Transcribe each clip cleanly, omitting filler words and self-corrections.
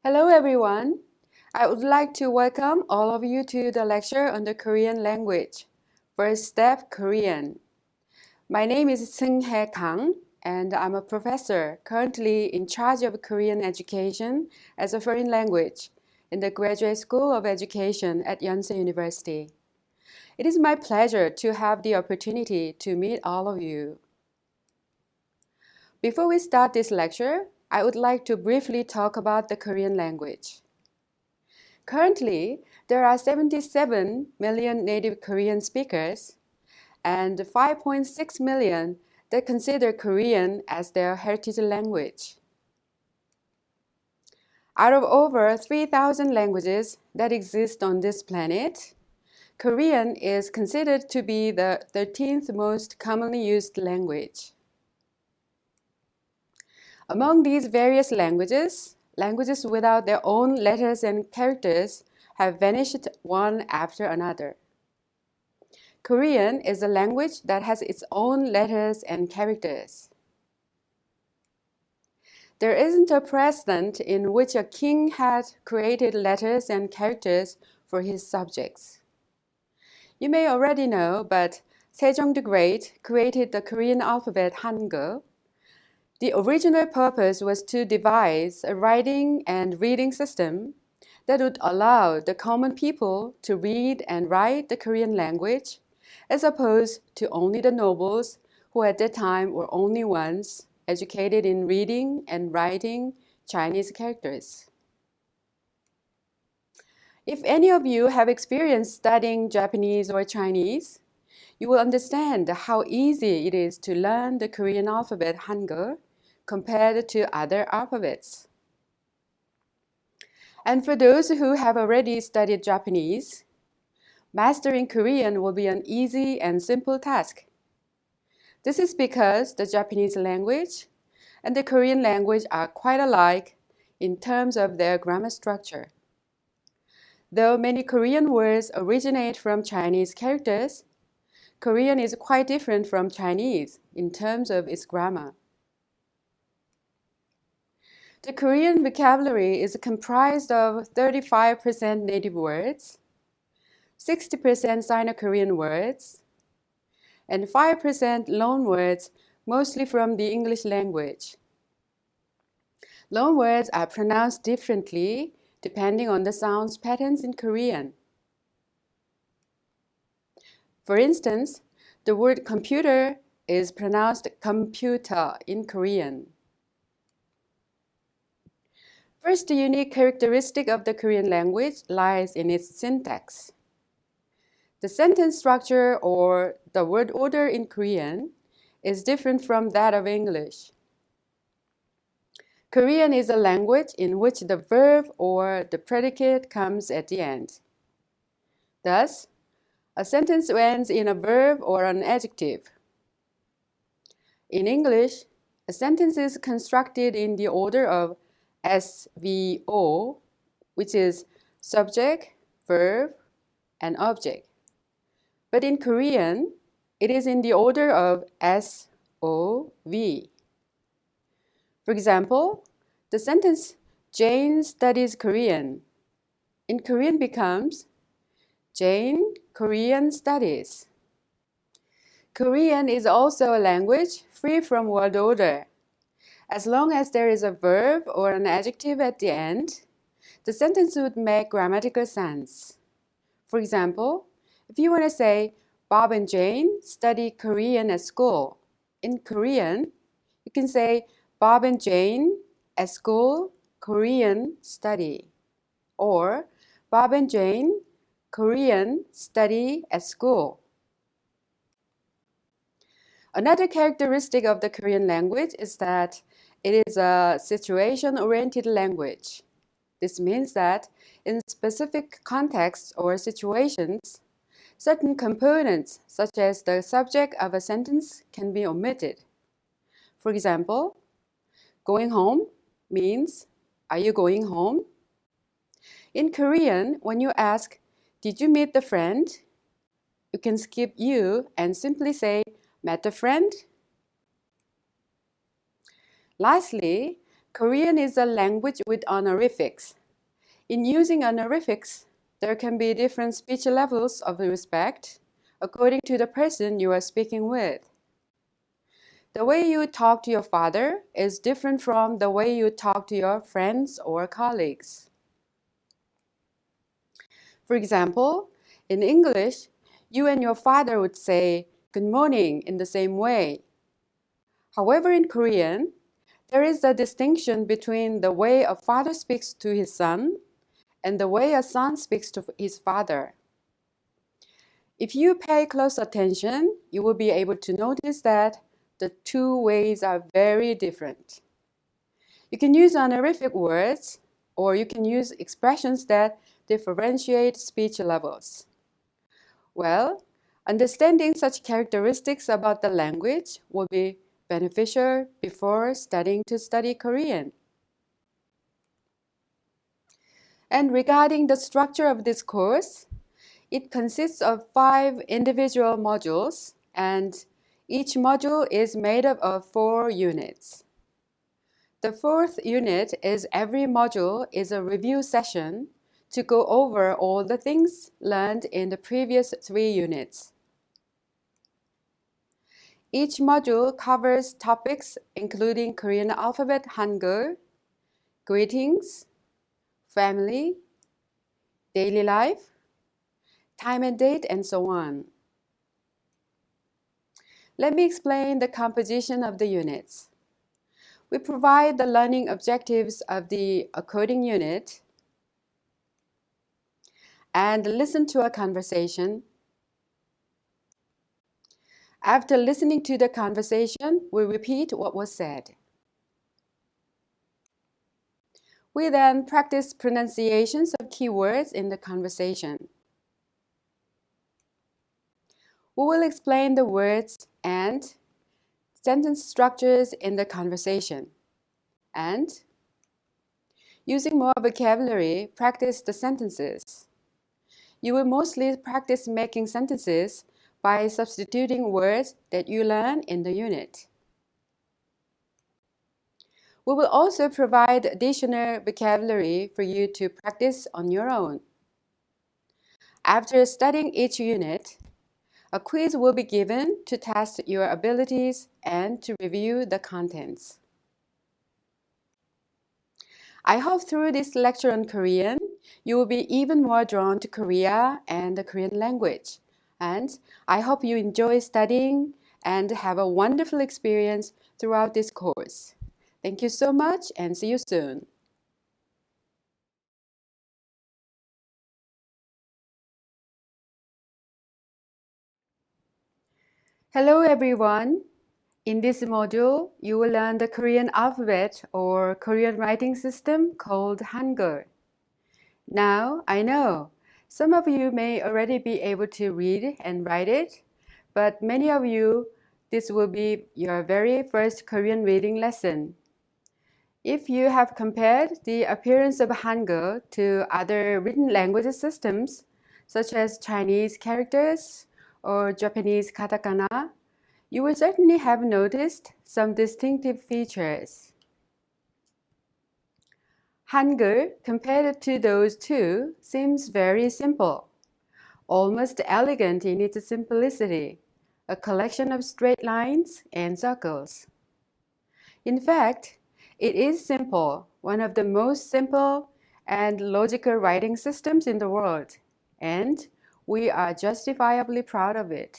Hello everyone. I would like to welcome all of you to the lecture on the Korean language. First step, Korean. My name is Seung-Hae Kang and I'm a professor currently in charge of Korean education as a foreign language in the Graduate School of Education at Yonsei University. It is my pleasure to have the opportunity to meet all of you. Before we start this lecture, I would like to briefly talk about the Korean language. Currently, there are 77 million native Korean speakers and 5.6 million that consider Korean as their heritage language. Out of over 3,000 languages that exist on this planet, Korean is considered to be the 13th most commonly used language. Among these various languages, languages without their own letters and characters have vanished one after another. Korean is a language that has its own letters and characters. There isn't a precedent in which a king had created letters and characters for his subjects. You may already know, but Sejong the Great created the Korean alphabet Hangul. The original purpose was to devise a writing and reading system that would allow the common people to read and write the Korean language, as opposed to only the nobles, who at that time were only ones educated in reading and writing Chinese characters. If any of you have experience studying Japanese or Chinese, you will understand how easy it is to learn the Korean alphabet Hangul compared to other alphabets. And for those who have already studied Japanese, mastering Korean will be an easy and simple task. This is because the Japanese language and the Korean language are quite alike in terms of their grammar structure. Though many Korean words originate from Chinese characters, Korean is quite different from Chinese in terms of its grammar. The Korean vocabulary is comprised of 35% native words, 60% Sino-Korean words, and 5% loan words, mostly from the English language. Loan words are pronounced differently depending on the sound patterns in Korean. For instance, the word computer is pronounced computer in Korean. First, the unique characteristic of the Korean language lies in its syntax. The sentence structure or the word order in Korean is different from that of English. Korean is a language in which the verb or the predicate comes at the end. Thus, a sentence ends in a verb or an adjective. In English, a sentence is constructed in the order of SVO, which is subject, verb, and object. But in Korean, it is in the order of SOV. For example, the sentence Jane studies Korean in Korean becomes Jane Korean studies. Korean is also a language free from word order. As long as there is a verb or an adjective at the end, the sentence would make grammatical sense. For example, if you want to say, Bob and Jane study Korean at school, in Korean, you can say, Bob and Jane at school Korean study, or Bob and Jane Korean study at school. Another characteristic of the Korean language is that it is a situation-oriented language. This means that in specific contexts or situations, certain components, such as the subject of a sentence, can be omitted. For example, going home means, are you going home? In Korean, when you ask, did you meet the friend? You can skip you and simply say, met a friend? Lastly, Korean is a language with honorifics. In using honorifics, there can be different speech levels of respect according to the person you are speaking with. The way you talk to your father is different from the way you talk to your friends or colleagues. For example, in English, you and your father would say good morning in the same way. However, in Korean, there is a distinction between the way a father speaks to his son and the way a son speaks to his father. If you pay close attention, you will be able to notice that the two ways are very different. You can use honorific words, or you can use expressions that differentiate speech levels. Well, understanding such characteristics about the language will be beneficial before studying to study Korean. And regarding the structure of this course, it consists of 5 individual modules, and each module is made up of 4 units. The 4th unit is every module is a review session to go over all the things learned in the previous 3 units. Each module covers topics including Korean alphabet Hangul, greetings, family, daily life, time and date, and so on. Let me explain the composition of the units. We provide the learning objectives of the coding unit and listen to a conversation. After listening to the conversation, we repeat what was said. We then practice pronunciations of keywords in the conversation. We will explain the words and sentence structures in the conversation. And using more vocabulary, practice the sentences. You will mostly practice making sentences by substituting words that you learn in the unit. We will also provide additional vocabulary for you to practice on your own. After studying each unit, a quiz will be given to test your abilities and to review the contents. I hope through this lecture on Korean, you will be even more drawn to Korea and the Korean language. And I hope you enjoy studying and have a wonderful experience throughout this course. Thank you so much and see you soon. Hello everyone. In this module, you will learn the Korean alphabet or Korean writing system called Hangul. Now, I know some of you may already be able to read and write it, but many of you, this will be your very first Korean reading lesson. If you have compared the appearance of Hangul to other written language systems, such as Chinese characters or Japanese katakana, you will certainly have noticed some distinctive features. Hangul, compared to those two, seems very simple, almost elegant in its simplicity, a collection of straight lines and circles. In fact, it is simple, one of the most simple and logical writing systems in the world, and we are justifiably proud of it.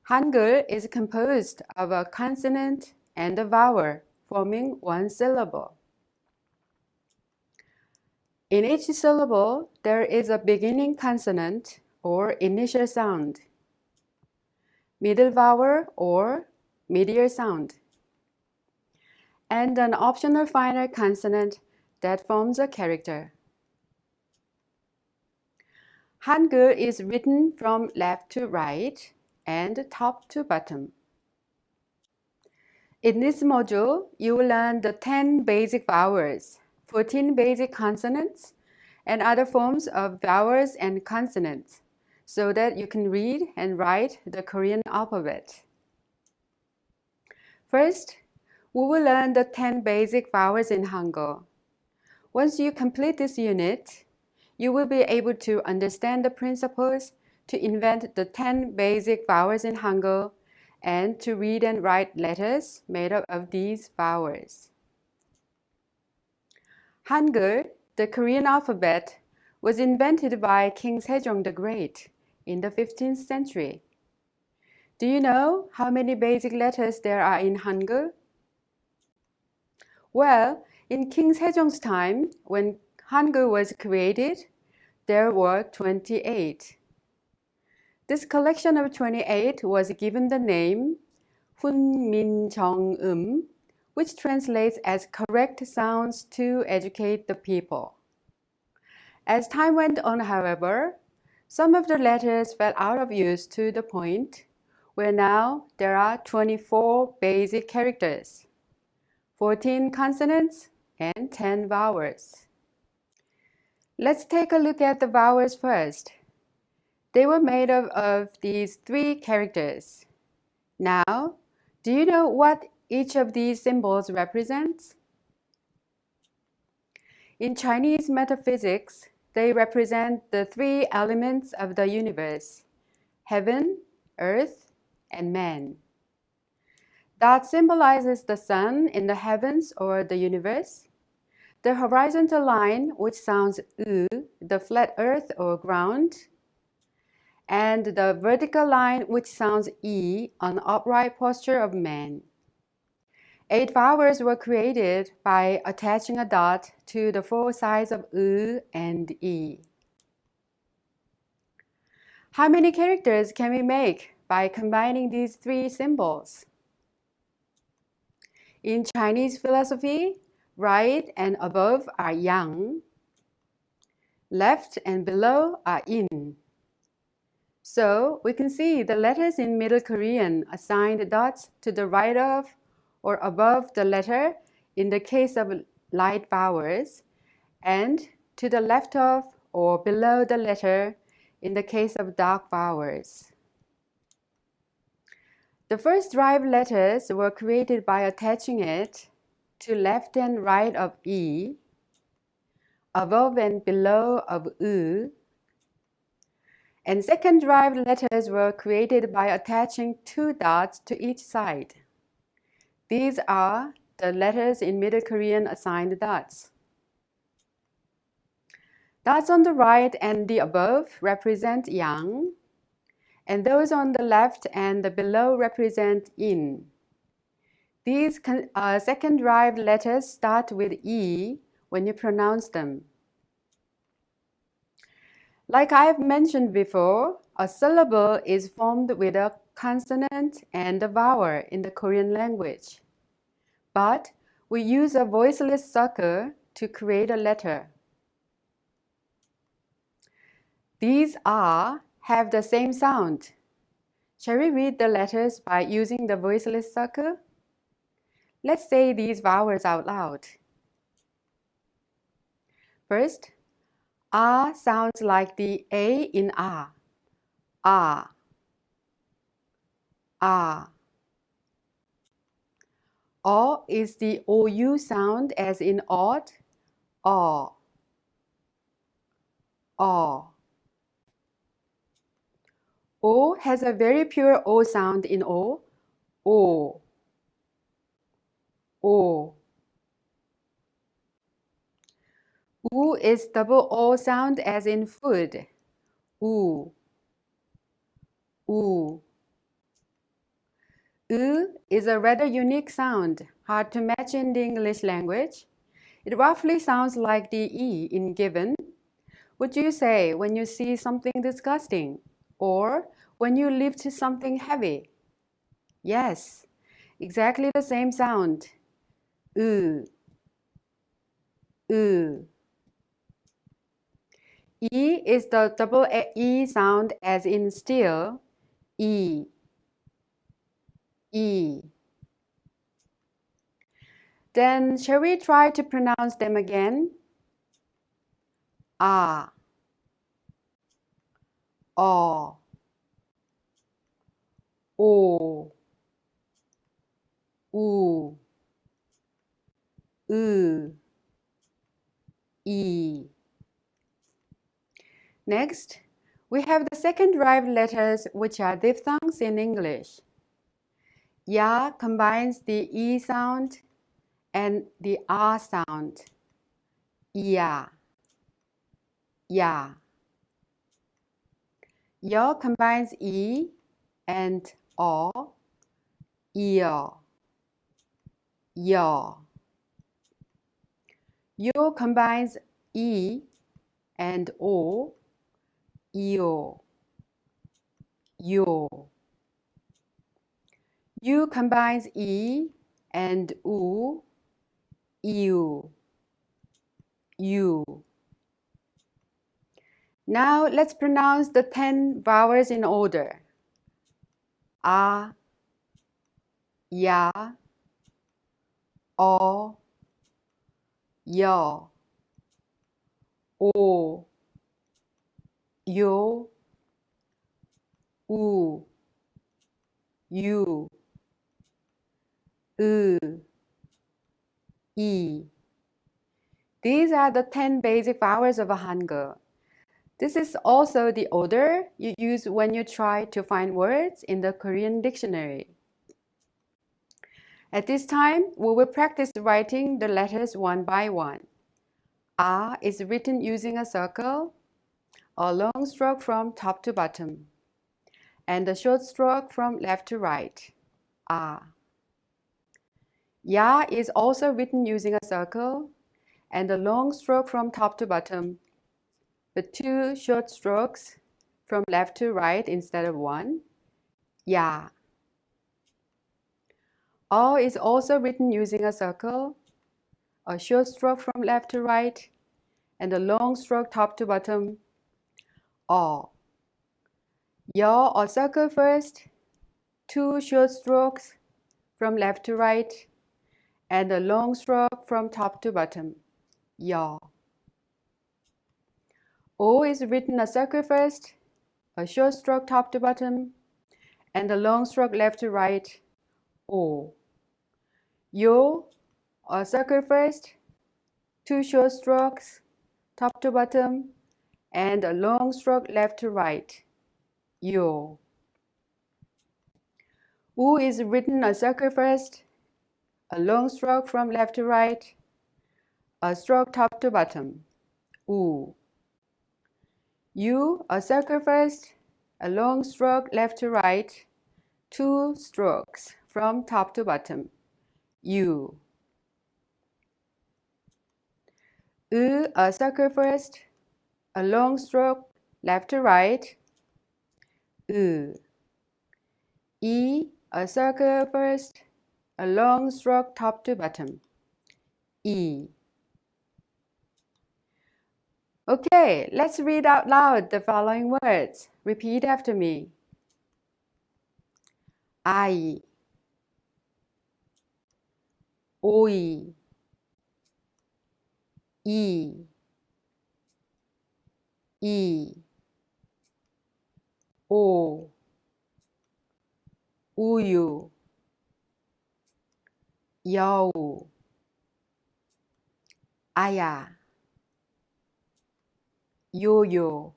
Hangul is composed of a consonant and a vowel, forming one syllable. In each syllable, there is a beginning consonant or initial sound, middle vowel or medial sound, and an optional final consonant that forms a character. Hangul is written from left to right and top to bottom. In this module, you will learn the 10 basic vowels, 14 basic consonants, and other forms of vowels and consonants, so that you can read and write the Korean alphabet. First, We will learn the 10 basic vowels in Hangul. Once you complete this unit, you will be able to understand the principles to invent the 10 basic vowels in Hangul and to read and write letters made up of these vowels. Hangul, the Korean alphabet, was invented by King Sejong the Great in the 15th century. Do you know how many basic letters there are in Hangul? Well, in King Sejong's time, when Hangul was created, there were 28. This collection of 28 was given the name 훈민정음, which translates as correct sounds to educate the people. As time went on, however, some of the letters fell out of use to the point where now there are 24 basic characters, 14 consonants, and 10 vowels. Let's take a look at the vowels first. They were made up of these 3 characters. Now, do you know what each of these symbols represents? In Chinese metaphysics, they represent the 3 elements of the universe: heaven, earth, and man. That symbolizes the sun in the heavens or the universe, the horizontal line, which sounds U, the flat earth or ground, and the vertical line, which sounds E, an upright posture of man. 8 vowels were created by attaching a dot to the 4 sides of U and E. How many characters can we make by combining these 3 symbols? In Chinese philosophy, right and above are yang, left and below are yin. So we can see the letters in Middle Korean assigned dots to the right of or above the letter in the case of light vowels, and to the left of or below the letter in the case of dark vowels. The first derived letters were created by attaching it to left and right of E, above and below of U, and second derived letters were created by attaching 2 dots to each side. These are the letters in Middle Korean assigned dots. Dots on the right and the above represent yang, and those on the left and the below represent yin. These second derived letters start with E when you pronounce them. Like I've mentioned before, a syllable is formed with a consonant and a vowel in the Korean language. But we use a voiceless sucker to create a letter. These R have the same sound. Shall we read the letters by using the voiceless sucker? Let's say these vowels out loud. First, R sounds like the A in ah. Ah. Ah. O is the OU sound as in odd. Aw. Aw. O has a very pure O sound in O. O. O. U is double O sound as in food. U. U. U is a rather unique sound, hard to match in the English language. It roughly sounds like the E in given. What do you say when you see something disgusting? Or when you lift something heavy? Yes, exactly the same sound. U. U. E is the double E sound as in still. E. E. Then shall we try to pronounce them again? Ah. O. O. U. 으, 이. Next, we have the second derived letters, which are diphthongs in English. Ya combines the E sound and the R sound. Ya, ya. Yo combines E and O, yo, yo. Yo combines E and O, yo, yo. U combines E and U, you, you. Now let's pronounce the 10 vowels in order. A, ya, o, yo, o, yo, u, you, i. These are the 10 basic vowels of Hangul. This is also the order you use when you try to find words in the Korean dictionary. At this time, we will practice writing the letters one by one. A is written using a circle, a long stroke from top to bottom, and a short stroke from left to right. A. Ya is also written using a circle and a long stroke from top to bottom, with 2 short strokes from left to right instead of 1. Ya. O is also written using a circle, a short stroke from left to right, and a long stroke top to bottom. O. Yo or circle first, 2 short strokes from left to right, and a long stroke from top to bottom. Yo. O is written a circle first, a short stroke top to bottom, and a long stroke left to right. O. Yo, a circle first, 2 short strokes top to bottom, and a long stroke left to right. Yo. U is written a circle first, a long stroke from left to right, a stroke top to bottom. U. U, a circle first, a long stroke left to right, 2 strokes from top to bottom. U. A circle first, a long stroke left to right. E, a circle first, a long stroke top to bottom. E. Okay, let's read out loud the following words. Repeat after me. I, 오이, 이, 오, 우유, 여우, 아야, 요요.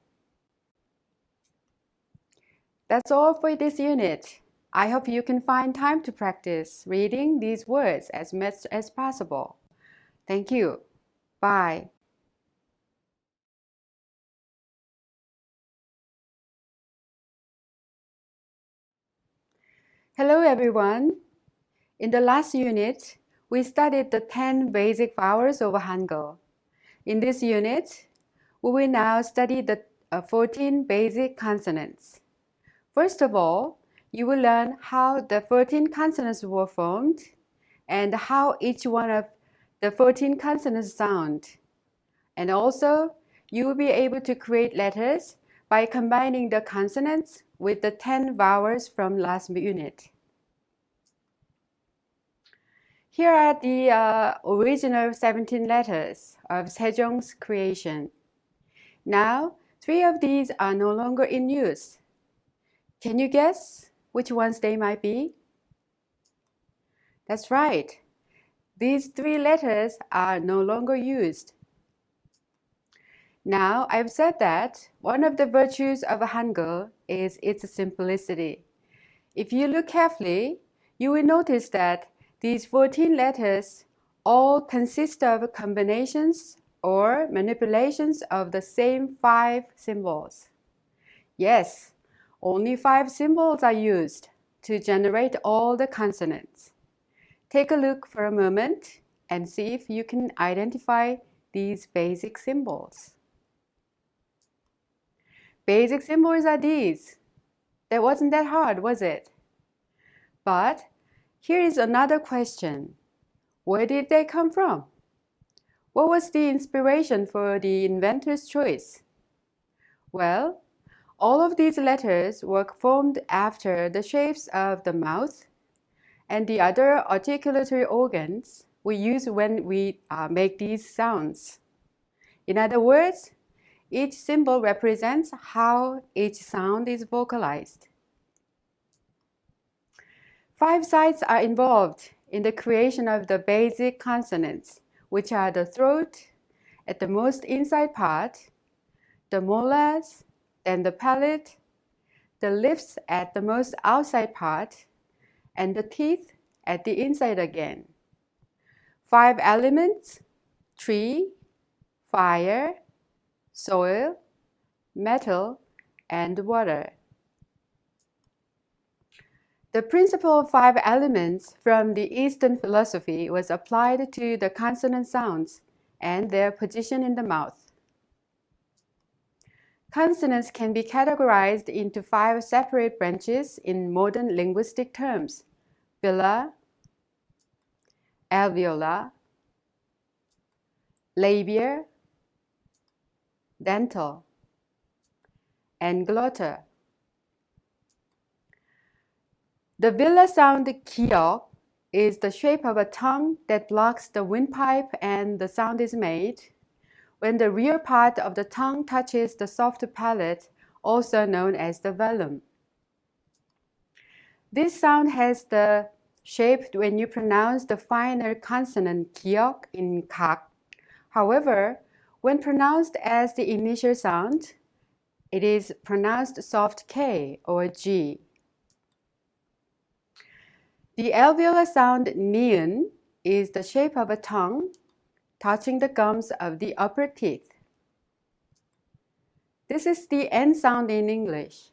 That's all for this unit. I hope you can find time to practice reading these words as much as possible. Thank you. Bye. Hello everyone. In the last unit, we studied the 10 basic vowels of Hangul. In this unit, we will now study the 14 basic consonants. First of all, you will learn how the 14 consonants were formed and how each one of the 14 consonants sound. And also, you will be able to create letters by combining the consonants with the 10 vowels from last unit. Here are the original 17 letters of Sejong's creation. Now, 3 of these are no longer in use. Can you guess which ones they might be? That's right. these three letters are no longer used. Now, I've said that one of the virtues of Hangul is its simplicity. If you look carefully, you will notice that these 14 letters all consist of combinations or manipulations of the same 5 symbols. Yes, only 5 symbols are used to generate all the consonants. Take a look for a moment and see if you can identify these basic symbols. Basic symbols are these. That wasn't that hard, was it? But here is another question. Where did they come from? What was the inspiration for the inventor's choice? Well, all of these letters were formed after the shapes of the mouth and the other articulatory organs we use when we make these sounds. In other words, each symbol represents how each sound is vocalized. 5 sides are involved in the creation of the basic consonants, which are the throat at the most inside part, the molars, then the palate, the lips at the most outside part, and the teeth at the inside again. 5 elements: tree, fire, soil, metal, and water. The principle of 5 elements from the Eastern philosophy was applied to the consonant sounds and their position in the mouth. Consonants can be categorized into 5 separate branches in modern linguistic terms: velar, alveolar, labial, dental, and glottal. The velar sound kiok is the shape of a tongue that blocks the windpipe, and the sound is made when the rear part of the tongue touches the soft palate, also known as the velum. This sound has the shape when you pronounce the final consonant kiok in kak. However, when pronounced as the initial sound, it is pronounced soft K or G. The alveolar sound niun is the shape of a tongue touching the gums of the upper teeth. This is the N sound in English.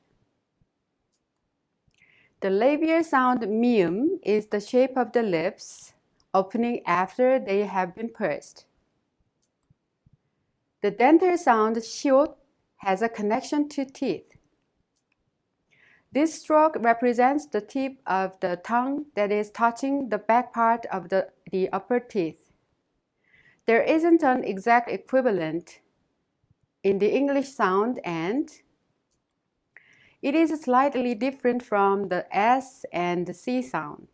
The labial sound mium is the shape of the lips opening after they have been pursed. The dental sound shiot has a connection to teeth. This stroke represents the tip of the tongue that is touching the back part of the upper teeth. There isn't an exact equivalent in the English sound, and it is slightly different from the S and the C sound.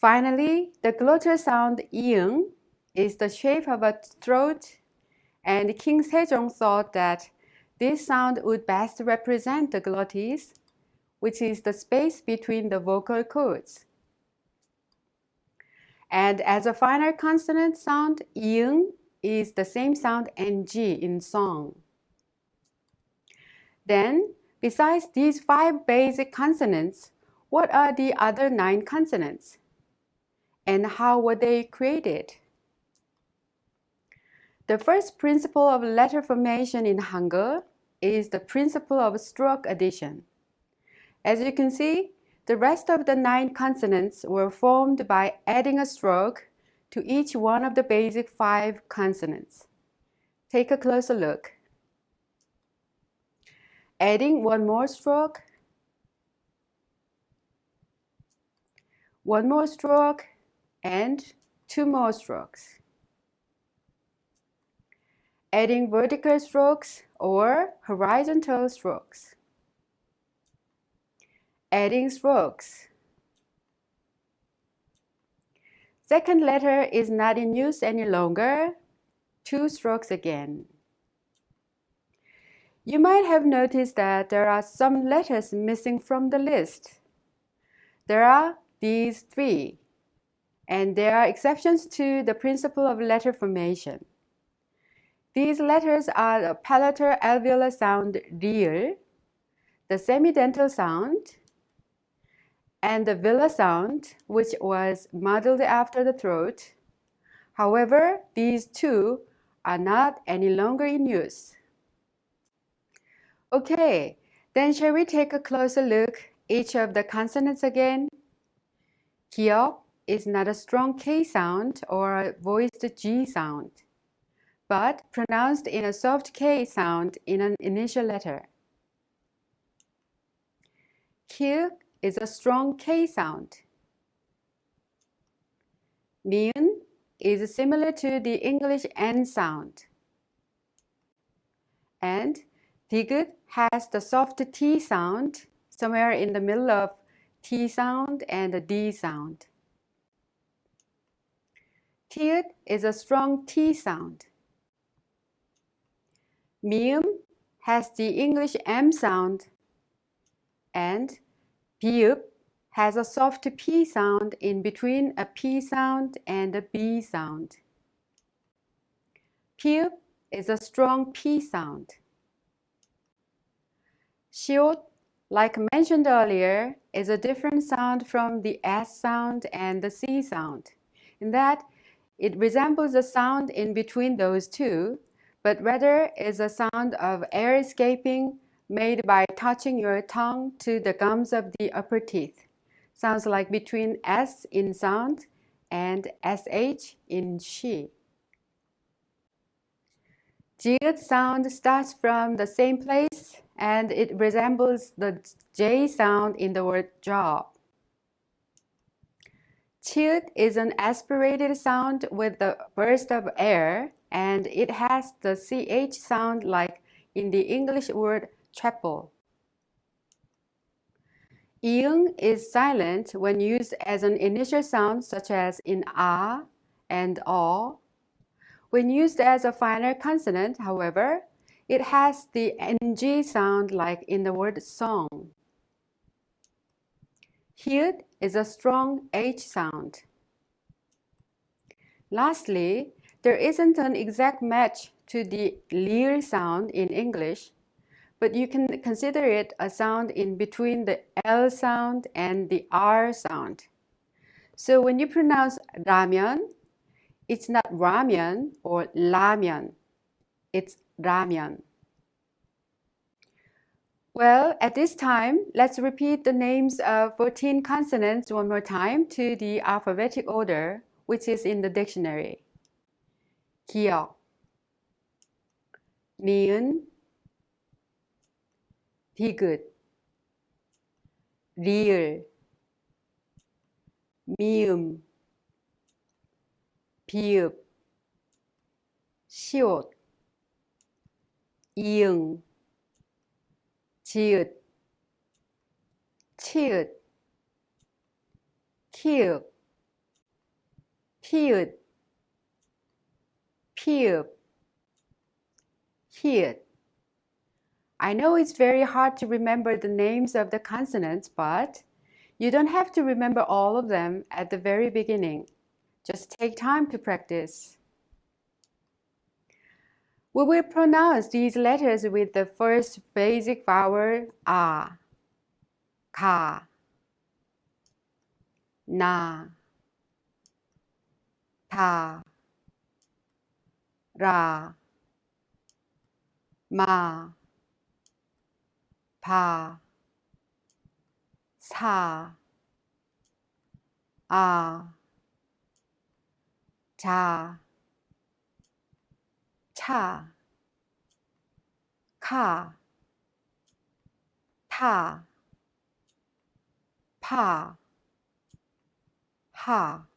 Finally, the glottal sound iung is the shape of a throat, and King Sejong thought that this sound would best represent the glottis, which is the space between the vocal cords. And as a final consonant sound, iung is the same sound ng in song. Then, besides these 5 basic consonants, what are the other 9 consonants? And how were they created? The first principle of letter formation in Hangul is the principle of stroke addition. As you can see, the rest of the 9 consonants were formed by adding a stroke to each one of the basic 5 consonants. Take a closer look. Adding one more stroke, one more stroke, and 2 more strokes. Adding vertical strokes or horizontal strokes. Adding strokes. Second letter is not in use any longer. 2 strokes again. You might have noticed that there are some letters missing from the list. There are these 3. and there are exceptions to the principle of letter formation. These letters are the palatal alveolar sound real, the semidental sound, and the velar sound, which was modeled after the throat. However, these two are not any longer in use. Okay, then shall we take a closer look each of the consonants again? 기역 is not a strong K sound or a voiced G sound, but pronounced in a soft K sound in an initial letter. Q is a strong K sound. Miun is similar to the English N sound. And 디귿 has the soft T sound somewhere in the middle of T sound and the D sound. 티읕 is a strong T sound. 미음 has the English M sound, and 비읍 has a soft P sound in between a P sound and a B sound. 피읍 is a strong P sound. 시옷, like mentioned earlier, is a different sound from the S sound and the C sound, in that it resembles a sound in between those two, but rather is a sound of air escaping made by touching your tongue to the gums of the upper teeth. Sounds like between S in sound and SH in she. 지읒 sound starts from the same place and it resembles the J sound in the word job. 치읓 is an aspirated sound with a burst of air, and it has the CH sound like in the English word chapel. 이응 is silent when used as an initial sound such as in a and 어. When used as a final consonant, however, it has the ng sound like in the word song. 히읗 is a strong H sound. Lastly, there isn't an exact match to the 리을 sound in English, but you can consider it a sound in between the L sound and the R sound. So when you pronounce 라면, it's not 라면 or 라면, it's 라면. Well, at this time, let's repeat the names of 14 consonants one more time to the alphabetic order, which is in the dictionary. 기역, 니은, 디귿, 리을, 미음, 비읍, 시옷, 이응, 지읒, 치읓, 키읔, 티읕, 피읕, 히읗. I know it's very hard to remember the names of the consonants, but you don't have to remember all of them at the very beginning. Just take time to practice. We will pronounce these letters with the first basic vowel a, 가, 나, 다, 라, 마, 바, 사, 아, 자, 차, 카, 타, 파, 하.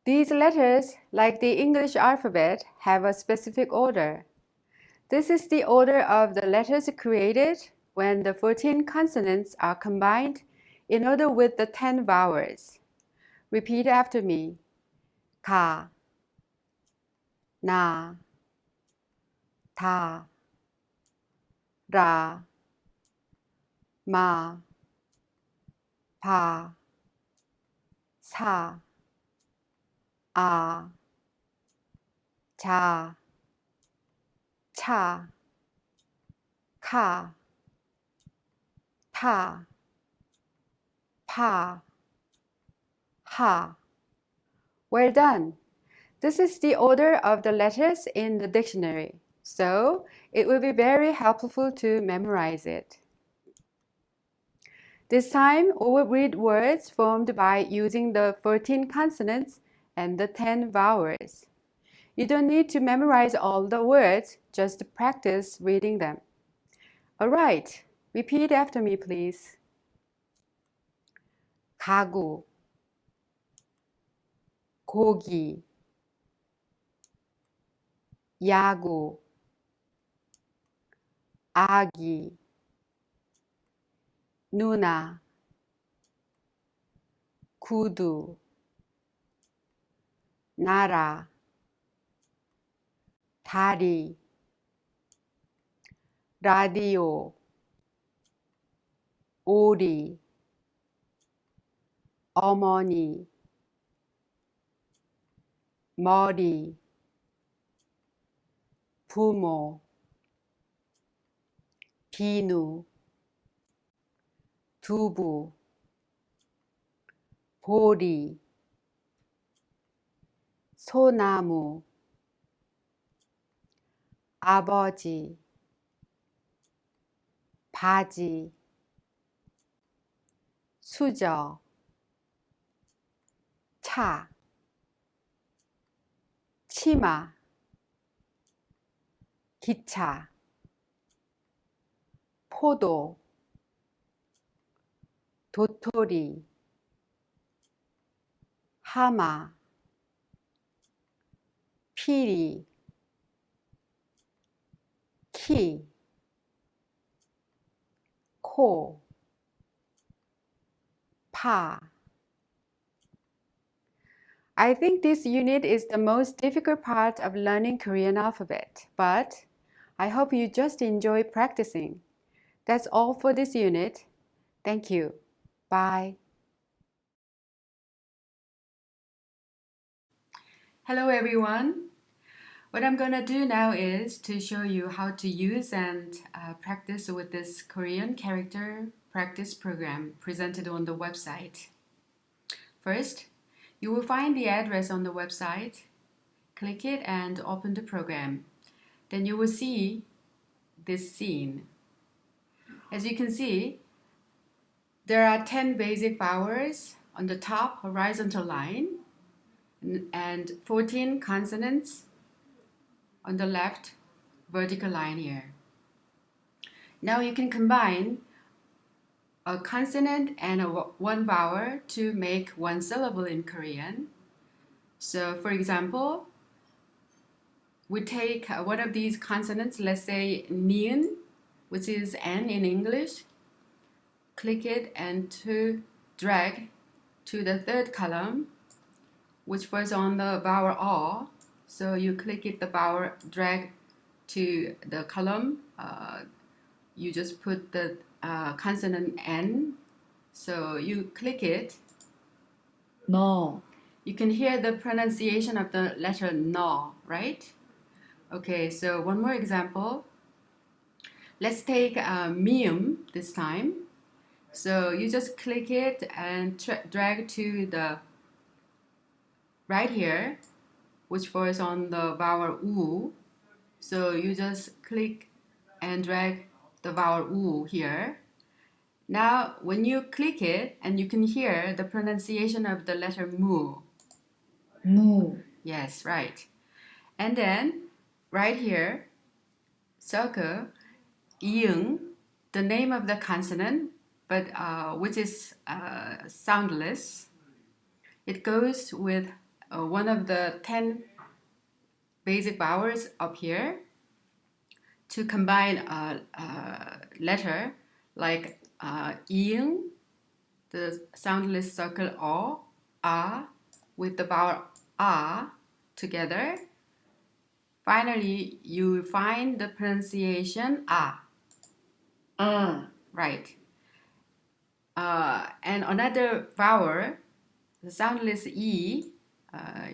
These letters, like the English alphabet, have a specific order. This is the order of the letters created when the 14 consonants are combined in order with the 10 vowels. Repeat after me. 가, 나, 다, 라, 마, 바, 사, 아, 자, 차, 카, 파, 파, 하. Well done! This is the order of the letters in the dictionary, so it will be very helpful to memorize it. This time, we will read words formed by using the 14 consonants and the 10 vowels. You don't need to memorize all the words, just practice reading them. Alright, repeat after me please. 가구, 고기, 야구, 아기, 누나, 구두, 나라, 다리, 라디오, 오리, 어머니, 머리, 부모, 비누, 두부, 보리, 소나무, 아버지, 바지, 수저, 차, 치마, 기차, 포도, 도토리, 하마, 피리, 키, 코, 파. I think this unit is the most difficult part of learning Korean alphabet, but I hope you just enjoy practicing. That's all for this unit. Thank you. Bye. Hello everyone. What I'm gonna do now is to show you how to use and practice with this Korean character practice program presented on the website. First, you will find the address on the website. Click it and open the program. Then you will see this scene. As you can see, there are 10 basic vowels on the top horizontal line and 14 consonants on the left vertical line here. Now you can combine a consonant and one vowel to make one syllable in Korean. So for example, we take one of these consonants, let's say niun, which is N in English. Click it and to drag to the third column, which was on the vowel R. So you click it, the vowel, drag to the column. You just put the consonant N. So you click it. No. You can hear the pronunciation of the letter no, right? Okay, so one more example. Let's take mium this time. So you just click it and drag to the right here, which falls on the vowel U. So you just click and drag the vowel U here. Now, when you click it, and you can hear the pronunciation of the letter mu. Mu. Yes, right. And then, right here, circle, iung, the name of the consonant, but which is soundless. It goes with one of the 10 basic vowels up here to combine a letter like iung, the soundless circle o, a, with the vowel a together. Finally, you find the pronunciation a. Ah. Right. And another vowel the soundless E,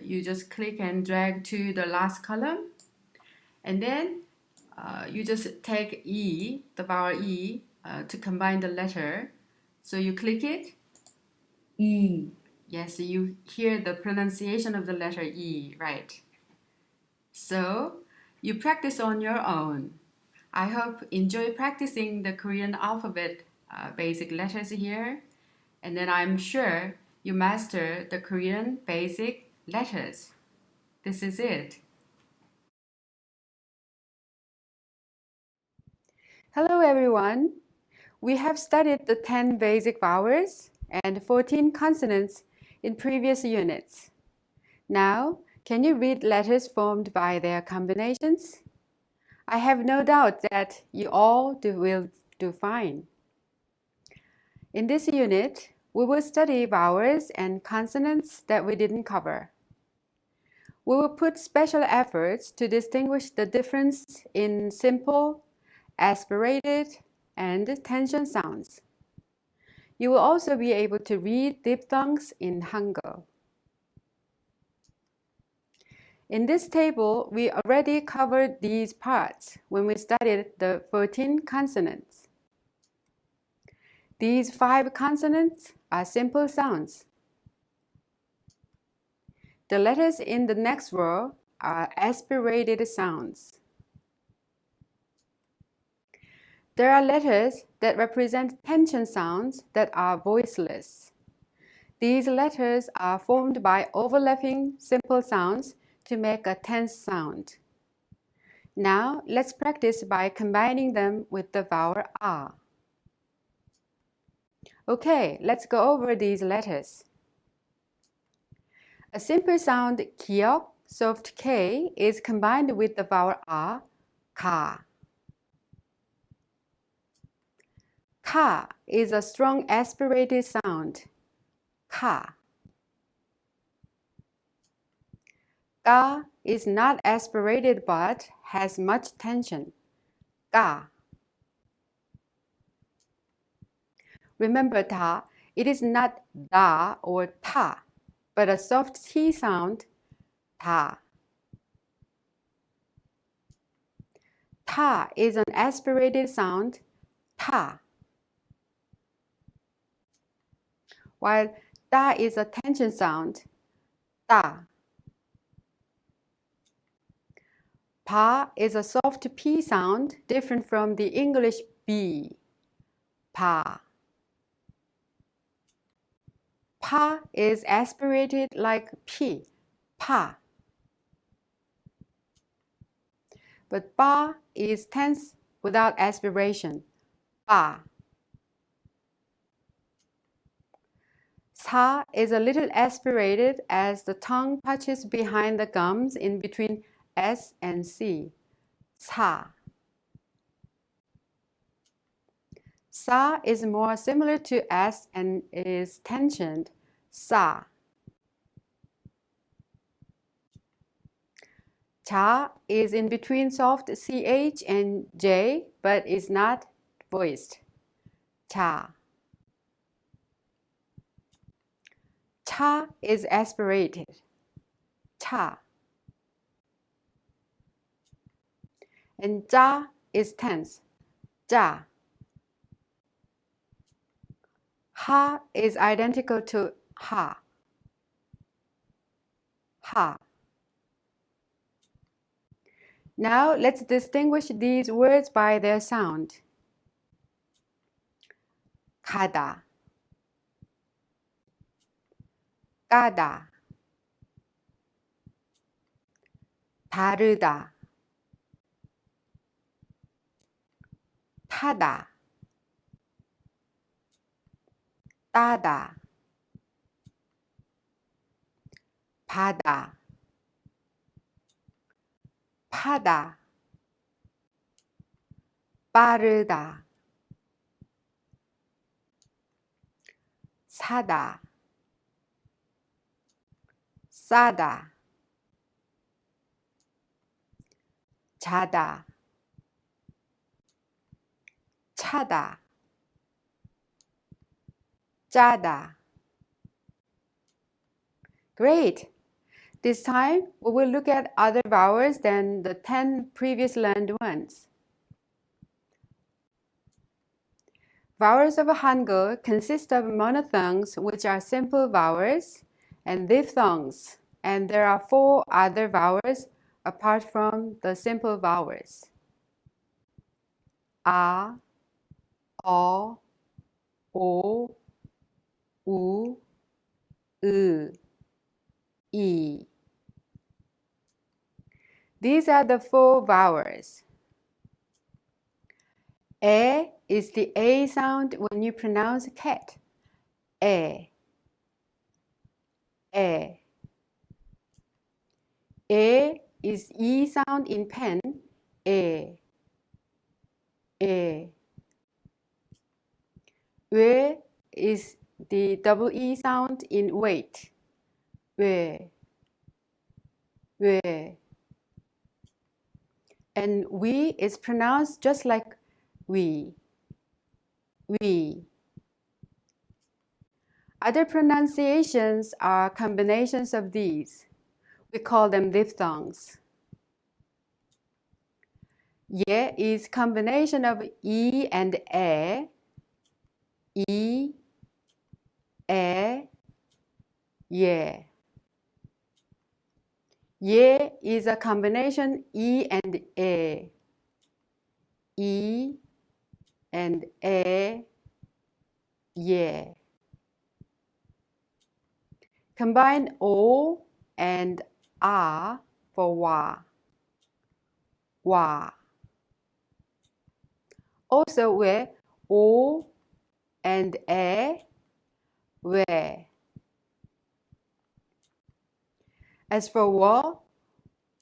you just click and drag to the last column, and then you just take E, the vowel E, to combine the letter. So you click it. 이, Yes, you hear the pronunciation of the letter E, right? So you practice on your own. I hope enjoy practicing the Korean alphabet basic letters here, and then I'm sure you master the Korean basic letters. This is it. Hello everyone. We have studied the 10 basic vowels and 14 consonants in previous units. Now, can you read letters formed by their combinations? I have no doubt that you all will do fine. In this unit, we will study vowels and consonants that we didn't cover. We will put special efforts to distinguish the difference in simple, aspirated, and tension sounds. You will also be able to read diphthongs in Hangul. In this table, we already covered these parts when we studied the 14 consonants. These 5 consonants are simple sounds. The letters in the next row are aspirated sounds. There are letters that represent tension sounds that are voiceless. These letters are formed by overlapping simple sounds to make a tense sound. Now, let's practice by combining them with the vowel R. Okay, let's go over these letters. A simple sound 기역, soft K, is combined with the vowel R, ka. Ka is a strong aspirated sound, ka. Ga is not aspirated but has much tension, ga. Remember ta, it is not da or ta, but a soft T sound, ta. Ta is an aspirated sound, ta. While da is a tension sound, da. Pa is a soft P sound, different from the English B, pa. Pa is aspirated like P, pa. But ba is tense without aspiration, ba. Sa is a little aspirated as the tongue touches behind the gums in between S and C, sa. Sa is more similar to S and is tensioned, sa. Cha is in between soft CH and J, but is not voiced, cha. Cha is aspirated, cha. And ja is tense, ja. Ha is identical to ha, ha. Now let's distinguish these words by their sound. 가다, 까다, 다르다, 타다, 따다, 바다, 파다, 빠르다, 사다, 싸다, 자다, 차다, 짜다, Great! This time, we will look at other vowels than the 10 previous learned ones. Vowels of Hangul consist of monophthongs, which are simple vowels, and diphthongs, and there are 4 other vowels apart from the simple vowels. A, O, O, U, I. These are the 4 vowels. E is the A sound when you pronounce cat. E. E. E is E sound in pen. E. E. We is the double E sound in wait. We. We. And we is pronounced just like we. We. Other pronunciations are combinations of these. We call them diphthongs. Ye is combination of E and E. E, E, ye. Ye is a combination E and E. E and E, ye. Combine O and A for wa. Wa. Also with O and E, we. As for wa,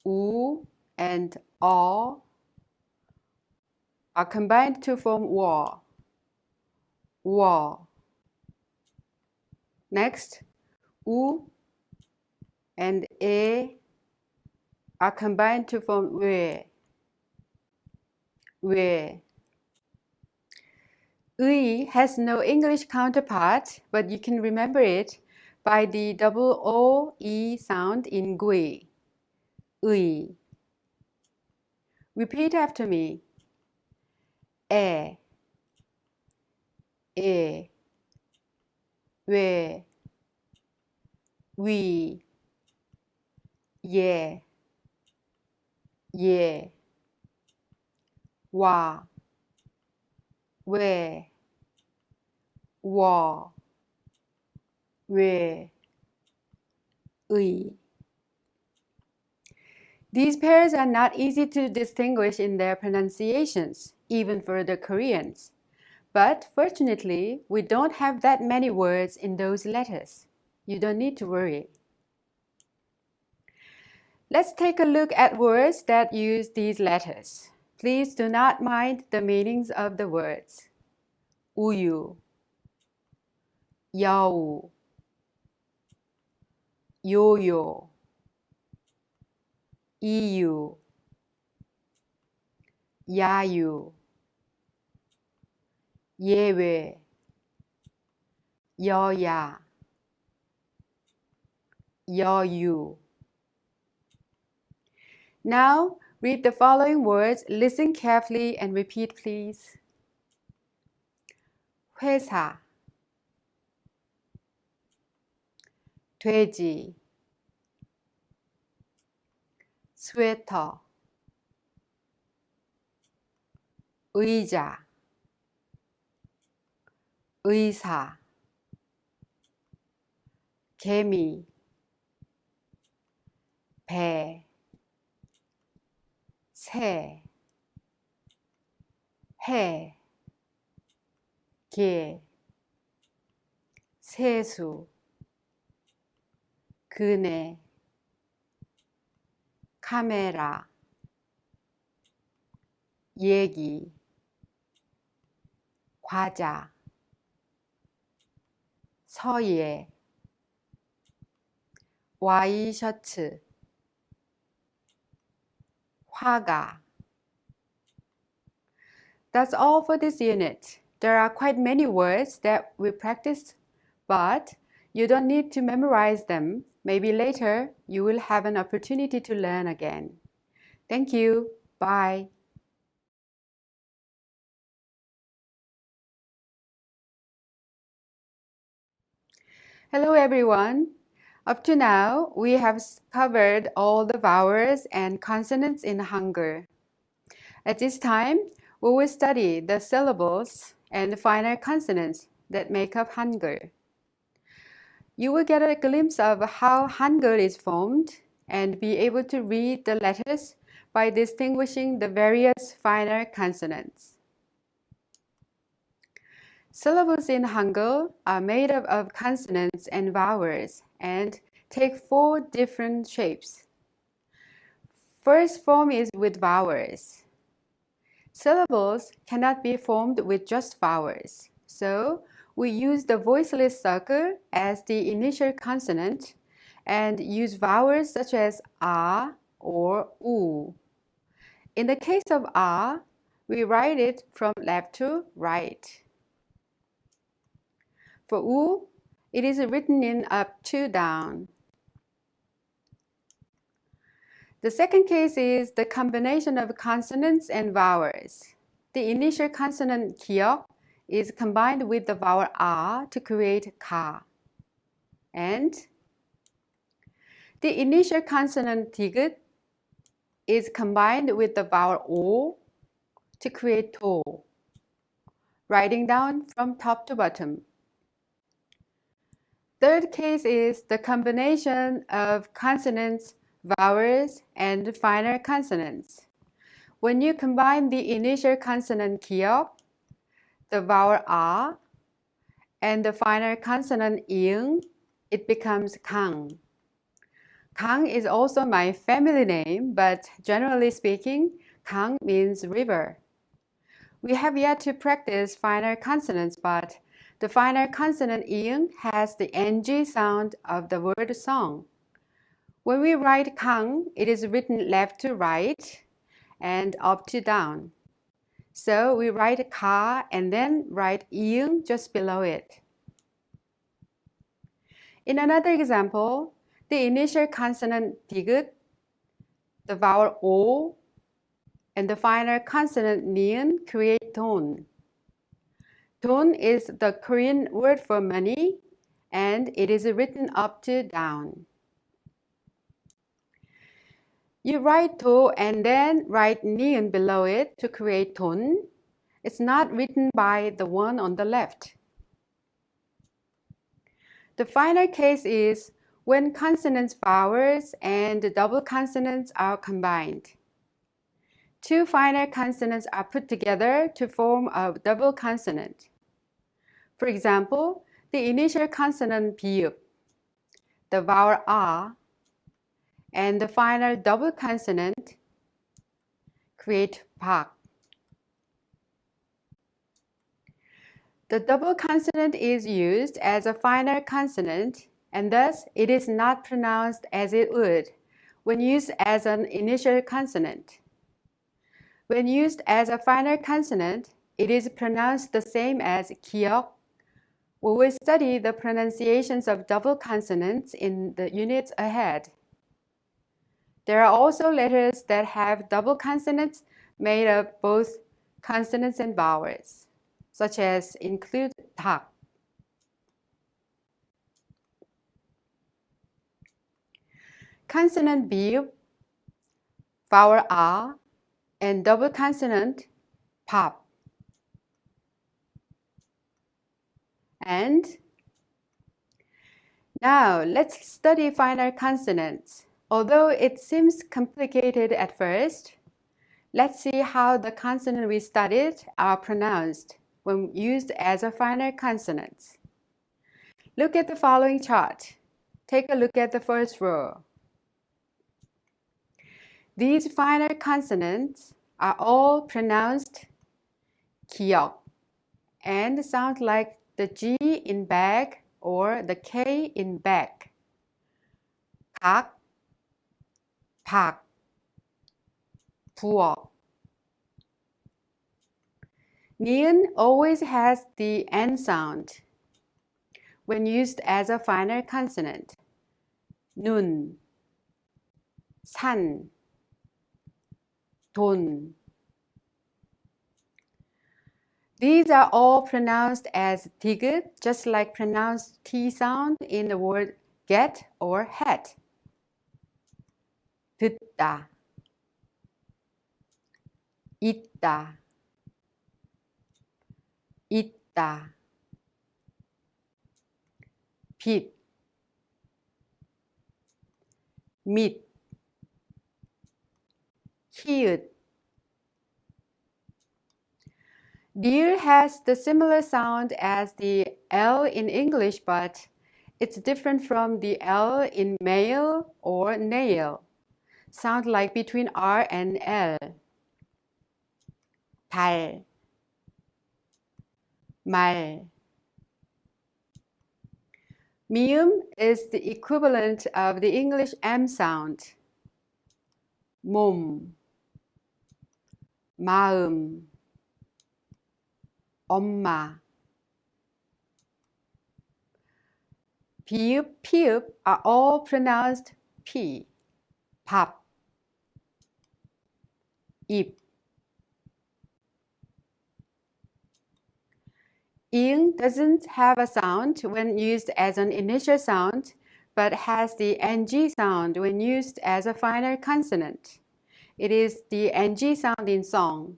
U and O are combined to form wa. Wa. Next, U and E are combined to form we. We. Ui has no English counterpart, but you can remember it by the double O-E sound in gui. Ui. Repeat after me. E. E. We. We. Ye. Ye. Wa. We. Wa. We. Ui. These pairs are not easy to distinguish in their pronunciations, even for the Koreans. But fortunately, we don't have that many words in those letters. You don't need to worry. Let's take a look at words that use these letters. Please do not mind the meanings of the words. 우유, 여우, 요요, 이유, 야유, 예외, 여야, 여유. Now, read the following words, listen carefully and repeat please. 회사, 돼지, 스웨터, 의자, 의사, 개미, 배, 새, 해, 개, 세수, 그네, 카메라, 얘기, 과자, 서예, 와이셔츠, 화가. That's all for this unit. There are quite many words that we practiced, but you don't need to memorize them. Maybe later you will have an opportunity to learn again. Thank you. Bye. Hello everyone. Up to now, we have covered all the vowels and consonants in Hangul. At this time, we will study the syllables and final consonants that make up Hangul. You will get a glimpse of how Hangul is formed and be able to read the letters by distinguishing the various final consonants. Syllables in Hangul are made up of consonants and vowels and take 4 different shapes. First form is with vowels. Syllables cannot be formed with just vowels, so we use the voiceless circle as the initial consonant and use vowels such as a or u. In the case of a, we write it from left to right. For u, it is written in up to down. The second case is the combination of consonants and vowels. The initial consonant kiok is combined with the vowel a to create ka. And the initial consonant tigut is combined with the vowel o to create to. Writing down from top to bottom. Third case is the combination of consonants, vowels, and final consonants. When you combine the initial consonant kiok, the vowel a, and the final consonant ing, it becomes kang. Kang is also my family name, but generally speaking, kang means river. We have yet to practice final consonants, but the final consonant ing has the ng sound of the word song. When we write kang, it is written left to right and up to down. So we write ka and then write ing just below it. In another example, the initial consonant digut, the vowel o, and the final consonant niun create ton. Ton is the Korean word for money, and it is written up to down. You write to and then write niun below it to create ton. It's not written by the one on the left. The final case is when consonants, vowels, and double consonants are combined. 2 final consonants are put together to form a double consonant. For example, the initial consonant 비읍, the vowel a, and the final double consonant create 박. The double consonant is used as a final consonant, and thus it is not pronounced as it would when used as an initial consonant. When used as a final consonant, it is pronounced the same as kiok. We will study the pronunciations of double consonants in the units ahead. There are also letters that have double consonants made of both consonants and vowels, such as include 닭. Consonant 비읍, vowel a, and double consonant 밥. And now let's study final consonants. Although it seems complicated at first, let's see how the consonants we studied are pronounced when used as a final consonants. Look at the following chart. Take a look at the first row. These final consonants are all pronounced 기역 and sound like the G in bag or the K in back. 각, 박, 부엌. 니은 always has the N sound when used as a final consonant. 눈, 산, 돈. These are all pronounced as 디귿, just like pronounced T sound in the word get or hat. 듣다, 있다, 있다. 빛, 밑, 히읗. Deer has the similar sound as the L in English, but it's different from the L in male or nail. Sound like between R and L. 달, 말. 미음 is the equivalent of the English M sound. 몸, 마음, 엄마. 비읍, 피읍 are all pronounced P. 밥, 입. ing doesn't have a sound when used as an initial sound, but has the ng sound when used as a final consonant. It is the ng sound in song.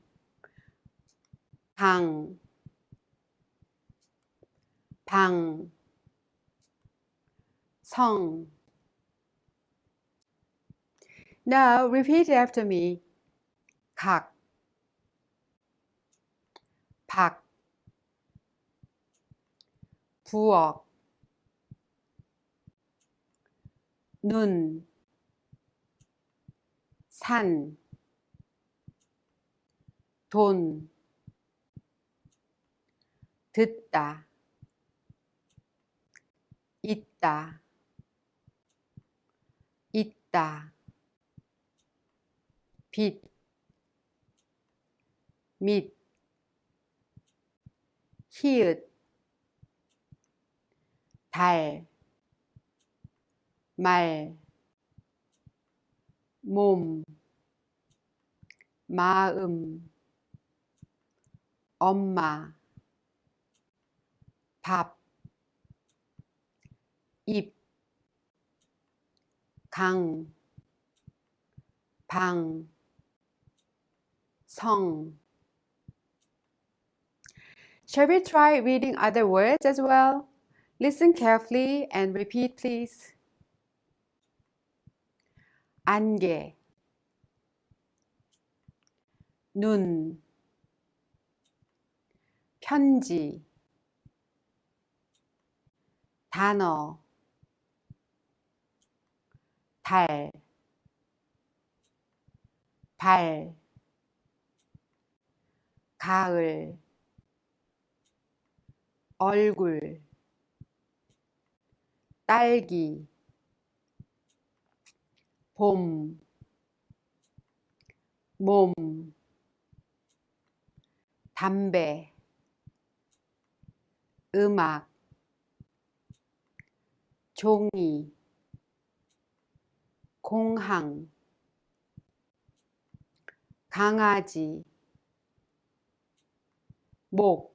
방, 방, 성. Now repeat after me. 각, 박, 부엌, 눈, 산, 돈, 듣다, 있다, 있다. 빛, 밑, 히읗, 달, 말, 몸, 마음, 엄마, 밥, 입, 강, 방, 성. Shall we try reading other words as well? Listen carefully and repeat, please. 안개, 눈, 편지, 단어, 달, 발, 가을, 얼굴, 딸기, 봄, 몸, 담배, 음악, 종이, 공항, 강아지, 목,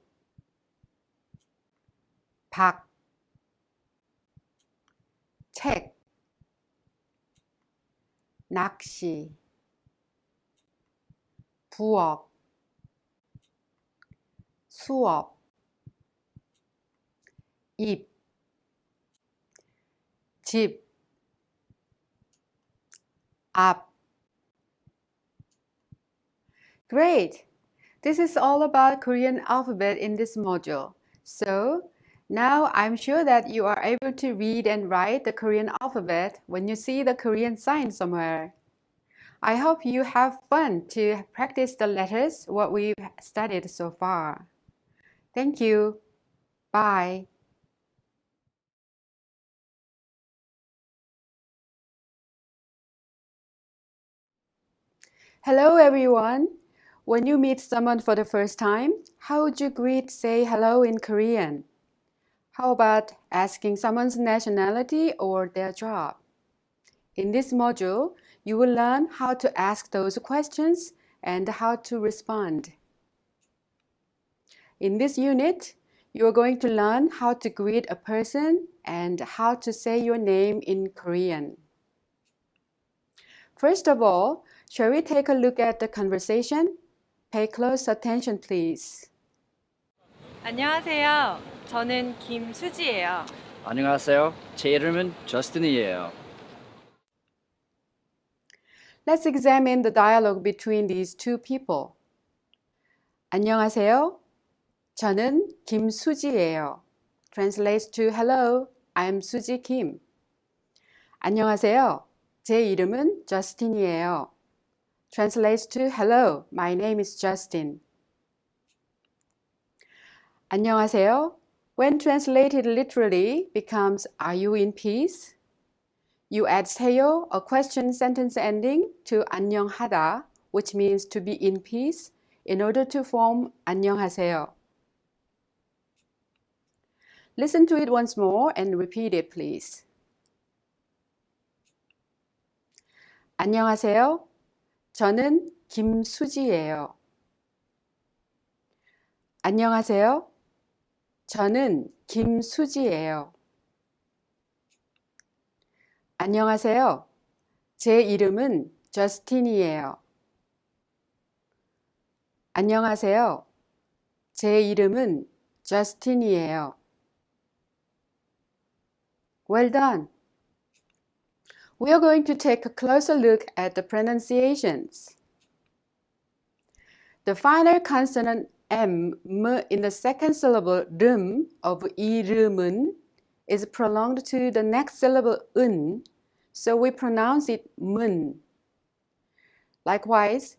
박, 책, 낚시, 부엌, 수업, 입, 집, 앞. Great! This is all about Korean alphabet in this module. So, now I'm sure that you are able to read and write the Korean alphabet when you see the Korean sign somewhere. I hope you have fun to practice the letters, what we've studied so far. Thank you. Bye. Hello, everyone. When you meet someone for the first time, how would you say hello in Korean? How about asking someone's nationality or their job? In this module, you will learn how to ask those questions and how to respond. In this unit, you are going to learn how to greet a person and how to say your name in Korean. First of all, shall we take a look at the conversation? Pay close attention, please. 안녕하세요. 저는 김수지예요. 안녕하세요. 제 이름은 저스틴이에요. Let's examine the dialogue between these two people. 안녕하세요. 저는 김수지예요. Translates to Hello, I'm Suji Kim. 안녕하세요. 제 이름은 저스틴이에요. Translates to Hello, my name is Justin. 안녕하세요. When translated literally becomes Are you in peace? You add 세요, a question sentence ending, to 안녕하다, which means to be in peace, in order to form 안녕하세요. Listen to it once more and repeat it, please. 안녕하세요. 저는 김수지예요. 안녕하세요. 저는 김수지예요. 안녕하세요. 제 이름은 저스틴이에요. 안녕하세요. 제 이름은 저스틴이에요. Well done. We are going to take a closer look at the pronunciations. The final consonant M in the second syllable of 이름은 is prolonged to the next syllable 은, so we pronounce it 문. Likewise,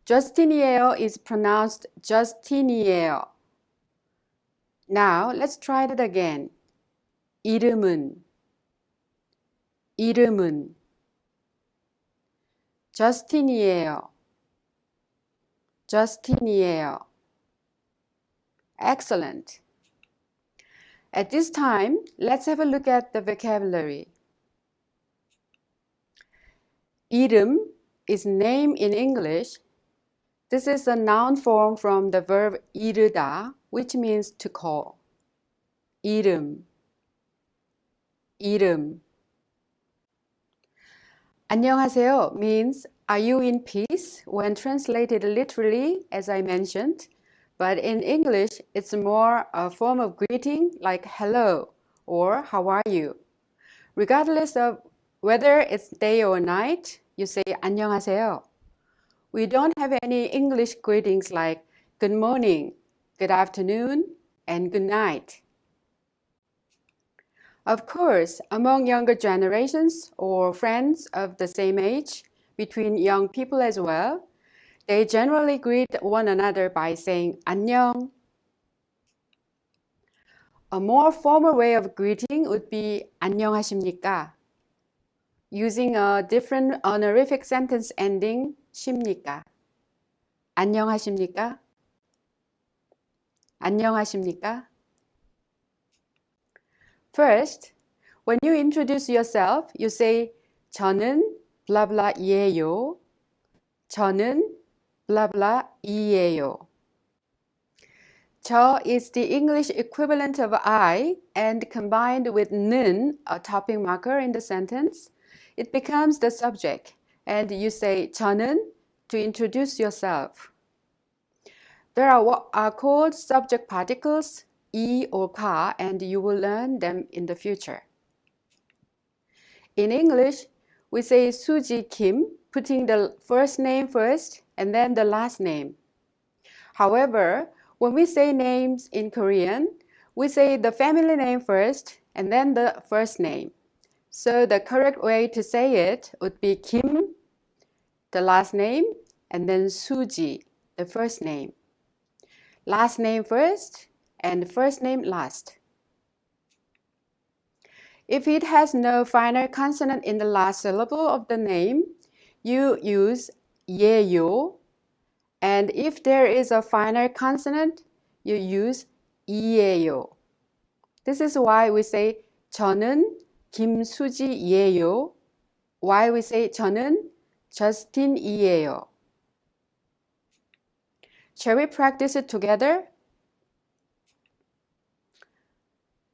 Justin이에요 is pronounced Justin이에요. Now, let's try it again. 이름은 Justin이에요. Excellent. At this time, let's have a look at the vocabulary. 이름 is name in English. This is a noun form from the verb 이르다, which means to call. 이름. 안녕하세요 means are you in peace when translated literally, as I mentioned. But in English, it's more a form of greeting like hello or how are you. Regardless of whether it's day or night, you say 안녕하세요. We don't have any English greetings like good morning, good afternoon, and good night. Of course, among younger generations or friends of the same age, between young people as well, they generally greet one another by saying 안녕. A more formal way of greeting would be 안녕하십니까, using a different honorific sentence ending 십니까. 안녕하십니까? First, when you introduce yourself, you say 저는 blah blah 예요. 저는 blah blah 이예요. 저 is the English equivalent of I, and combined with 는, a topping marker in the sentence, it becomes the subject, and you say 저는 to introduce yourself. There are what are called subject particles, 이 or 가, and you will learn them in the future. In English, we say Suji Kim, putting the first name first and then the last name. However, when we say names in Korean, we say the family name first and then the first name. So the correct way to say it would be Kim, the last name, and then Suji, the first name. Last name first and first name last. If it has no final consonant in the last syllable of the name, you use 예요. And if there is a final consonant, you use 이예요. This is why we say 저는 김수지예요 Why we say 저는 저스틴이에요. Shall we practice it together?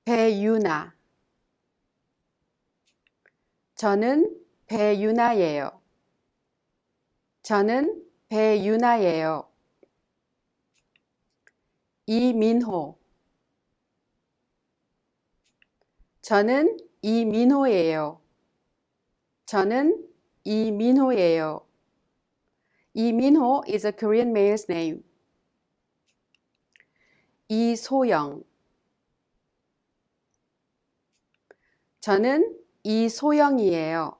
배유나. 저는 배유나예요. 저는 배유나예요. 이민호. 저는 이민호예요. 저는 이민호예요. 이민호 is a Korean male's name. 이소영. 저는 이소영이에요.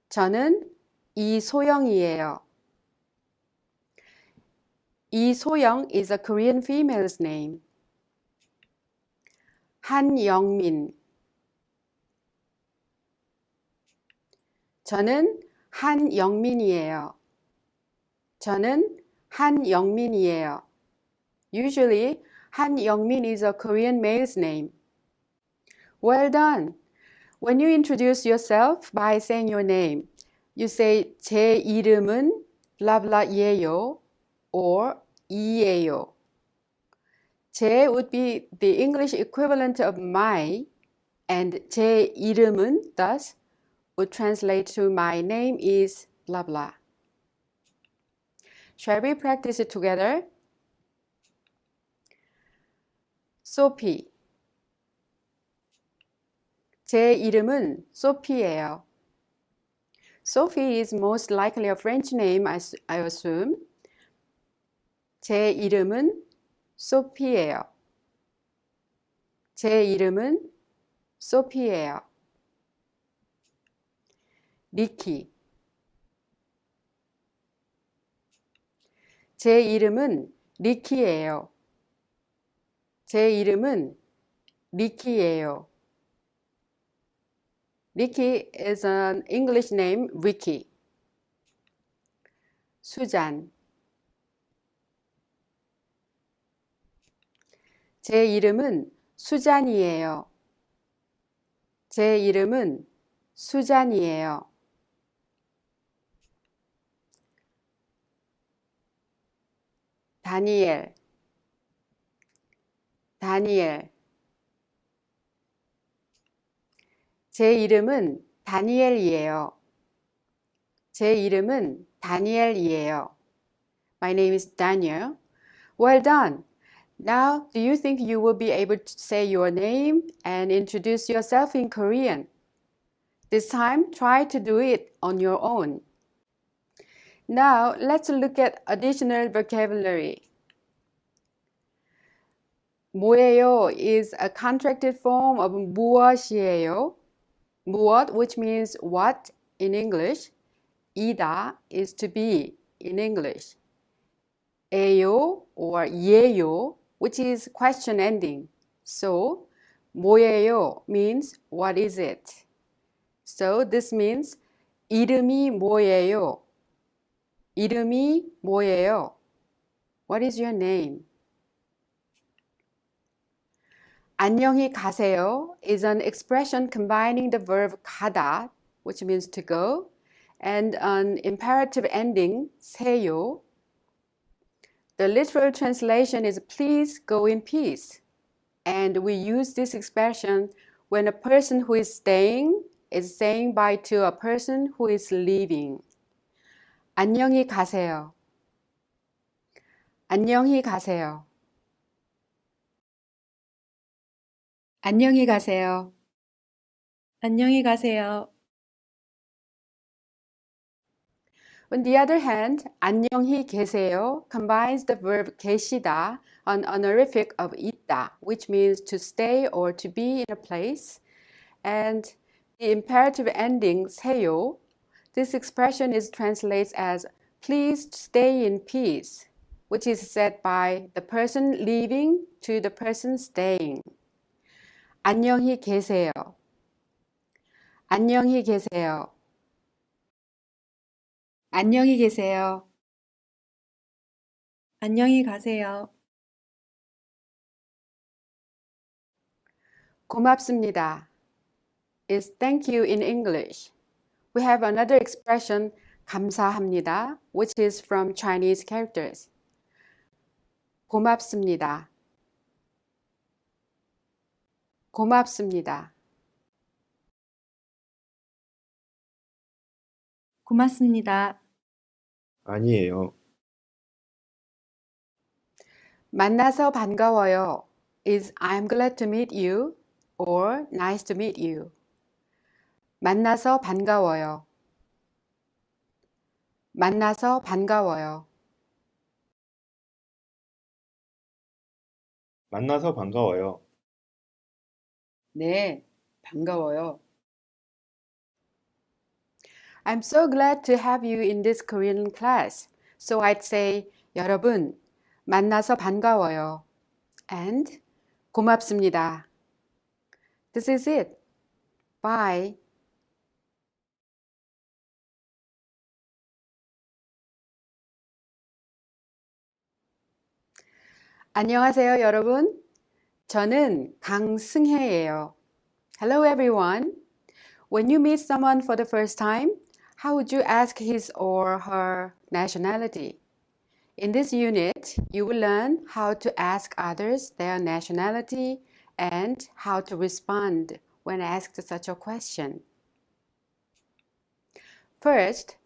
저는 이소영이에요. 이소영 is a Korean female's name. 한영민. 저는 한영민이에요. 저는 한영민이에요. Usually, 한영민 is a Korean male's name. Well done! When you introduce yourself by saying your name, you say 제 이름은 blah blah예요 or 이예요. 제 would be the English equivalent of my, and 제 이름은 thus would translate to my name is blah blah. Shall we practice it together? Sophie. 제 이름은 소피예요. Sophie is most likely a French name, I assume. 제 이름은 소피예요. 제 이름은 소피예요. 리키. 제 이름은 리키예요. 제 이름은 리키예요. Ricky is an English name, Ricky. 수잔. 제 이름은 수잔이에요. 제 이름은 수잔이에요. 다니엘. 다니엘. 제 이름은 다니엘이에요. 제 이름은 다니엘이에요. My name is Daniel. Well done. Now, do you think you will be able to say your name and introduce yourself in Korean? This time, try to do it on your own. Now, let's look at additional vocabulary. 뭐예요 is a contracted form of 무엇이에요. 무엇, which means what in English. 이다 is to be in English. 에요 or 예요, which is question ending. So, 뭐예요 means what is it. So, this means 이름이 뭐예요? 이름이 뭐예요? What is your name? 안녕히 가세요 is an expression combining the verb 가다, which means to go, and an imperative ending, 세요. The literal translation is please go in peace. And we use this expression when a person who is staying is saying bye to a person who is leaving. 안녕히 가세요. 안녕히 가세요. 안녕히 가세요. 안녕히 가세요. On the other hand, 안녕히 계세요 combines the verb 계시다, an honorific of 있다, which means to stay or to be in a place, and the imperative ending 세요. This expression is translates as please stay in peace, which is said by the person leaving to the person staying. 안녕히 계세요. 안녕히 계세요. 안녕히 계세요. 안녕히 가세요. 고맙습니다 is thank you in English. We have another expression, 감사합니다, which is from Chinese characters. 고맙습니다. 고맙습니다. 고맙습니다. 아니에요. 만나서 반가워요 is I'm glad to meet you or nice to meet you. 만나서 반가워요. 만나서 반가워요. 만나서 반가워요. 네, 반가워요. I'm so glad to have you in this Korean class. So I'd say, 여러분, 만나서 반가워요. And 고맙습니다. This is it. Bye. 안녕하세요, 여러분. 저는 강승혜예요. Hello, everyone. When you meet someone for the first time, how would you ask his or her nationality? In this unit, you will learn how to ask others their nationality and how to respond when asked such a question. First,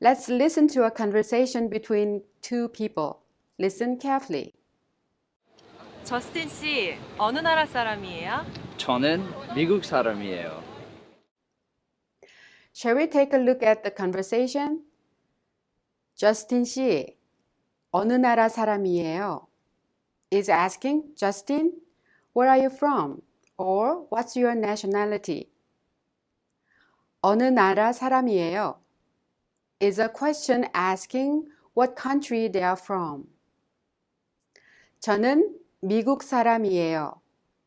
let's listen to a conversation between two people. Listen carefully. 저스틴 씨, 어느 나라 사람이에요? 저는 미국 사람이에요. Shall we take a look at the conversation? Justin 씨, 어느 나라 사람이에요? Is asking, Justin, where are you from? Or what's your nationality? 어느 나라 사람이에요? Is a question asking what country they are from. 저는 미국 사람이에요.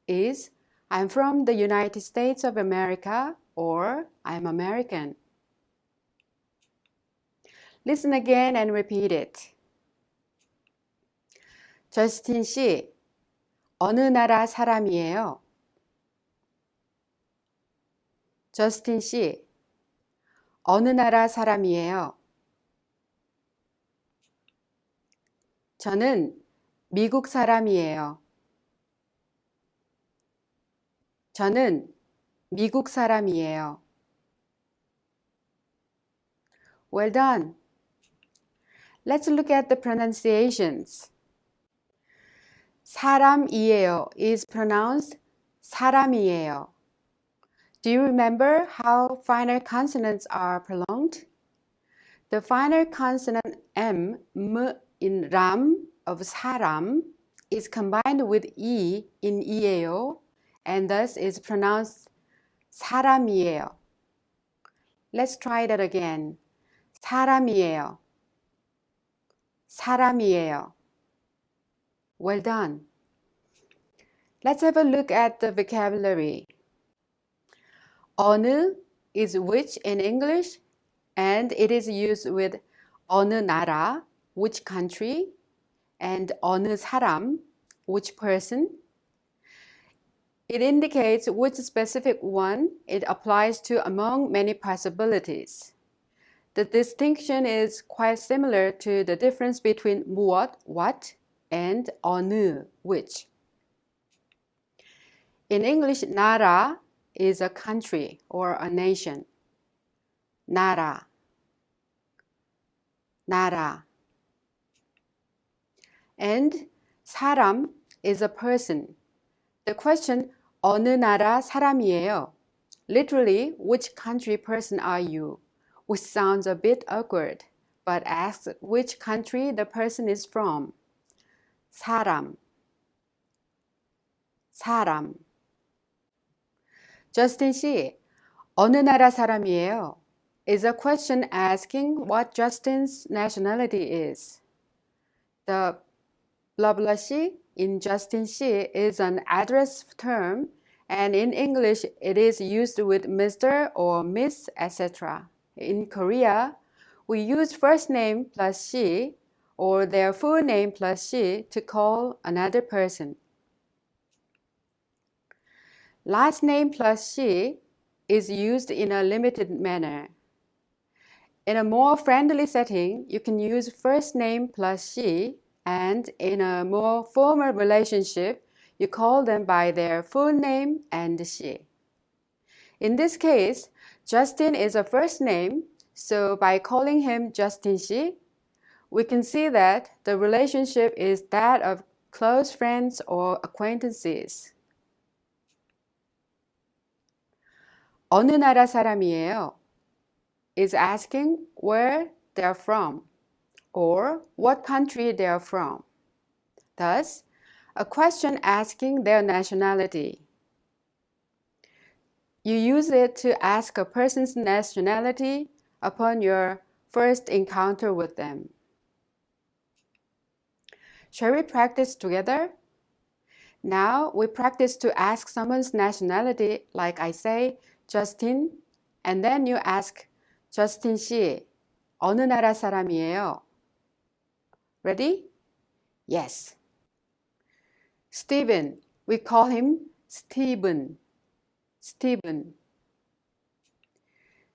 Is I'm from the United States of America or I'm American. Listen again and repeat it. 저스틴 씨, 어느 나라 사람이에요? 저스틴 씨, 어느 나라 사람이에요? 저는 미국 사람이에요. 저는 미국 사람이에요. Well done. Let's look at the pronunciations. 사람이에요 is pronounced 사람이에요. Do you remember how final consonants are prolonged? The final consonant M in 람 of 사람 is combined with E in 이에요 and thus is pronounced 사람이에요. Let's try that again. 사람이에요. 사람이에요. Well done. Let's have a look at the vocabulary. 어느 is which in English and it is used with 어느 나라, which country, and 어느 사람, which person. It indicates which specific one it applies to among many possibilities. The distinction is quite similar to the difference between 무엇, what, and 어느, which. In English, 나라 is a country or a nation. 나라, 나라. And 사람 is a person. The question, 어느 나라 사람이에요? Literally, which country person are you? Which sounds a bit awkward, but asks which country the person is from. 사람, 사람. Justin 씨, 어느 나라 사람이에요? Is a question asking what Justin's nationality is. The blah blah 씨 in Justin 씨 is an address term, and in English it is used with Mr. or Miss, etc. In Korea, we use first name plus 씨 or their full name plus 씨 to call another person. Last name plus 씨 is used in a limited manner. In a more friendly setting, you can use first name plus she, and in a more formal relationship, you call them by their full name and she. In this case, Justin is a first name, so by calling him Justin she, we can see that the relationship is that of close friends or acquaintances. 어느 나라 사람이에요? Is asking where they're from or what country they're from. Thus, a question asking their nationality. You use it to ask a person's nationality upon your first encounter with them. Shall we practice together? Now we practice to ask someone's nationality like I say, Justin, and then you ask, Justin 씨, 어느 나라 사람이에요? Ready? Yes. Stephen, we call him Stephen. Stephen.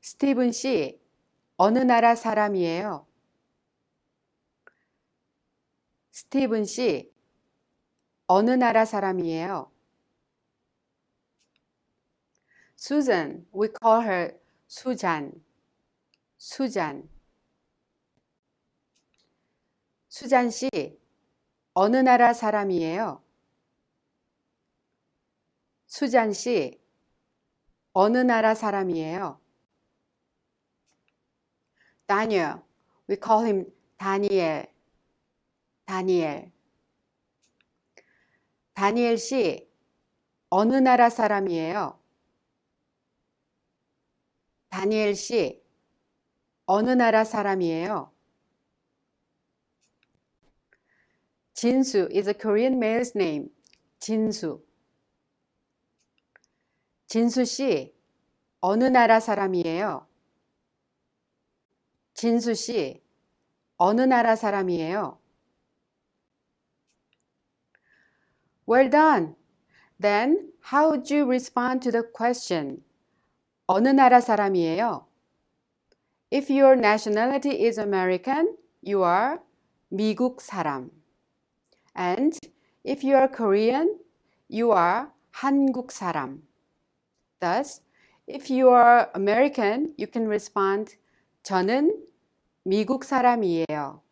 Stephen 씨, 어느 나라 사람이에요? Stephen 씨, 어느 나라 사람이에요? Susan, we call her 수잔. 수잔. 수잔 씨, 어느 나라 사람이에요? 수잔 씨, 어느 나라 사람이에요? Daniel, we call him 다니엘. 다니엘. 다니엘 씨, 어느 나라 사람이에요? 다니엘 씨, 어느 나라 사람이에요? 진수 is a Korean male's name. 진수. 진수 씨, 어느 나라 사람이에요? 진수 씨, 어느 나라 사람이에요? Well done. Then, how would you respond to the question? 어느 나라 사람이에요? If your nationality is American, you are 미국 사람. And if you are Korean, you are 한국 사람. Thus, if you are American, you can respond, 저는 미국 사람이에요.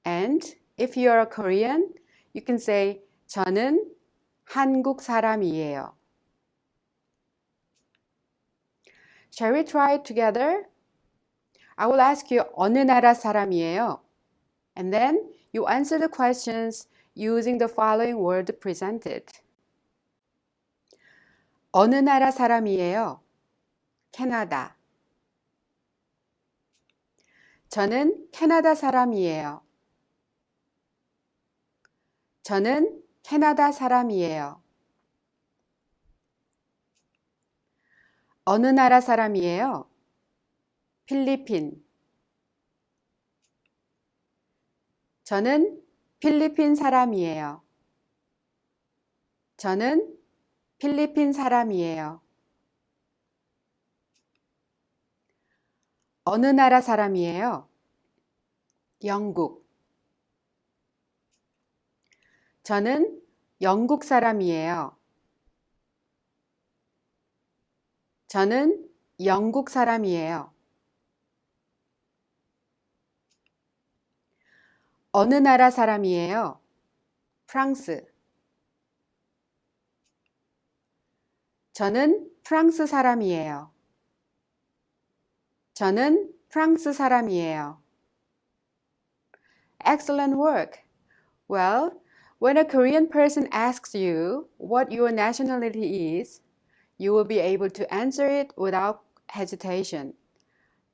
And if you are Korean, you can say, 저는 한국 사람이에요. Shall we try it together? I will ask you 어느 나라 사람이에요? And then you answer the questions using the following word presented. 어느 나라 사람이에요? 캐나다. 저는 캐나다 사람이에요. 저는 캐나다 사람이에요. 어느 나라 사람이에요? 필리핀. 저는 필리핀 사람이에요. 저는 필리핀 사람이에요. 어느 나라 사람이에요? 영국. 저는 영국 사람이에요. 저는 영국 사람이에요. 어느 나라 사람이에요? 프랑스. 저는 프랑스 사람이에요. 저는 프랑스 사람이에요. Excellent work. Well, when a Korean person asks you what your nationality is, you will be able to answer it without hesitation.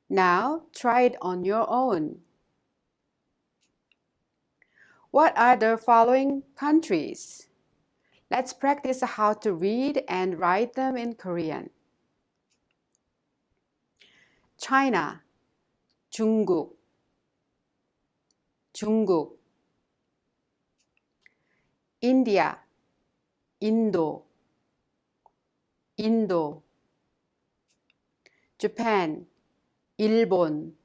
Now, try it on your own. What are the following countries? Let's practice how to read and write them in Korean. China, 중국, 중국. India, 인도, 인도. Japan, 일본,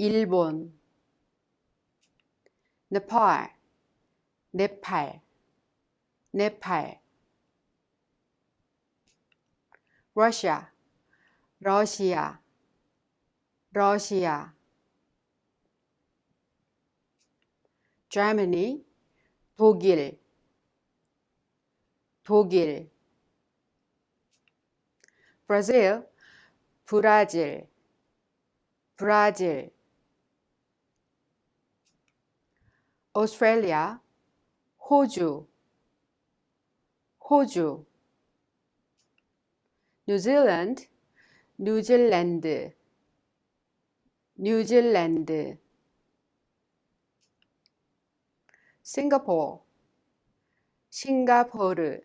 일본, 네팔, 네팔, 네팔. 러시아, 러시아, 러시아. Germany, 독일, 독일. Brazil, 브라질, 브라질. Australia, 호주, 호주. New Zealand, 뉴질랜드, 뉴질랜드. Singapore, 싱가포르,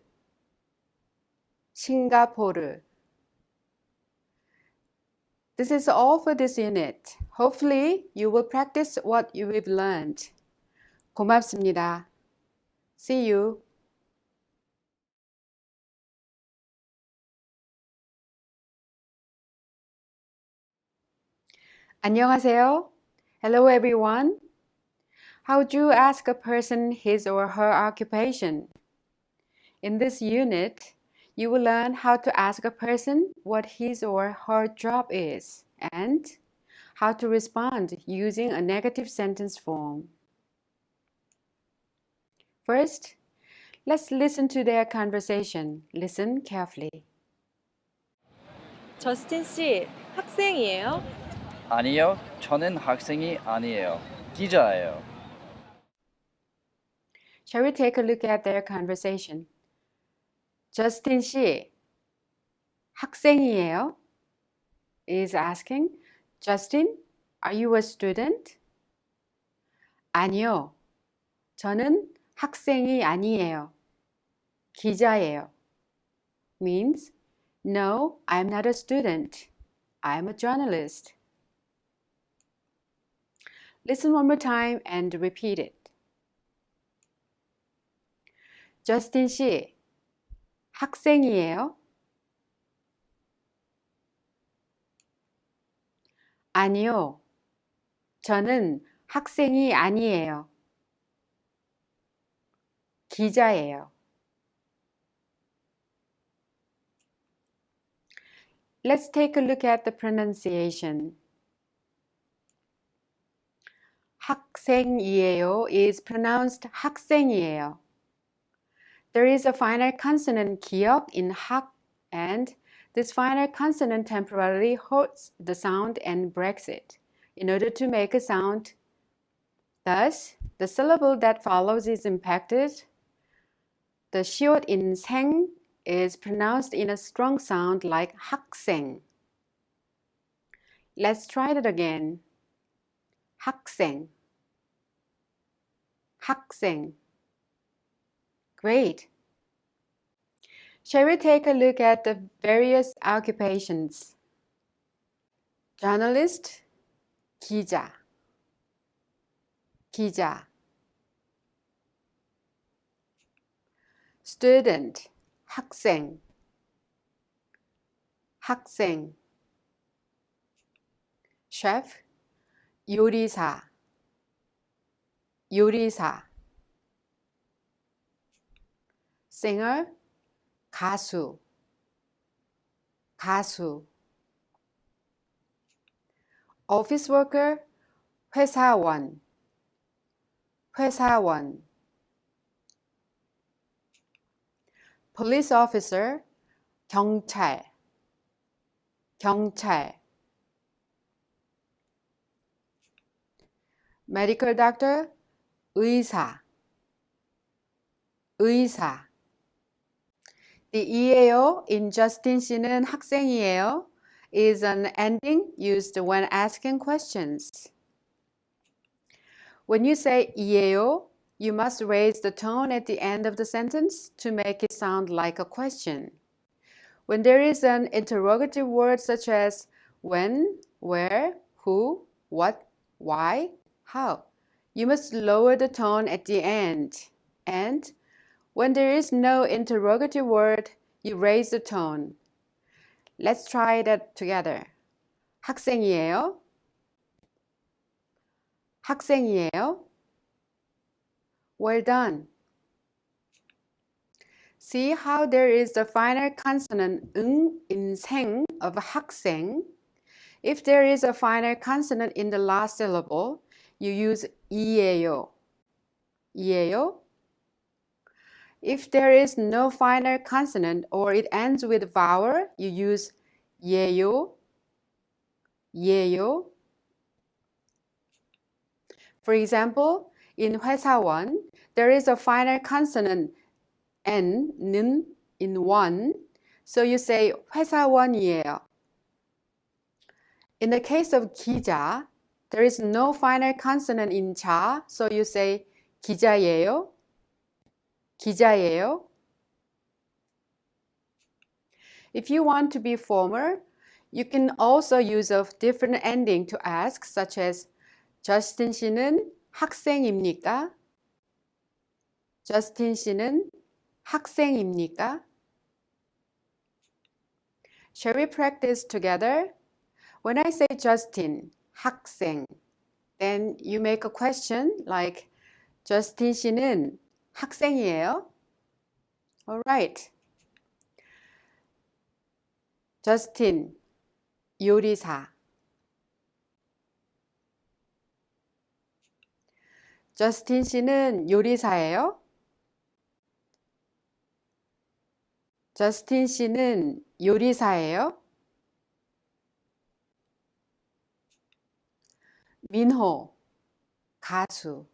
싱가포르. This is all for this unit. Hopefully, you will practice what you've learned. 고맙습니다. See you. 안녕하세요. Hello, everyone. How would you ask a person his or her occupation? In this unit, you will learn how to ask a person what his or her job is and how to respond using a negative sentence form. First, let's listen to their conversation. Listen carefully. 저스틴 씨, 학생이에요? 아니요, 저는 학생이 아니에요. 기자예요. Shall we take a look at their conversation? Justin 씨, 학생이에요? Is asking, Justin, are you a student? 아니요, 저는 학생이 아니에요. 기자예요. Means, no, I'm not a student. I'm a journalist. Listen one more time and repeat it. Justin 씨, 학생이에요? 아니요, 저는 학생이 아니에요. 기자예요. Let's take a look at the pronunciation. 학생이에요 is pronounced 학생이에요. There is a final consonant 기역 in 학 and this final consonant temporarily holds the sound and breaks it in order to make a sound. Thus, the syllable that follows is impacted. The shiot in 생 is pronounced in a strong sound like 학생. Let's try that again. 학생, 학생. Great. Shall we take a look at the various occupations? Journalist, 기자, 기자. Student, 학생, 학생. Chef, 요리사, 요리사. Singer, 가수, 가수. Office worker, 회사원, 회사원. Police officer, 경찰, 경찰. Medical doctor, 의사, 의사. The 이에요 in Justin 씨는 학생이에요 is an ending used when asking questions. When you say 이에요, you must raise the tone at the end of the sentence to make it sound like a question. When there is an interrogative word such as when, where, who, what, why, how, you must lower the tone at the end. And when there is no interrogative word, you raise the tone. Let's try that together. 학생이에요? 학생이에요. Well done. See how there is the final consonant 응 in 생 of 학생. If there is a final consonant in the last syllable, you use 이에요. 이에요. If there is no final consonant or it ends with vowel, you use 예요. 예요. For example, in 회사원, there is a final consonant N, 는, in one, so you say 회사원이에요. In the case of 기자, there is no final consonant in 자, so you say 기자예요. 기자예요. If you want to be formal, you can also use a different ending to ask, such as 저스틴 씨는 학생입니까? 저스틴 씨는 학생입니까? Shall we practice together? When I say Justin, 학생, then you make a question like 저스틴 씨는 학생이에요? Alright. 저스틴, 요리사. 저스틴 씨는 요리사예요? 저스틴 씨는 요리사예요? 민호, 가수.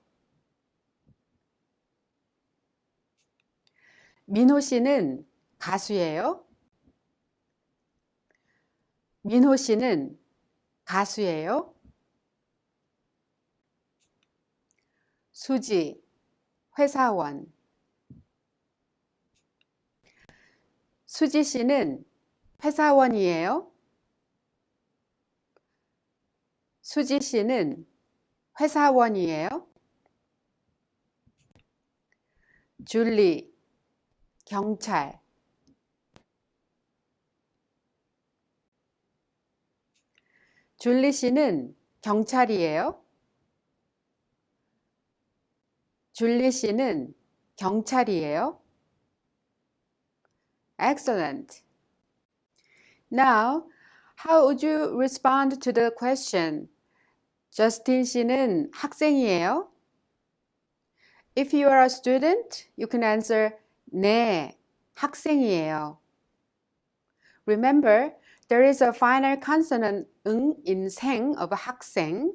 민호 씨는 가수예요? 민호 씨는 가수예요? 수지, 회사원. 수지 씨는 회사원이에요? 수지 씨는 회사원이에요? 줄리, 경찰. 줄리 씨는 경찰이에요? 줄리 씨는 경찰이에요? Excellent. Now, how would you respond to the question? 저스틴 씨는 학생이에요? If you are a student, you can answer 네, 학생이에요. Remember, there is a final consonant 응 in 생 of 학생,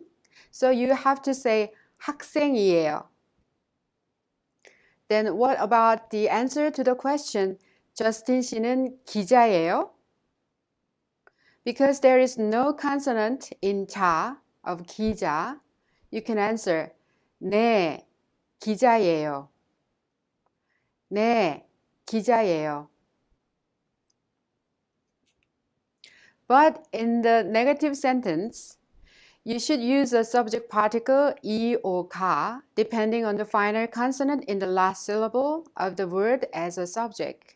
so you have to say 학생이에요. Then what about the answer to the question, 저스틴 씨는 기자예요? Because there is no consonant in 자 of 기자, you can answer 네, 기자예요. 네, 기자예요. But in the negative sentence, you should use a subject particle 이 or 가, depending on the final consonant in the last syllable of the word as a subject.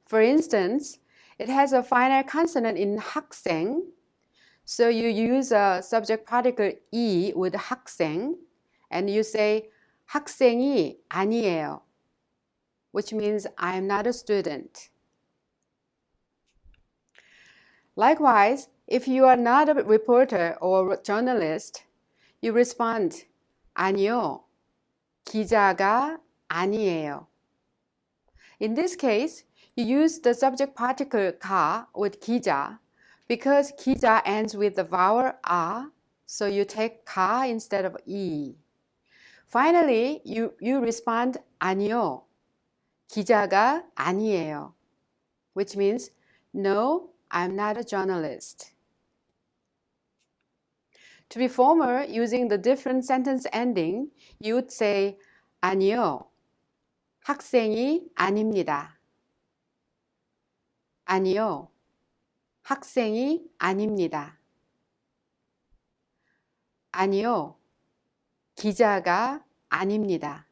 For instance, it has a final consonant in 학생, so you use a subject particle 이 with 학생, and you say 학생이 아니에요, which means I am not a student. Likewise, if you are not a reporter or journalist, you respond 아니요, 기자가 아니에요. In this case, you use the subject particle 가 with 기자 because 기자 ends with the vowel 아, so you take 가 instead of 이. Finally, you respond 아니요, 기자가 아니에요, which means no, I'm not a journalist. To be formal, using the different sentence ending, you would say 아니요, 학생이 아닙니다. 아니요, 학생이 아닙니다. 아니요, 기자가 아닙니다.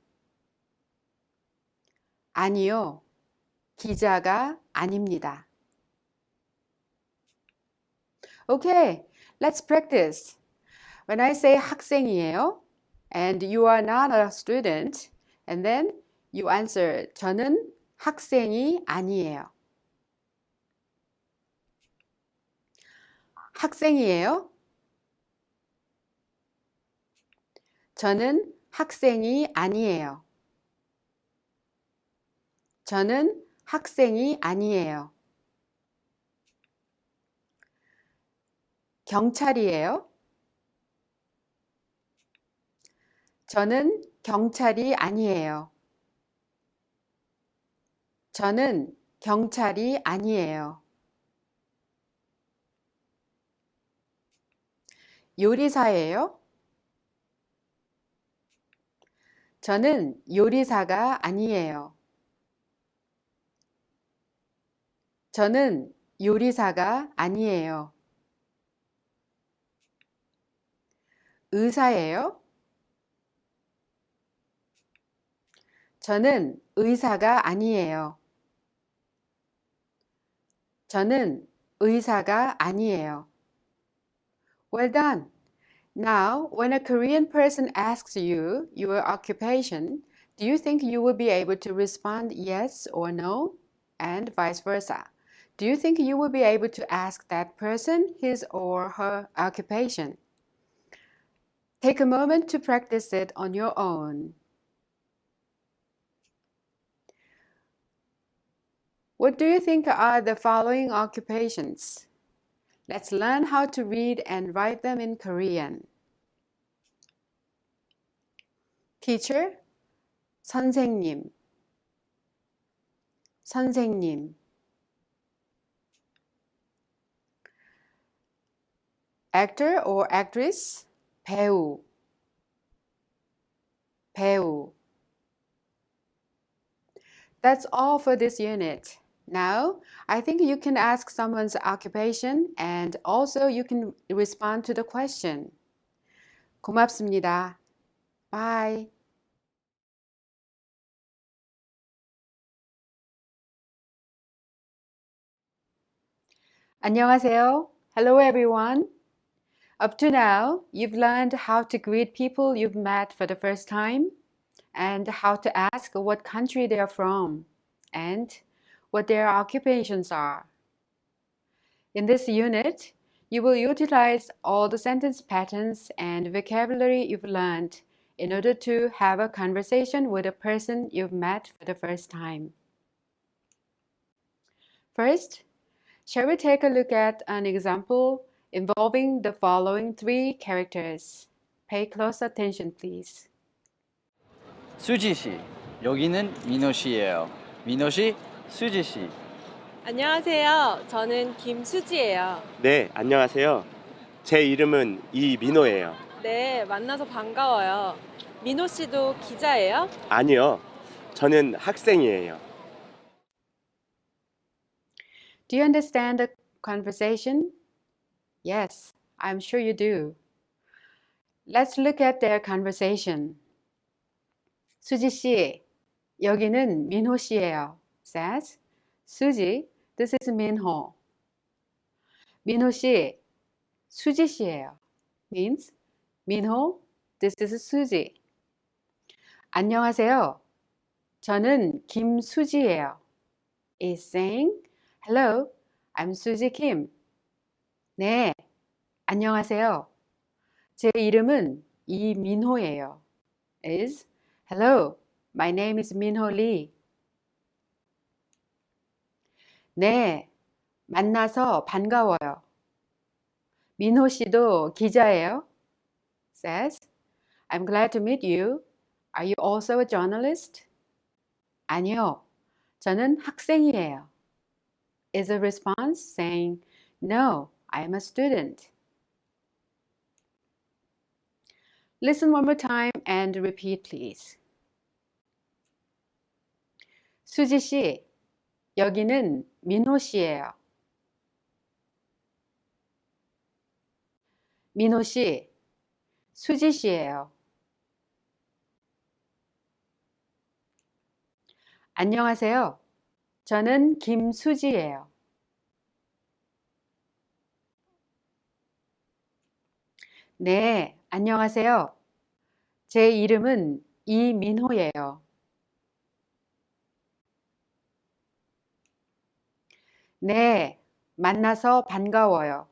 아니요, 기자가 아닙니다. Okay, let's practice. When I say 학생이에요, and you are not a student, and then you answer, 저는 학생이 아니에요. 학생이에요? 저는 학생이 아니에요. 저는 학생이 아니에요. 경찰이에요? 저는 경찰이 아니에요. 저는 경찰이 아니에요. 요리사예요? 저는 요리사가 아니에요. 저는 요리사가 아니에요. 의사예요? 저는 의사가 아니에요. 저는 의사가 아니에요. Well done. Now, when a Korean person asks you your occupation, do you think you will be able to respond yes or no? And vice versa. Do you think you will be able to ask that person his or her occupation? Take a moment to practice it on your own. What do you think are the following occupations? Let's learn how to read and write them in Korean. Teacher, 선생님, 선생님. Actor or actress, 배우, 배우. That's all for this unit. Now, I think you can ask someone's occupation and also you can respond to the question. 고맙습니다. Bye. 안녕하세요. Hello everyone. Up to now, you've learned how to greet people you've met for the first time and how to ask what country they are from and what their occupations are. In this unit, you will utilize all the sentence patterns and vocabulary you've learned in order to have a conversation with a person you've met for the first time. First, shall we take a look at an example involving the following three characters? Pay close attention, please. 수지 씨, 여기는 민호 씨예요. 민호 씨, 수지 씨. 안녕하세요. 저는 김수지예요. 네, 안녕하세요. 제 이름은 이민호예요. 네, 만나서 반가워요. 민호 씨도 기자예요? 아니요, 저는 학생이에요. Do you understand the conversation? Yes, I'm sure you do. Let's look at their conversation. 수지 씨, 여기는 민호 씨예요. Says, 수지, this is 민호. 민호 씨, 수지 씨예요. Means, 민호, this is 수지. 안녕하세요. 저는 김수지예요. Is saying, hello, I'm Suji Kim. 네, 안녕하세요. 제 이름은 이민호예요. Is, hello, my name is Minho Lee. 네, 만나서 반가워요. 민호 씨도 기자예요? Says, I'm glad to meet you. Are you also a journalist? 아니요, 저는 학생이에요. Is a response saying, no, I'm a student. Listen one more time and repeat, please. 수지 씨, 여기는 민호 씨예요. 민호 씨, 수지 씨예요. 안녕하세요. 저는 김수지예요. 네, 안녕하세요. 제 이름은 이민호예요. 네, 만나서 반가워요.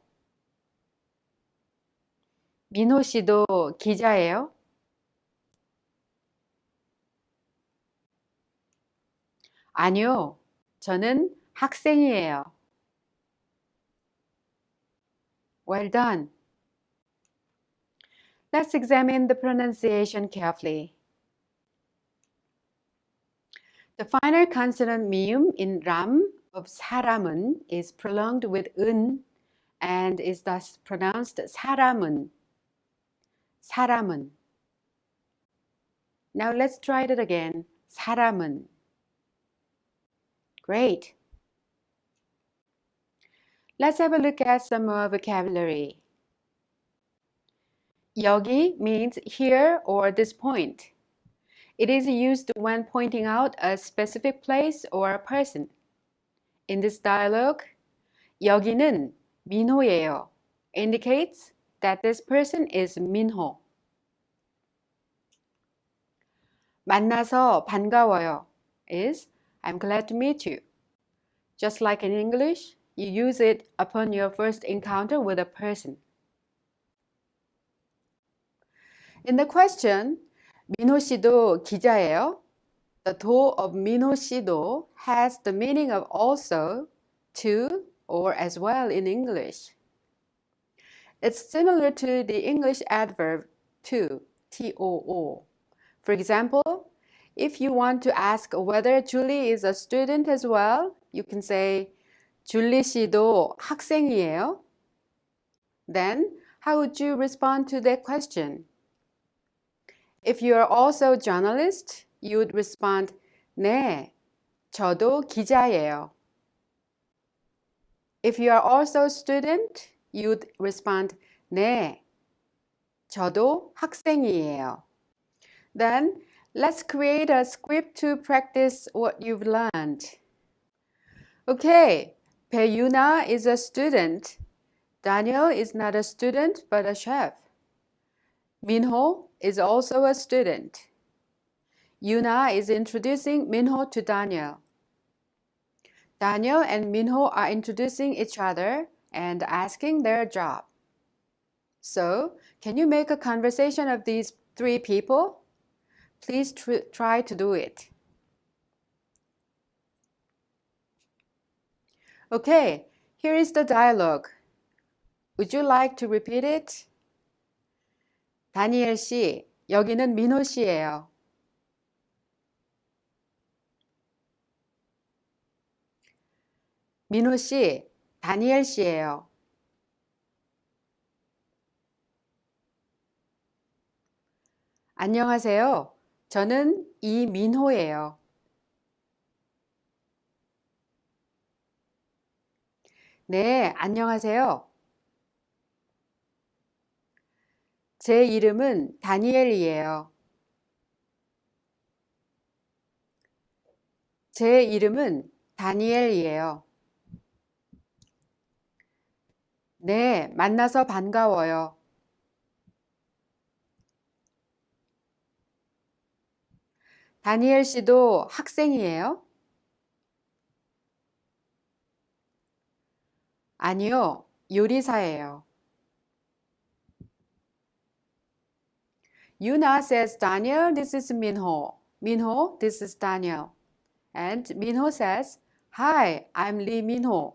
민호 씨도 기자예요? 아니요, 저는 학생이에요. Well done. Let's examine the pronunciation carefully. The final consonant 미음 in 람 of 사람은 is prolonged with 은 and is thus pronounced 사람은. 사람은. Now let's try it again. 사람은. Great. Let's have a look at some more vocabulary. 여기 means here or this point. It is used when pointing out a specific place or a person. In this dialogue, 여기는 민호예요 indicates that this person is 민호. 만나서 반가워요 is I'm glad to meet you. Just like in English, you use it upon your first encounter with a person. In the question, 민호 씨도 기자예요? The 도 of 민호 씨도 has the meaning of also, to, or as well in English. It's similar to the English adverb to, too. For example, if you want to ask whether Julie is a student as well, you can say, 줄리 씨도 학생이에요? Then, how would you respond to that question? If you are also a journalist, you would respond, 네, 저도 기자예요. If you are also a student, you would respond, 네, 저도 학생이에요. Then, let's create a script to practice what you've learned. Okay, 배유나 is a student. Daniel is not a student but a chef. Minho is also a student. Yuna is introducing Minho to Daniel. Daniel and Minho are introducing each other and asking their job. So, can you make a conversation of these three people? Please try to do it. Okay, here is the dialogue. Would you like to repeat it? 다니엘 씨, 여기는 민호 씨예요. 민호 씨, 다니엘 씨예요. 안녕하세요. 저는 이민호예요. 네, 안녕하세요. 제 이름은 다니엘이에요. 제 이름은 다니엘이에요. 네, 만나서 반가워요. 다니엘 씨도 학생이에요? 아니요, 요리사예요. Yuna says, Daniel, this is Minho. Minho, this is Daniel. And Minho says, Hi, I'm Lee Minho.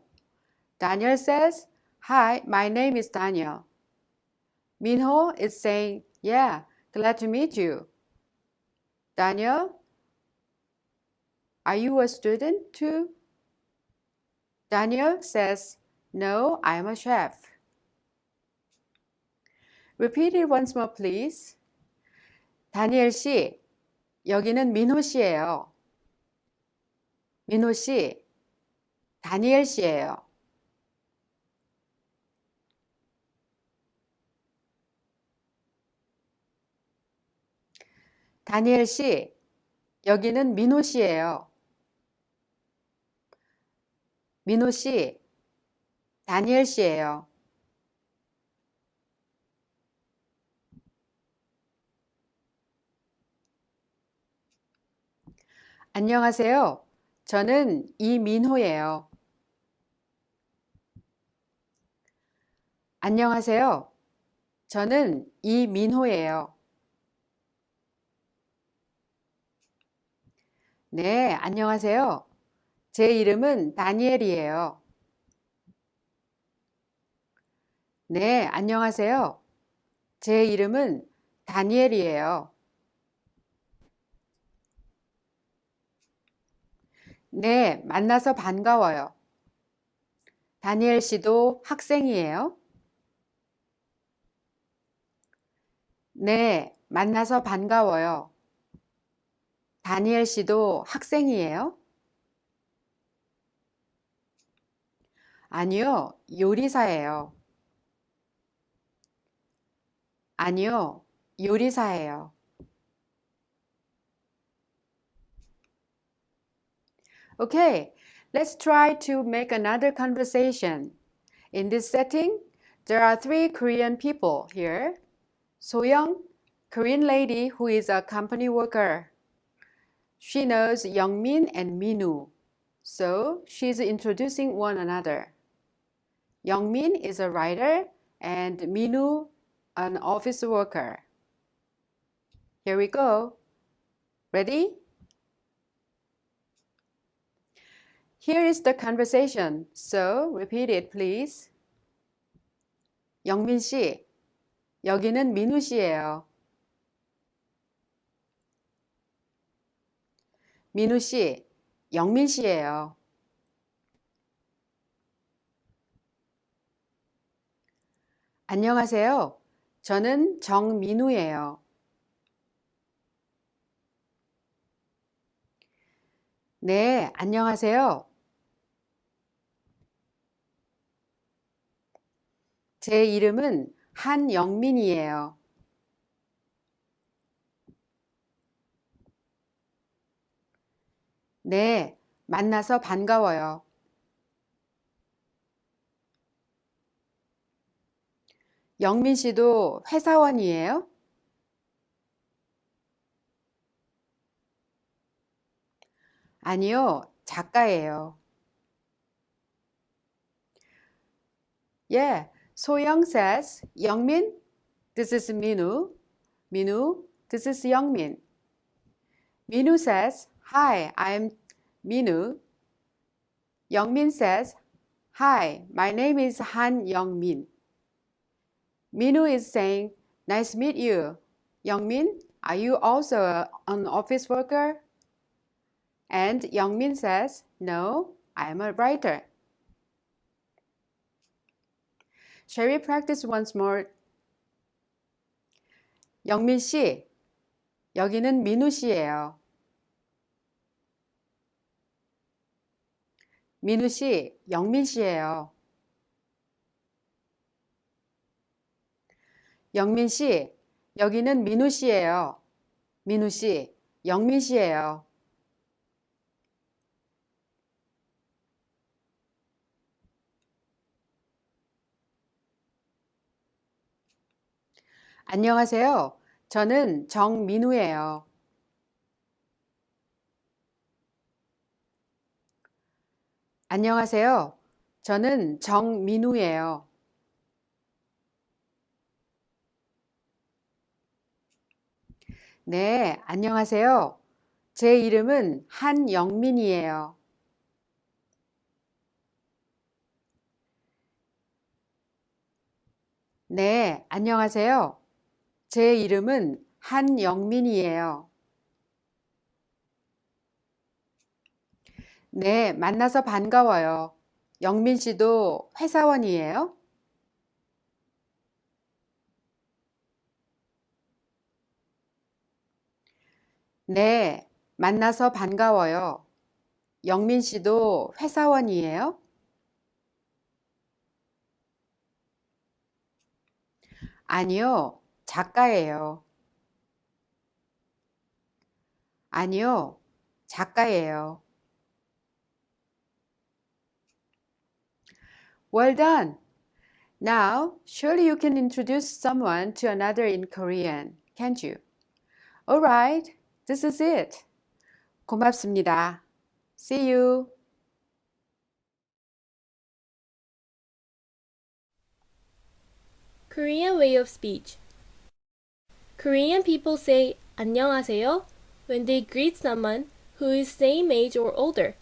Daniel says, Hi, my name is Daniel. Minho is saying, Yeah, glad to meet you. Daniel, are you a student too? Daniel says, No, I'm a chef. Repeat it once more, please. 다니엘 씨, 여기는 민호 씨예요. 민호 씨, 다니엘 씨예요. 다니엘 씨, 여기는 민호 씨예요. 민호 씨, 다니엘 씨예요. 안녕하세요. 저는 이민호예요. 안녕하세요. 저는 이민호예요. 네, 안녕하세요. 제 이름은 다니엘이에요. 네, 안녕하세요. 제 이름은 다니엘이에요. 네, 만나서 반가워요. 다니엘 씨도 학생이에요? 네, 만나서 반가워요. 다니엘 씨도 학생이에요? 아니요, 요리사예요. 아니요, 요리사예요. Okay, let's try to make another conversation. In this setting, there are three Korean people here. So-young, Korean lady who is a company worker. She knows Youngmin and Minu, so she's introducing one another. Youngmin is a writer and Minu an office worker. Here we go. Ready? Here is the conversation, so repeat it please. 영민 씨, 여기는 민우 씨예요. 민우 씨, 영민 씨예요. 안녕하세요. 저는 정민우예요. 네, 안녕하세요. 제 이름은 한영민이에요. 네, 만나서 반가워요. 영민 씨도 회사원이에요? 아니요, 작가예요. Yeah, So-young says, Youngmin, this is Minu. Minu, this is Youngmin. Minu says, Hi, I'm Minu. Youngmin says, Hi, my name is Han Youngmin. Minu is saying, Nice to meet you. Youngmin, are you also an office worker? And Youngmin says, No, I am a writer. Shall we practice once more? 영민 씨, 여기는 민우 씨예요. 민우 씨, 영민 씨예요. 영민 씨, 여기는 민우 씨예요. 민우 씨, 영민 씨예요. 안녕하세요. 저는 정민우예요. 안녕하세요. 저는 정민우예요. 네, 안녕하세요. 제 이름은 한영민이에요. 네, 안녕하세요. 제 이름은 한영민이에요. 네, 만나서 반가워요. 영민 씨도 회사원이에요? 네, 만나서 반가워요. 영민 씨도 회사원이에요? 아니요, 작가예요. 아니요, 작가예요. Well done. Now, surely you can introduce someone to another in Korean, can't you? All right, this is it. 고맙습니다. See you. Korean way of speech. Korean people say 안녕하세요 when they greet someone who is same age or older.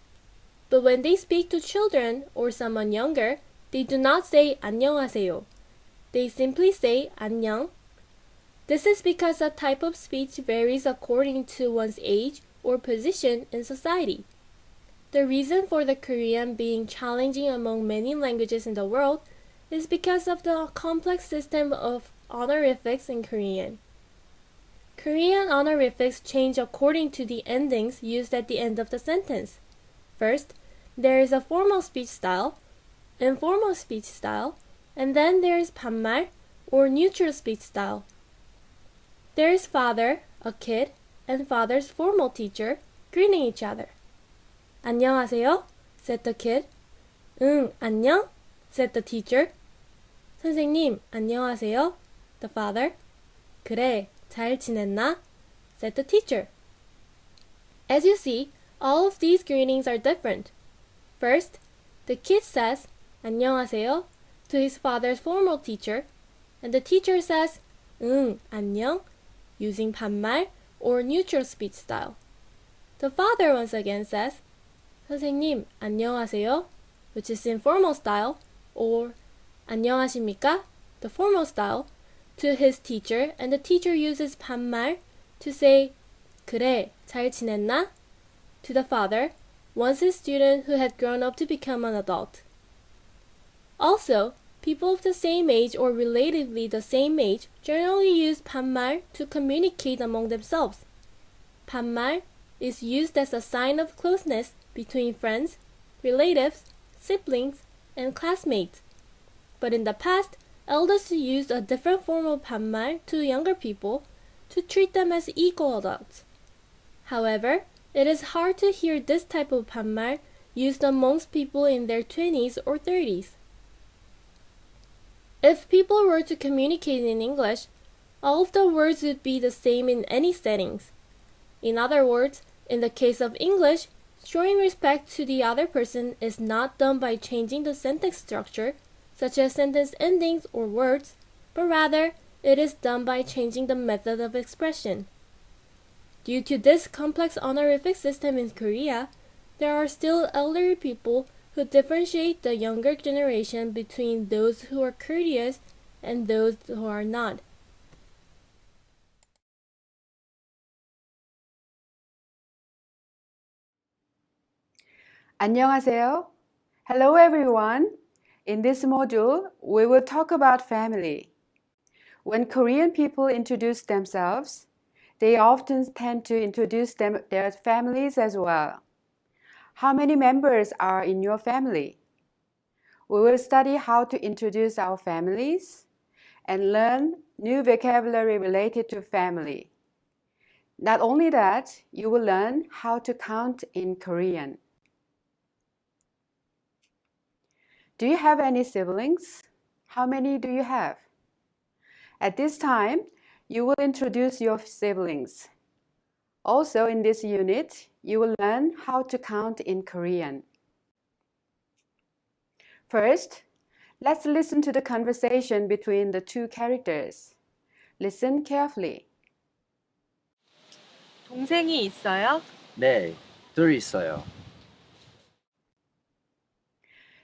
But when they speak to children or someone younger, they do not say 안녕하세요. They simply say 안녕. This is because the type of speech varies according to one's age or position in society. The reason for the Korean being challenging among many languages in the world is because of the complex system of honorifics in Korean. Korean honorifics change according to the endings used at the end of the sentence. First, there is a formal speech style, informal speech style, and then there is 반말 or neutral speech style. There is father, a kid, and father's formal teacher greeting each other. 안녕하세요, said the kid. 응, 안녕, said the teacher. 선생님, 안녕하세요, the father. 그래, 잘 지냈나? said the teacher. As you see, all of these greetings are different. First, the kid says 안녕하세요 to his father's formal teacher, and the teacher says 응, 안녕 using 반말 or neutral speech style. The father once again says 선생님, 안녕하세요, which is informal style, or 안녕하십니까, the formal style, to his teacher, and the teacher uses 반말 to say 그래, 잘 지냈나? to the father, once a student who had grown up to become an adult. Also, people of the same age or relatively the same age generally use 반말 to communicate among themselves. 반말 is used as a sign of closeness between friends, relatives, siblings, and classmates. But in the past, elders used a different form of 반말 to younger people to treat them as equal adults. However, it is hard to hear this type of 반말 used amongst people in their 20s or 30s. If people were to communicate in English, all of the words would be the same in any settings. In other words, in the case of English, showing respect to the other person is not done by changing the sentence structure, such as sentence endings or words, but rather it is done by changing the method of expression. Due to this complex honorific system in Korea, there are still elderly people who differentiate the younger generation between those who are courteous and those who are not. 안녕하세요. Hello everyone. In this module, we will talk about family. When Korean people introduce themselves, they often tend to introduce their families as well. How many members are in your family? We will study how to introduce our families and learn new vocabulary related to family. Not only that, you will learn how to count in Korean. Do you have any siblings? How many do you have? At this time, you will introduce your siblings. Also, in this unit, you will learn how to count in Korean. First, let's listen to the conversation between the two characters. Listen carefully. 동생이 있어요? 네, 둘 있어요.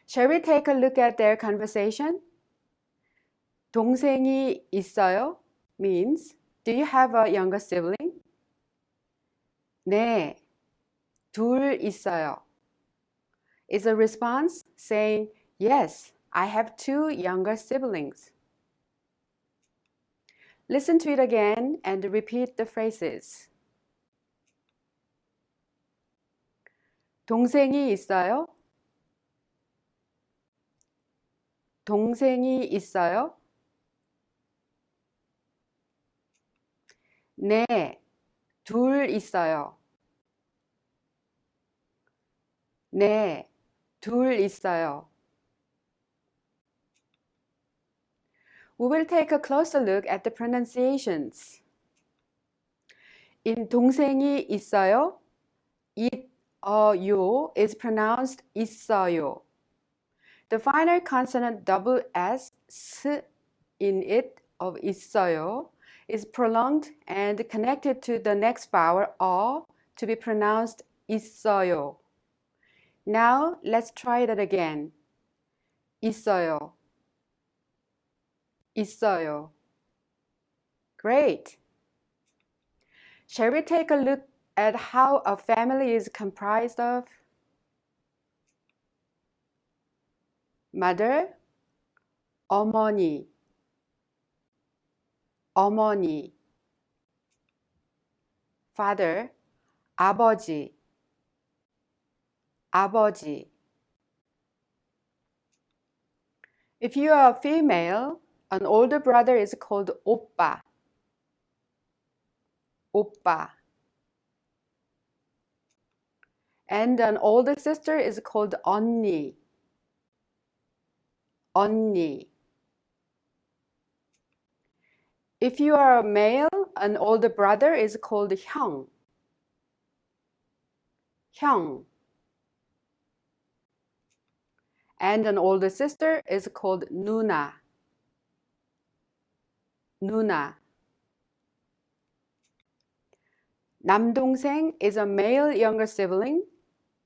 Shall we take a look at their conversation? 동생이 있어요 means, do you have a younger sibling? 네, 둘 있어요 is a response saying, yes, I have two younger siblings. Listen to it again and repeat the phrases. 동생이 있어요? 동생이 있어요? 네, 둘 있어요. 네, 둘 있어요. We will take a closer look at the pronunciations. In 동생이 있어요, yo is pronounced 있어요. The final consonant double s in it of 있어요 is prolonged and connected to the next vowel to be pronounced 있어요. Now let's try that again. 있어요. 있어요. Great. Shall we take a look at how a family is comprised of? Mother, 어머니, 어머니. Father, 아버지, 아버지. If you are a female, an older brother is called 오빠, 오빠. And an older sister is called 언니, 언니. If you are a male, an older brother is called 형, 형. And an older sister is called 누나, 누나. 남동생 is a male younger sibling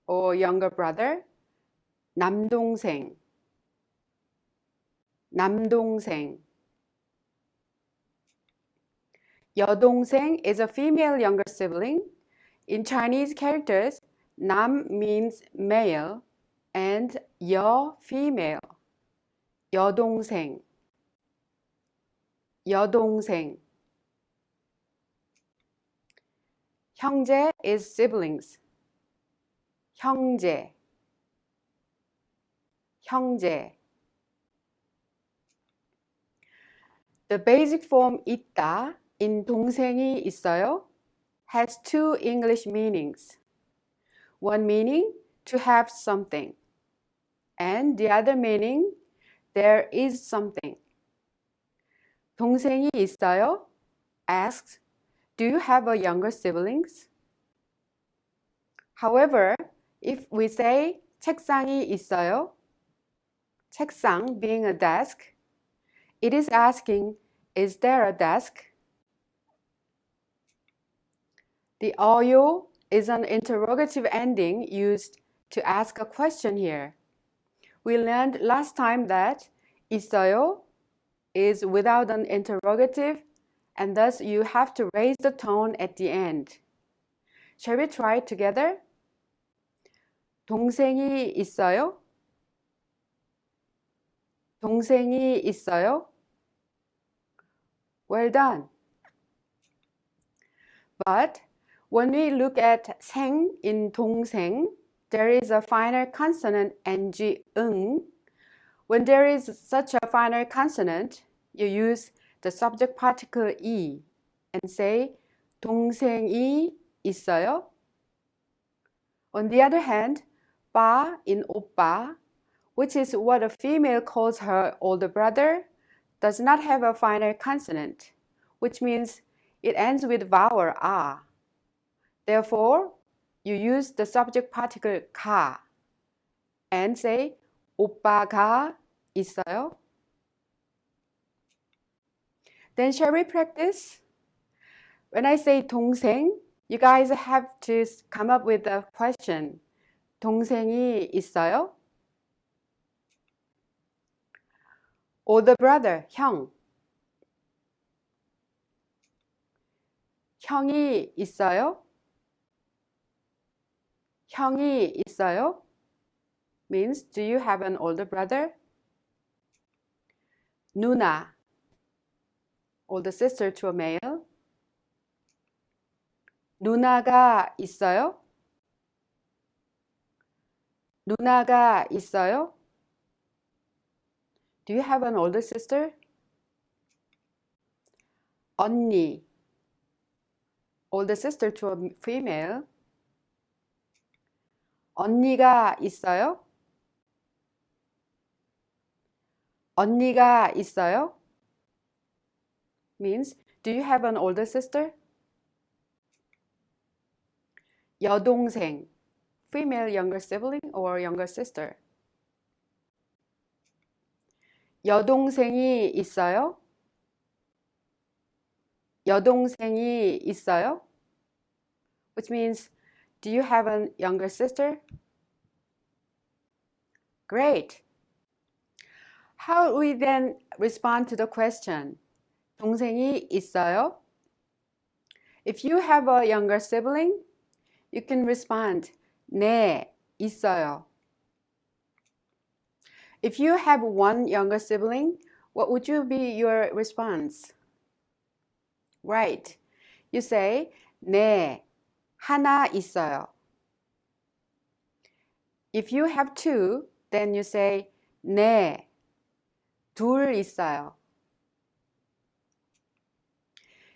or younger brother. 남동생, 남동생. 여동생 is a female younger sibling. In Chinese characters, 남 means male and 여 female. 여동생, 여동생. 형제 is siblings. 형제, 형제. The basic form 있다 in 동생이 있어요 has two English meanings. One meaning, to have something, and the other meaning, there is something. 동생이 있어요 asks, do you have a younger siblings? However, if we say 책상이 있어요, 책상 being a desk, it is asking, is there a desk? The 어요 is an interrogative ending used to ask a question here. We learned last time that 있어요 is without an interrogative, and thus you have to raise the tone at the end. Shall we try it together? 동생이 있어요? 동생이 있어요? Well done. But when we look at 생 in 동생, there is a final consonant ng 응. When there is such a final consonant, you use the subject particle 이 and say 동생이 있어요. On the other hand, 빠 in 오빠, which is what a female calls her older brother, does not have a final consonant, which means it ends with vowel 아. Therefore, you use the subject particle 가 and say 오빠가 있어요. Then shall we practice? When I say 동생, you guys have to come up with a question. 동생이 있어요? Older brother, 형. 형이 있어요? 형이 있어요? Means, do you have an older brother? 누나, older sister to a male. 누나가 있어요? 누나가 있어요? Do you have an older sister? 언니, older sister to a female. 언니가 있어요? 언니가 있어요? Means, do you have an older sister? 여동생, female younger sibling or younger sister. 여동생이 있어요? 여동생이 있어요? Which means, do you have a younger sister? Great. How do we then respond to the question? 동생이 있어요? If you have a younger sibling, you can respond, 네, 있어요. If you have one younger sibling, what would be your response? Right. You say, 네, 하나 있어요. If you have two, then you say, 네, 둘 있어요.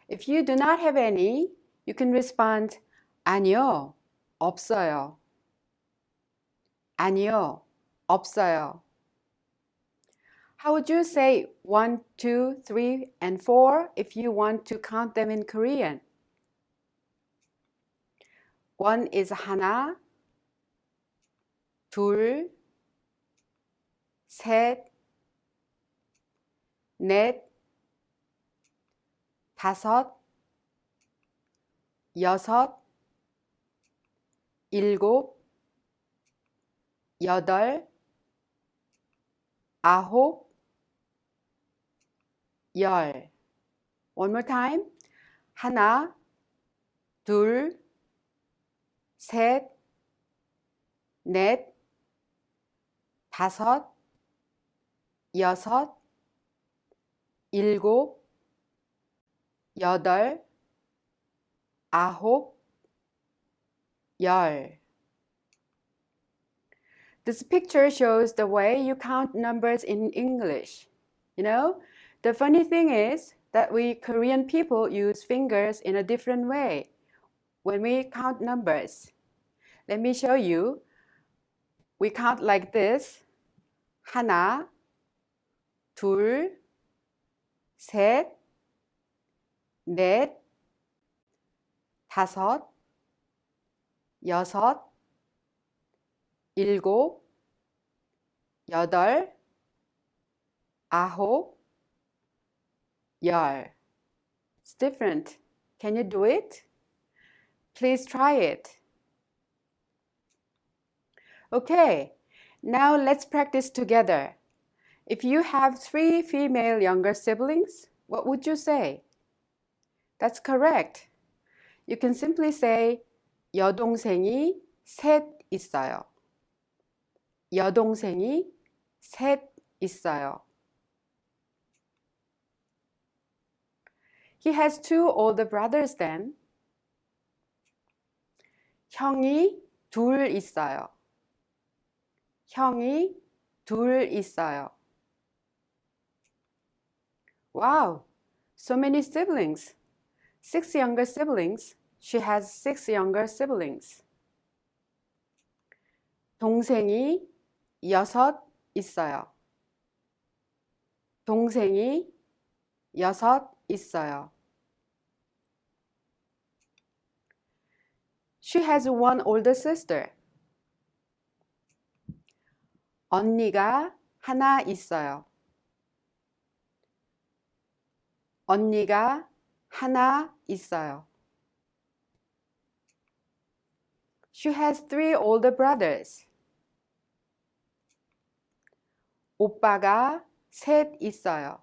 If you do not have any, you can respond, 아니요, 없어요. 아니요, 없어요. How would you say 1, 2, 3, and 4 if you want to count them in Korean? 1 is 하나, 둘, 셋, 넷, 다섯, 여섯, 일곱, 여덟, 아홉, 열. One more time. 하나, 둘, 셋, 넷, 다섯, 여섯, 일곱, 여덟, 아홉, 열. This picture shows the way you count numbers in English. You know, the funny thing is that we Korean people use fingers in a different way when we count numbers. Let me show you. We count like this. 하나, 둘, 셋, 넷, 다섯, 여섯, 일곱, 여덟, 아홉, 열. It's different. Can you do it? Please try it. Okay, now let's practice together. If you have 3 female younger siblings, what would you say? That's correct. You can simply say 여동생이 셋 있어요. 여동생이 셋 있어요. He has 2 older brothers then. 형이 둘 있어요. 형이 둘 있어요. Wow, so many siblings. 6 younger siblings. She has 6 younger siblings. 동생이 6 있어요. 동생이 6 있어요. She has 1 older sister. 언니가 하나 있어요. 언니가 하나 있어요. She has 3 older brothers. 오빠가 셋 있어요.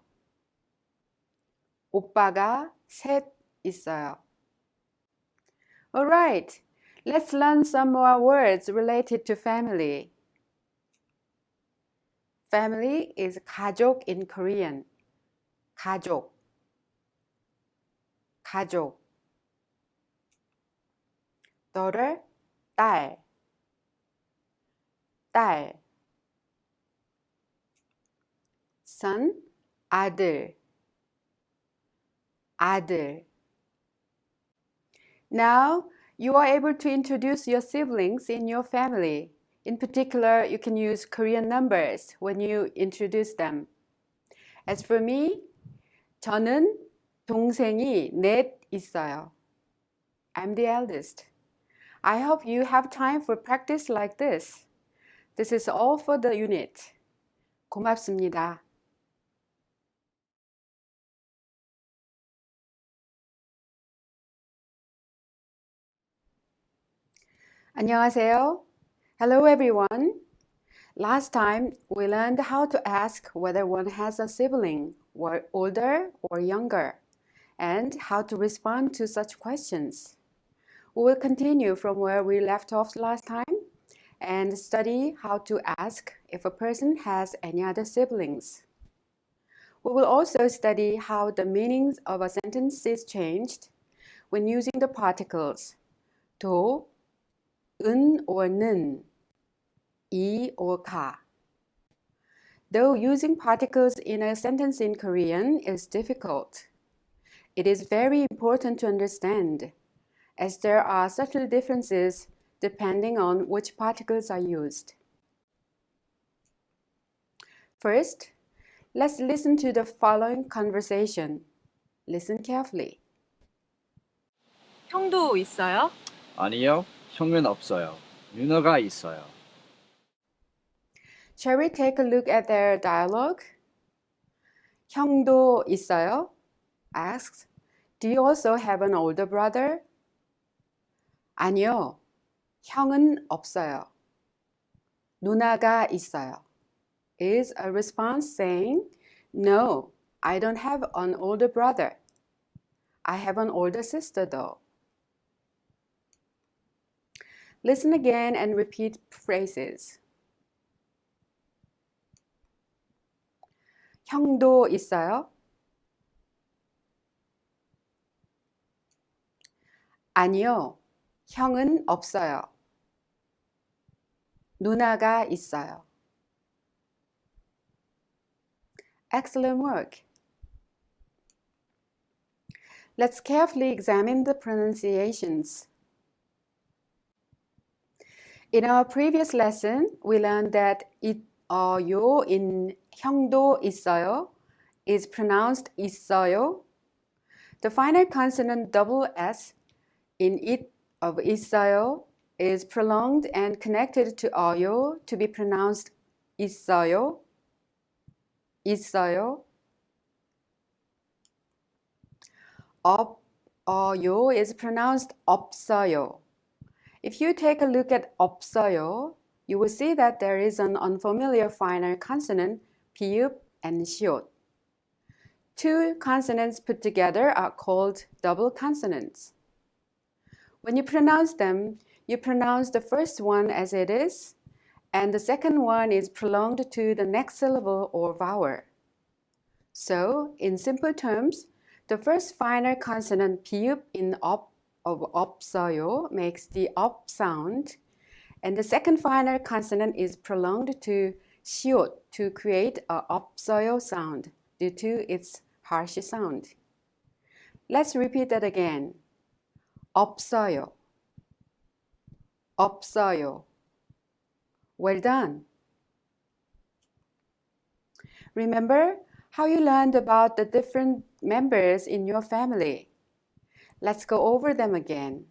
오빠가 셋 있어요. Alright, let's learn some more words related to family. Family is 가족 in Korean. 가족. 가족. daughter, 딸. 딸. son, 아들. 아들. Now, you are able to introduce your siblings in your family. In particular, you can use Korean numbers when you introduce them. As for me, 저는 동생이 넷 있어요. I'm the eldest. I hope you have time for practice like this. This is all for the unit. 고맙습니다. 안녕하세요. Hello everyone. Last time we learned how to ask whether one has a sibling, older or younger, and how to respond to such questions. We will continue from where we left off last time and study how to ask if a person has any other siblings. We will also study how the meanings of a sentence is changed when using the particles 도, 은 or 는, 이 or 가. Though using particles in a sentence in Korean is difficult, it is very important to understand, as there are subtle differences depending on which particles are used. First, let's listen to the following conversation. Listen carefully. 형도 있어요? 아니요, 형은 없어요. 누나가 있어요. Shall we take a look at their dialogue? 형도 있어요? Asks, do you also have an older brother? 아니요, 형은 없어요. 누나가 있어요. Is a response saying, no, I don't have an older brother. I have an older sister though. Listen again and repeat phrases. 형도 있어요? 아니요, 형은 없어요. 누나가 있어요. Excellent work. Let's carefully examine the pronunciations. In our previous lesson, we learned that yo in 형도 있어요 is pronounced 있어요. The final consonant double S in it of 있어요 is prolonged and connected to 어요 to be pronounced 있어요. 있어요. 어요 is pronounced 없어요. If you take a look at 없어요, you will see that there is an unfamiliar final consonant, 비읍 and 시옷. Two consonants put together are called double consonants. When you pronounce them, you pronounce the first one as it is, and the second one is prolonged to the next syllable or vowel. So, in simple terms, the first final consonant 비읍 in of 없어요 makes the up sound, and the second final consonant is prolonged to 시옷 to create a 없어요 sound due to its harsh sound. Let's repeat that again. 없어요. 없어요. Well done. Remember how you learned about the different members in your family. Let's go over them again.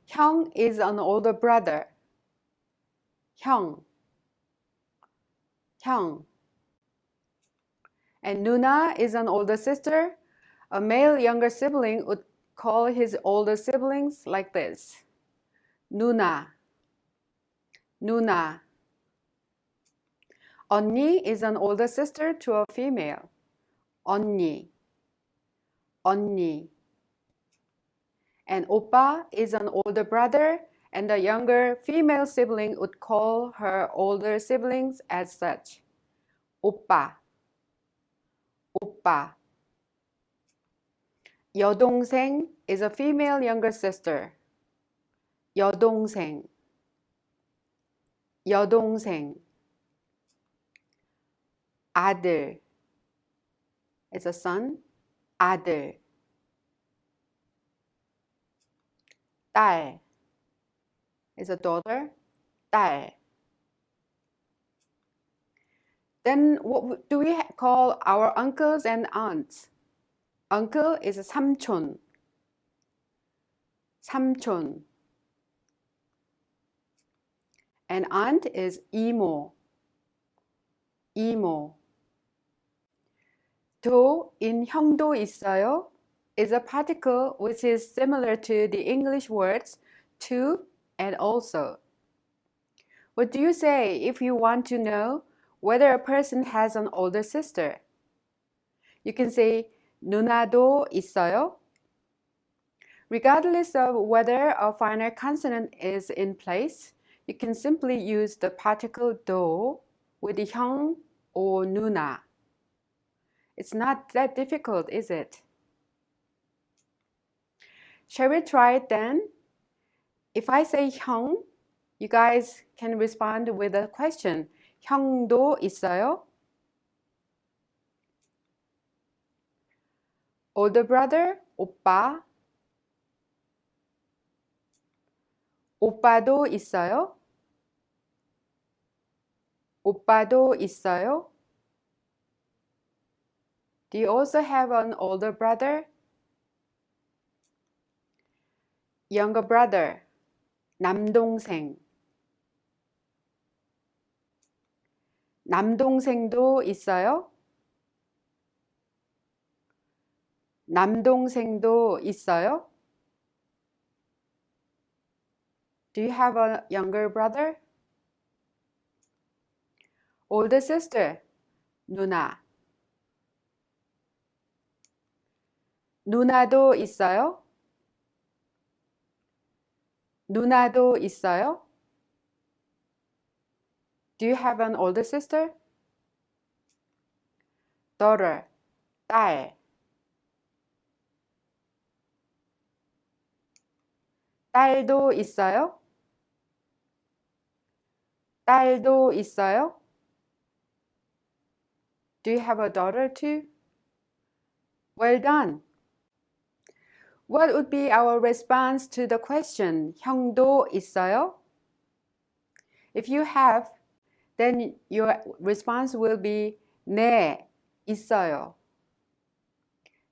형 is an older brother. 형. 형. And 누나 is an older sister. A male younger sibling would call his older siblings like this. 누나. 누나. 언니 is an older sister to a female. 언니. 언니. And 오빠 is an older brother, and a younger female sibling would call her older siblings as such. 오빠. 오빠. 여동생 is a female younger sister. 여동생. 여동생. 아들 is a son. 아들. 딸 is a daughter. 딸. Then what do we call our uncles and aunts? Uncle is a 삼촌. 삼촌. And aunt is 이모. 이모. 도 in 형도 있어요 is a particle which is similar to the English words to and also. What do you say if you want to know whether a person has an older sister? You can say 누나도 있어요. Regardless of whether a final consonant is in place, you can simply use the particle 도 with 형 or 누나. It's not that difficult, is it? Shall we try it then? If I say 형, you guys can respond with a question. 형도 있어요? Older brother, 오빠. 오빠도 있어요? 오빠도 있어요? Do you also have an older brother? Younger brother, 남동생. 남동생도 있어요? 남동생도 있어요? Do you have a younger brother? Older sister, 누나. 누나도 있어요? 누나도 있어요? Do you have an older sister? Daughter, 딸. 딸도 있어요? 딸도 있어요? Do you have a daughter too? Well done. What would be our response to the question, 형도 있어요? If you have, then your response will be 네, 있어요.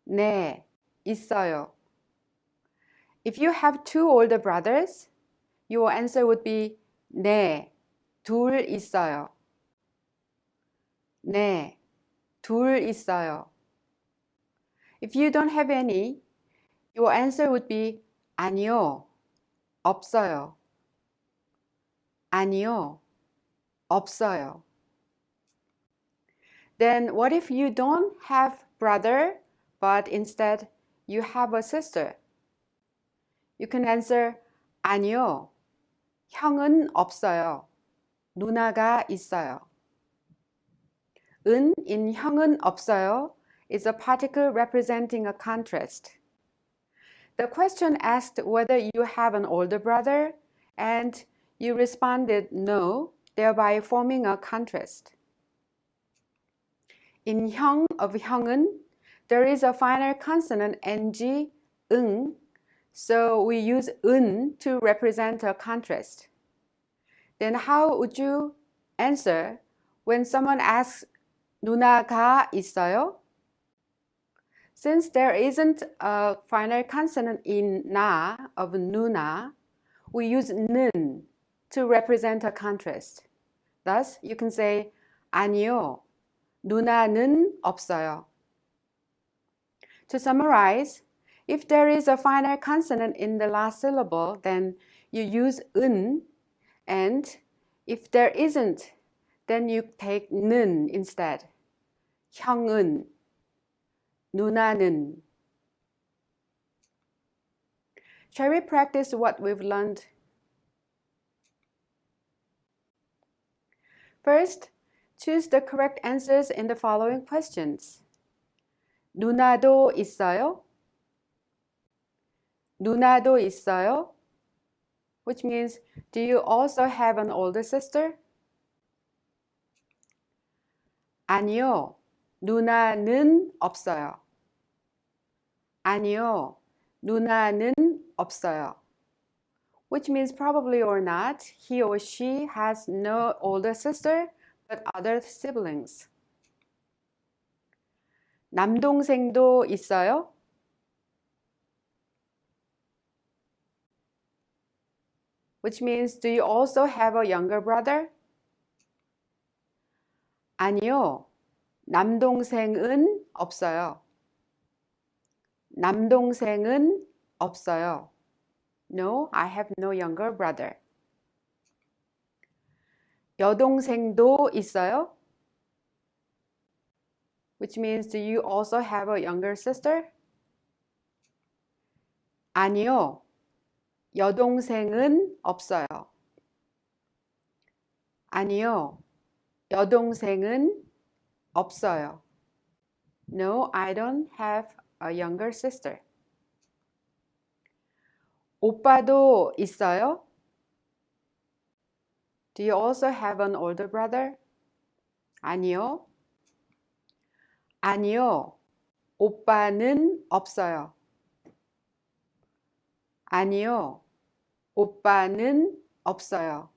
네, 있어요. If you have two older brothers, your answer would be 네, 둘 있어요. 네, 둘 있어요. If you don't have any, your answer would be 아니요, 없어요. 아니요, 없어요. Then what if you don't have brother, but instead you have a sister? You can answer 아니요, 형은 없어요. 누나가 있어요. 은 in 형은 없어요 is a particle representing a contrast. The question asked whether you have an older brother, and you responded no, thereby forming a contrast. In 형 of 형은, there is a final consonant ng, 응, so we use 은 to represent a contrast. Then how would you answer when someone asks 누나가 있어요? Since there isn't a final consonant in 나 of 누나, we use 는 to represent a contrast. Thus, you can say 아니요, 누나는 없어요. To summarize, if there is a final consonant in the last syllable, then you use 은, and if there isn't, then you take 는 instead. 형은, 누나는. Shall we practice what we've learned? First, choose the correct answers in the following questions. 누나도 있어요? 누나도 있어요? Which means, do you also have an older sister? 아니요, 누나는 없어요. 아니요, 누나는 없어요. Which means probably or not, he or she has no older sister, but other siblings. 남동생도 있어요? which means do you also have a younger brother? 아니요. 남동생은 없어요. 남동생은 없어요. No, I have no younger brother. 여동생도 있어요? Which means do you also have a younger sister? 아니요. 여동생은 없어요. 아니요. 여동생은 없어요. No, I don't have a younger sister. 오빠도 있어요? Do you also have an older brother? 아니요. 아니요. 오빠는 없어요. 아니요. 오빠는 없어요.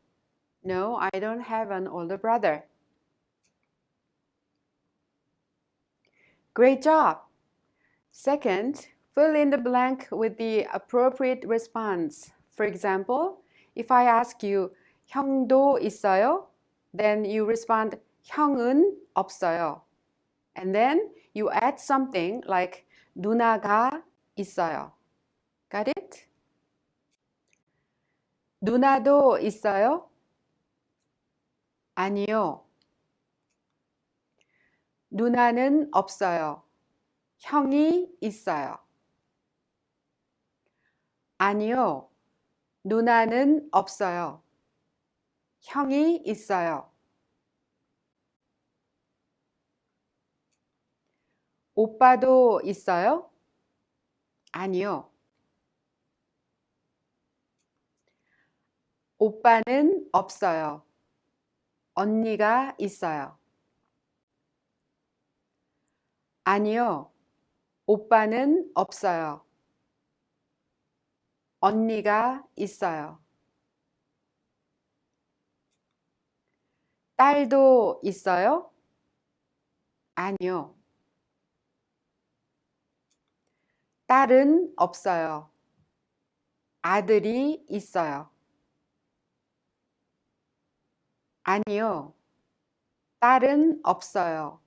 No, I don't have an older brother. Great job! Second, fill in the blank with the appropriate response. For example, if I ask you, 형도 있어요? Then you respond, 형은 없어요. And then you add something like 누나가 있어요. Got it? 누나도 있어요? 아니요. 누나는 없어요. 형이 있어요. 아니요. 누나는 없어요. 형이 있어요. 오빠도 있어요? 아니요. 오빠는 없어요. 언니가 있어요. 아니요. 오빠는 없어요. 언니가 있어요. 딸도 있어요? 아니요. 딸은 없어요. 아들이 있어요. 아니요. 딸은 없어요.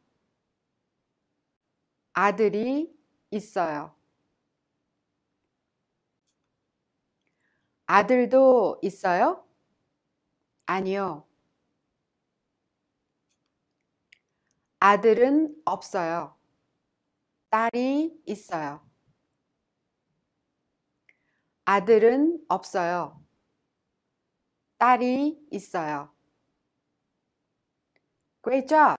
아들이 있어요. 아들도 있어요? 아니요. 아들은 없어요. 딸이 있어요. 아들은 없어요. 딸이 있어요. Great job!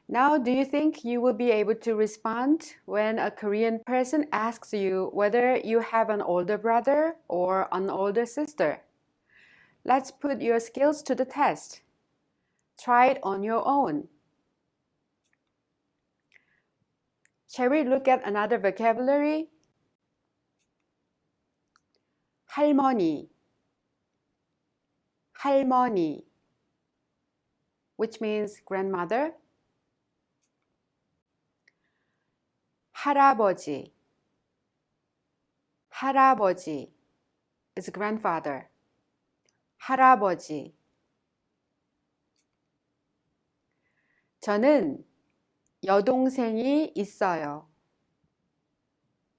Now, do you think you will be able to respond when a Korean person asks you whether you have an older brother or an older sister? Let's put your skills to the test. Try it on your own. Shall we look at another vocabulary? 할머니, 할머니, which means grandmother. 할아버지, 할아버지 is grandfather. 할아버지. 저는 여동생이 있어요.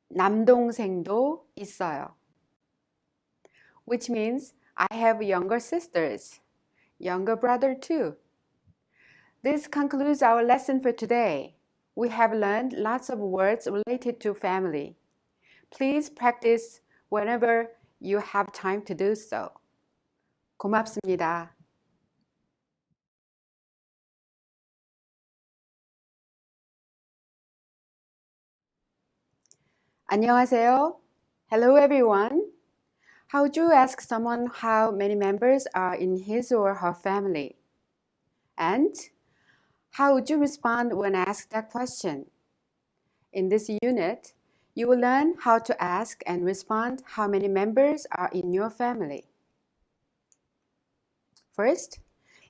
남동생도 있어요. Which means I have younger sisters, younger brother too. This concludes our lesson for today. We have learned lots of words related to family. Please practice whenever you have time to do so. 고맙습니다. 안녕하세요. Hello everyone. How would you ask someone how many members are in his or her family? And how would you respond when asked that question? In this unit, you will learn how to ask and respond how many members are in your family. First,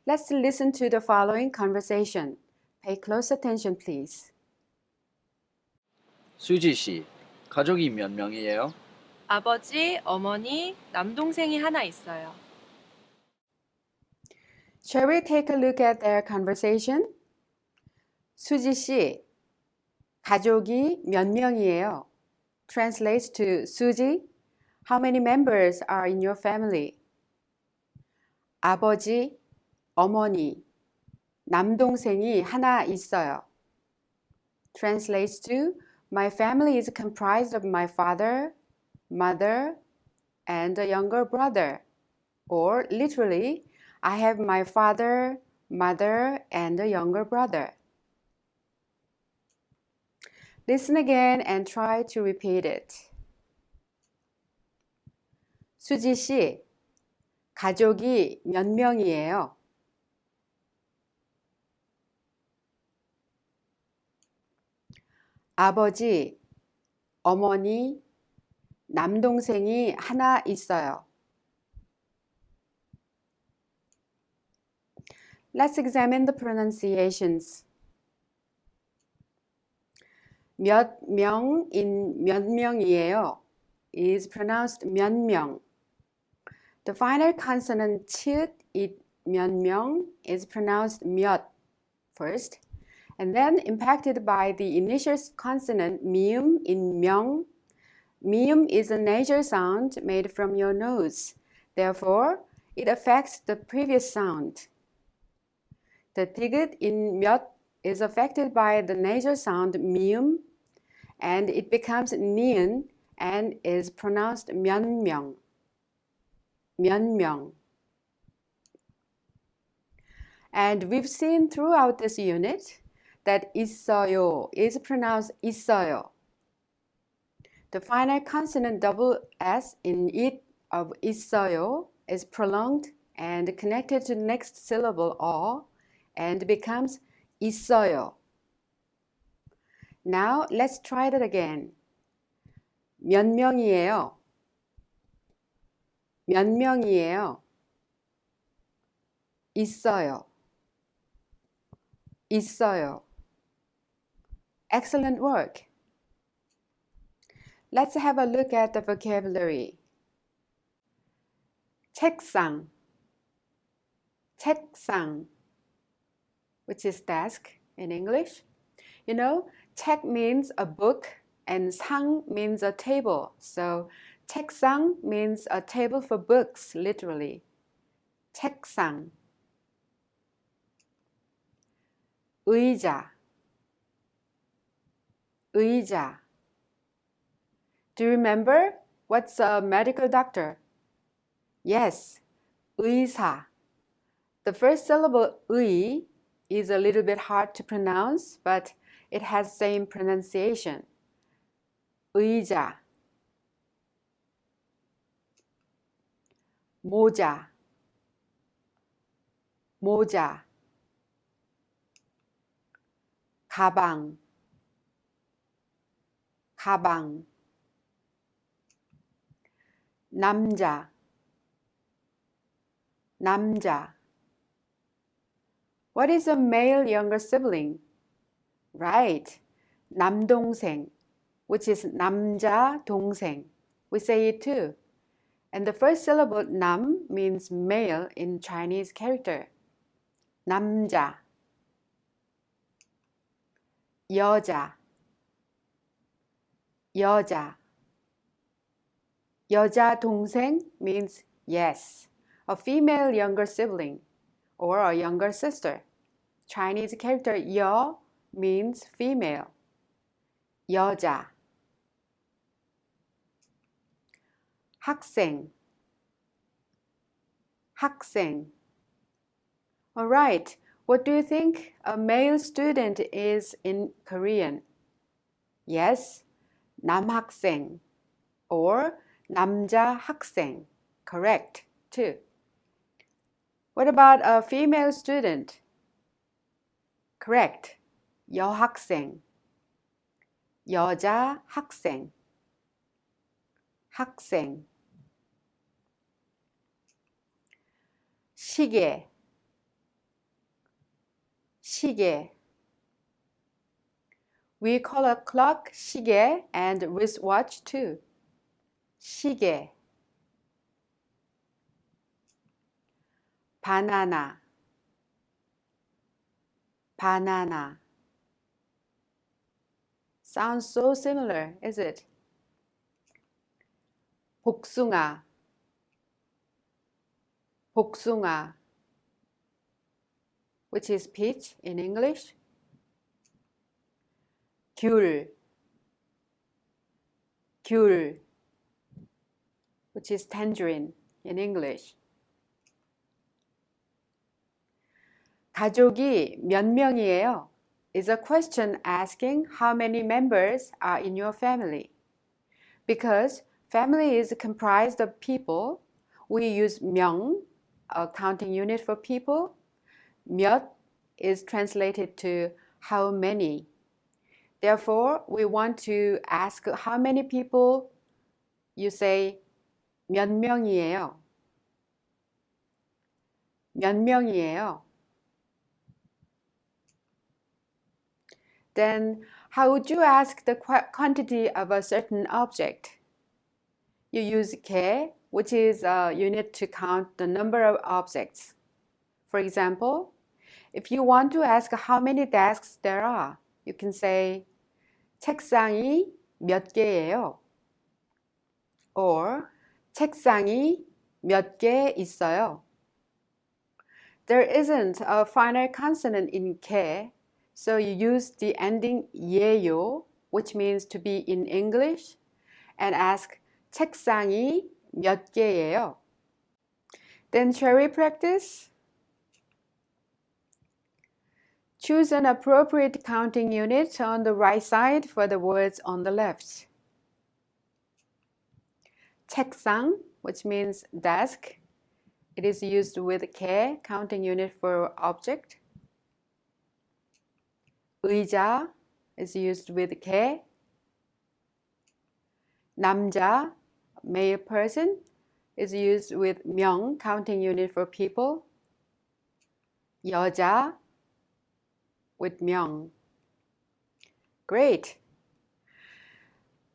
let's listen to the following conversation. Pay close attention, please. 수지 씨, 가족이 몇 명이에요? 아버지, 어머니, 남동생이 하나 있어요. Shall we take a look at their conversation? 수지 씨, 가족이 몇 명이에요? Translates to Suji, how many members are in your family? 아버지, 어머니, 남동생이 하나 있어요. Translates to my family is comprised of my father, mother, and a younger brother. Or literally, I have my father, mother, and a younger brother. Listen again and try to repeat it. 수지 씨, 가족이 몇 명이에요? 아버지, 어머니, 남동생이 하나 있어요. Let's examine the pronunciations. 몇 명인 몇 명이에요 is pronounced 몇 명. The final consonant 치, 몇 명 is pronounced 몇 first, and then impacted by the initial consonant 미음 in 명. 미음 is a nasal sound made from your nose. Therefore, it affects the previous sound. The 디귿 in 몇 is affected by the nasal sound 미음, and it becomes 니은 and is pronounced 면명. 면명. And we've seen throughout this unit that 있어요 is pronounced 있어요. The final consonant double S in it of 있어요 is prolonged and connected to the next syllable 어 and becomes 있어요. Now let's try that again. 몇 명이에요? 몇 명이에요? 있어요. 있어요. Excellent work. Let's have a look at the vocabulary. 책상, 책상, which is desk in English. You know, 책 means a book and 상 means a table. So 책상 means a table for books, literally. 책상. 의자, 의자. Do you remember what's a medical doctor? Yes, 의사. The first syllable 의 is a little bit hard to pronounce, but it has same pronunciation. 의자. 모자, 모자. 가방, 가방. 남자, 남자. What is a male younger sibling? Right, 남동생, which is 남자 동생. We say it too. And the first syllable 남 means male in Chinese character. 남자. 여자, 여자. 여자 동생 means yes, a female younger sibling or a younger sister. Chinese character 여 means female. 여자. 학생, 학생. All right, what do you think a male student is in Korean? Yes, 남학생 or 남자 학생. Correct, too. What about a female student? Correct, 여학생. 여자 학생. 학생. 시계, 시계. We call a clock 시계 and wristwatch too. 시계. 바나나, banana. Sounds so similar, is it? 복숭아, 복숭아, which is peach in English. 귤, 귤, which is tangerine in English. 가족이 몇 명이에요? Is a question asking how many members are in your family. Because family is comprised of people, we use 명, a counting unit for people. 몇 is translated to how many. Therefore, we want to ask how many people. You say 몇 명이에요? 몇 명이에요? Then how would you ask the quantity of a certain object? You use 개, which is a unit to count the number of objects. For example, if you want to ask how many desks there are, you can say 책상이 몇 개예요? Or 책상이 몇 개 있어요? There isn't a final consonant in 개, so you use the ending 예요, which means to be in English, and ask 책상이 몇 개예요? Then shall we practice? Choose an appropriate counting unit on the right side for the words on the left. 책상, which means desk. It is used with 개, counting unit for object. 의자 is used with 개. 남자, male person, is used with 명, counting unit for people. 여자, with 명. Great.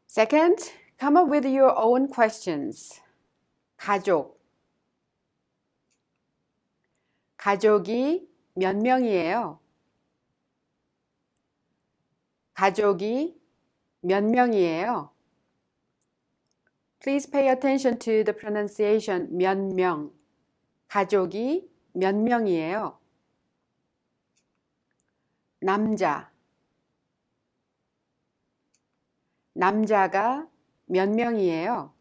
Second, come up with your own questions. 가족. 가족이 몇 명이에요? 가족이 몇 명이에요? Please pay attention to the pronunciation 몇 명. 가족이 몇 명이에요? 남자. 남자가 몇 명이에요?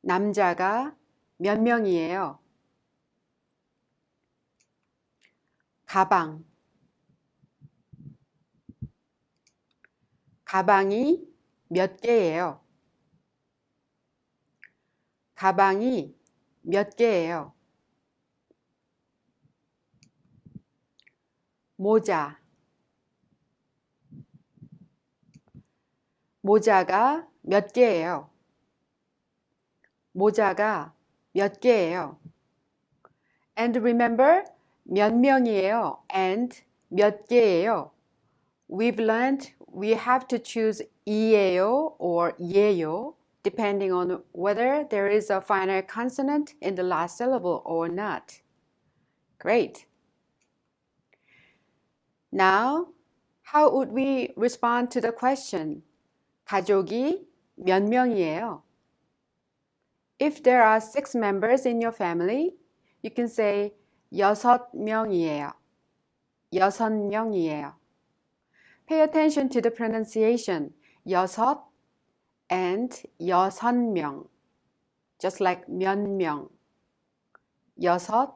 남자가 몇 명이에요? 가방. 가방이 몇 개예요? 가방이 몇 개예요? 모자. 모자가 몇 개예요? 모자가 몇 개예요? And remember, 몇 명이에요? And 몇 개예요? We've learned we have to choose 이에요 or 예요, depending on whether there is a final consonant in the last syllable or not. Great. Now, how would we respond to the question? 가족이 몇 명이에요? If there are 6 members in your family, you can say 6명이에요. 6명이에요. Pay attention to the pronunciation 여섯 and 6명, just like 몇 명. 여섯,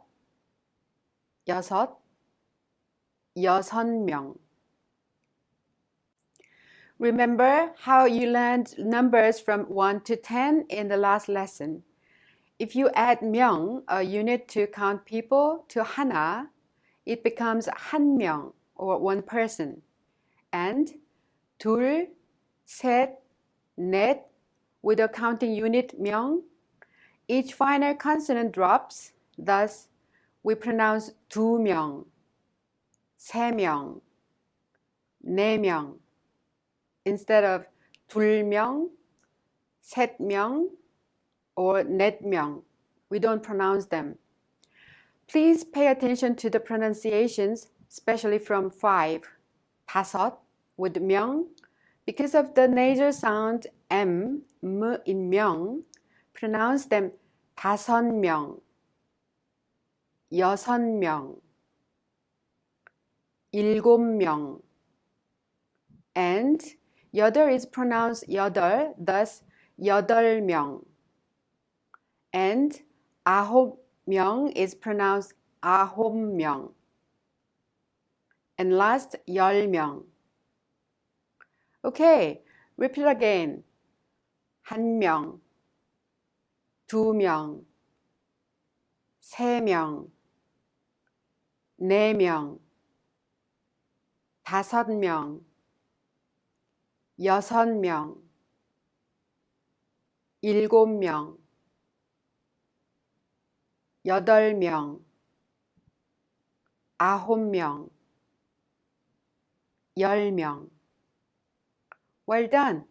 6명. Remember how you learned numbers from 1 to 10 in the last lesson. If you add 명, a unit to count people, to 하나, it becomes 한 명, or one person. And 둘, 셋, 넷, with a counting unit 명, each final consonant drops. Thus, we pronounce 두 명, 세 명, 네 명, instead of 둘 명, 셋 명, or 넷 명. We don't pronounce them. Please pay attention to the pronunciations, especially from 5, 다섯, with 명. Because of the nasal sound M in 명, pronounce them 다섯 명, 여섯 명, 일곱 명. And 여덟 is pronounced 여덟, thus 여덟 명. And 아홉 명 is pronounced 아홉 명. And last, 열 명. Okay, repeat again. 한 명, 두 명, 세 명, 네 명, 다섯 명, 여섯 명, 일곱 명, 여덟 명, 아홉 명, 열 명. Well done.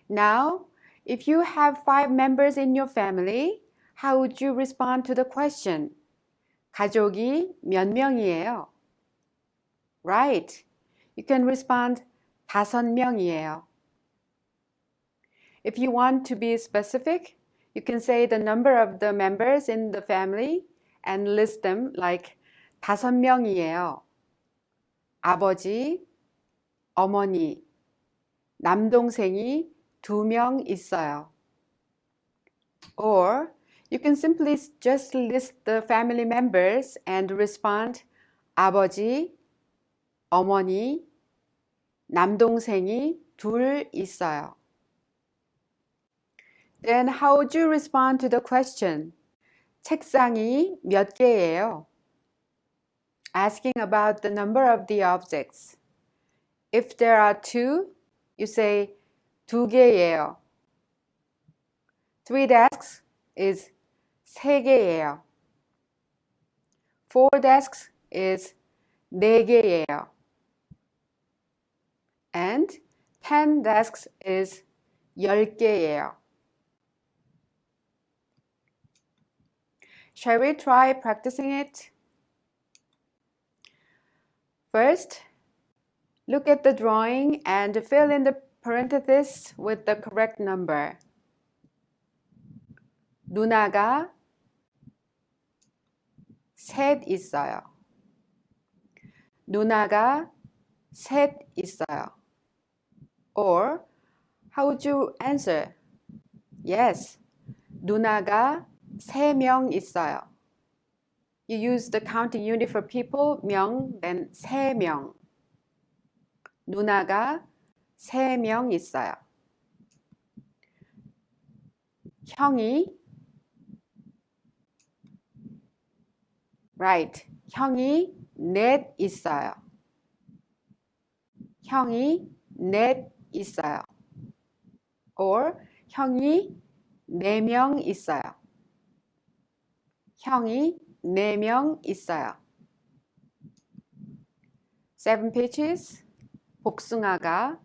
Now, if you have 5 members in your family, how would you respond to the question? 가족이 몇 명이에요? Right. You can respond 다섯 명이에요. If you want to be specific, you can say the number of the members in the family and list them like 다섯 명이에요. 아버지, 어머니, 남동생이 2명 있어요. Or you can simply just list the family members and respond 아버지, 어머니, 남동생이 2 있어요. Then how would you respond to the question? 책상이 몇 개예요? Asking about the number of the objects. If there are 2, you say 2개예요. 3 desks is 3개예요. 4 desks is 4개예요. And 10 desks is 10개예요. Shall we try practicing it? First, look at the drawing and fill in the parentheses with the correct number. 누나가 셋 있어요. 누나가 셋 있어요. Or, how would you answer? Yes, 누나가 3명 있어요. You use the counting unit for people, 명, then 3명. 누나가 3명 있어요. 형이 Right. 형이 넷 있어요. 형이 넷 있어요. Or 형이 4명 있어요. 형이 4명 있어요. 7 pages. 복숭아가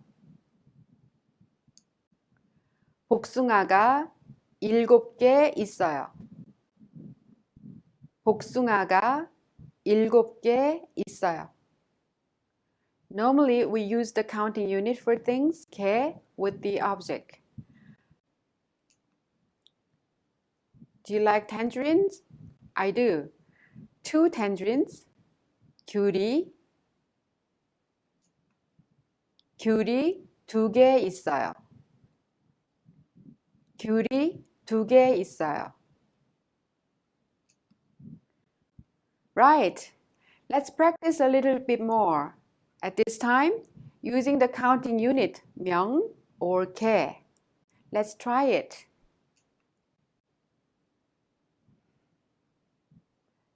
7개 있어요. 복숭아가 7개 있어요. Normally, we use the counting unit for things, 개, with the object. Do you like tangerines? I do. 2 tangerines. 귤이 2개 있어요. 귤이 2개 있어요. Right. Let's practice a little bit more. At this time, using the counting unit 명 or 개. Let's try it.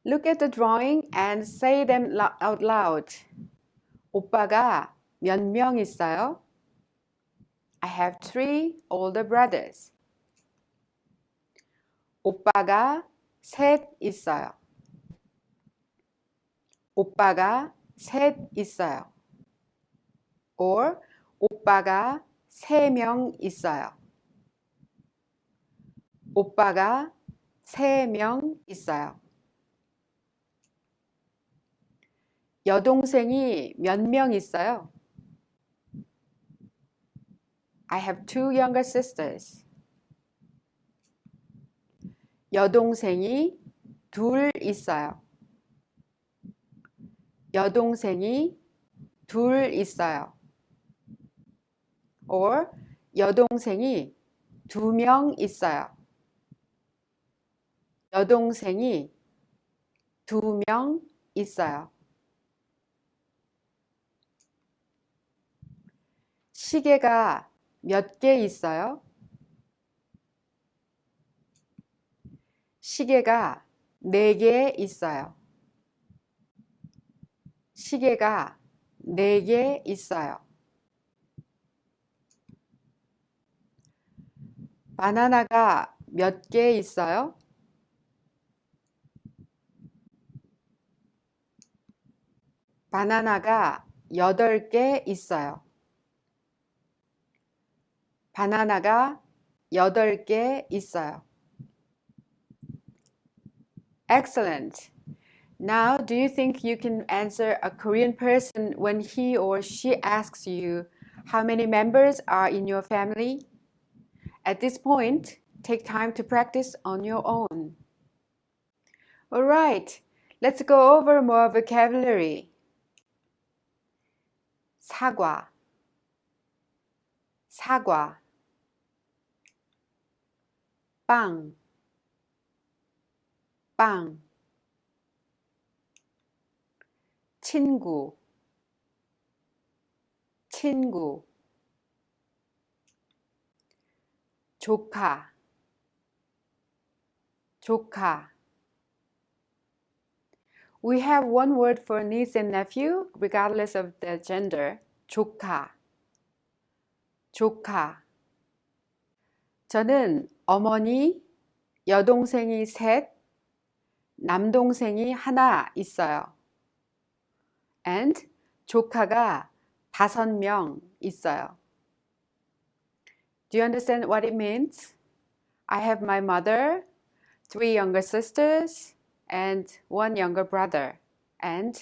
Look at the drawing and say them out loud. 오빠가 몇 명 있어요? I have 3 older brothers. 오빠가 셋 있어요. 오빠가 셋 있어요. Or 오빠가 3명 있어요. 오빠가 3명 있어요. 여동생이 몇 명 있어요? I have 2 younger sisters. 여동생이 2 있어요. 여동생이 2 있어요. or 여동생이 2명 있어요. 여동생이 2명 있어요. 시계가 몇 개 있어요? 시계가 4개 있어요. 시계가 4개 있어요. 바나나가 몇 개 있어요? 바나나가 8개 있어요. 바나나가 8개 있어요. Excellent. Now, do you think you can answer a Korean person when he or she asks you how many members are in your family? At this point, take time to practice on your own. All right, let's go over more vocabulary. 사과, 사과. 빵, 빵. 친구, 친구. 조카, 조카. We have one word for niece and nephew, regardless of the gender. 조카, 조카. 저는 어머니, 여동생이 3, 남동생이 1 있어요. And 조카가 5명 있어요. Do you understand what it means? I have my mother, 3 younger sisters, and 1 younger brother. And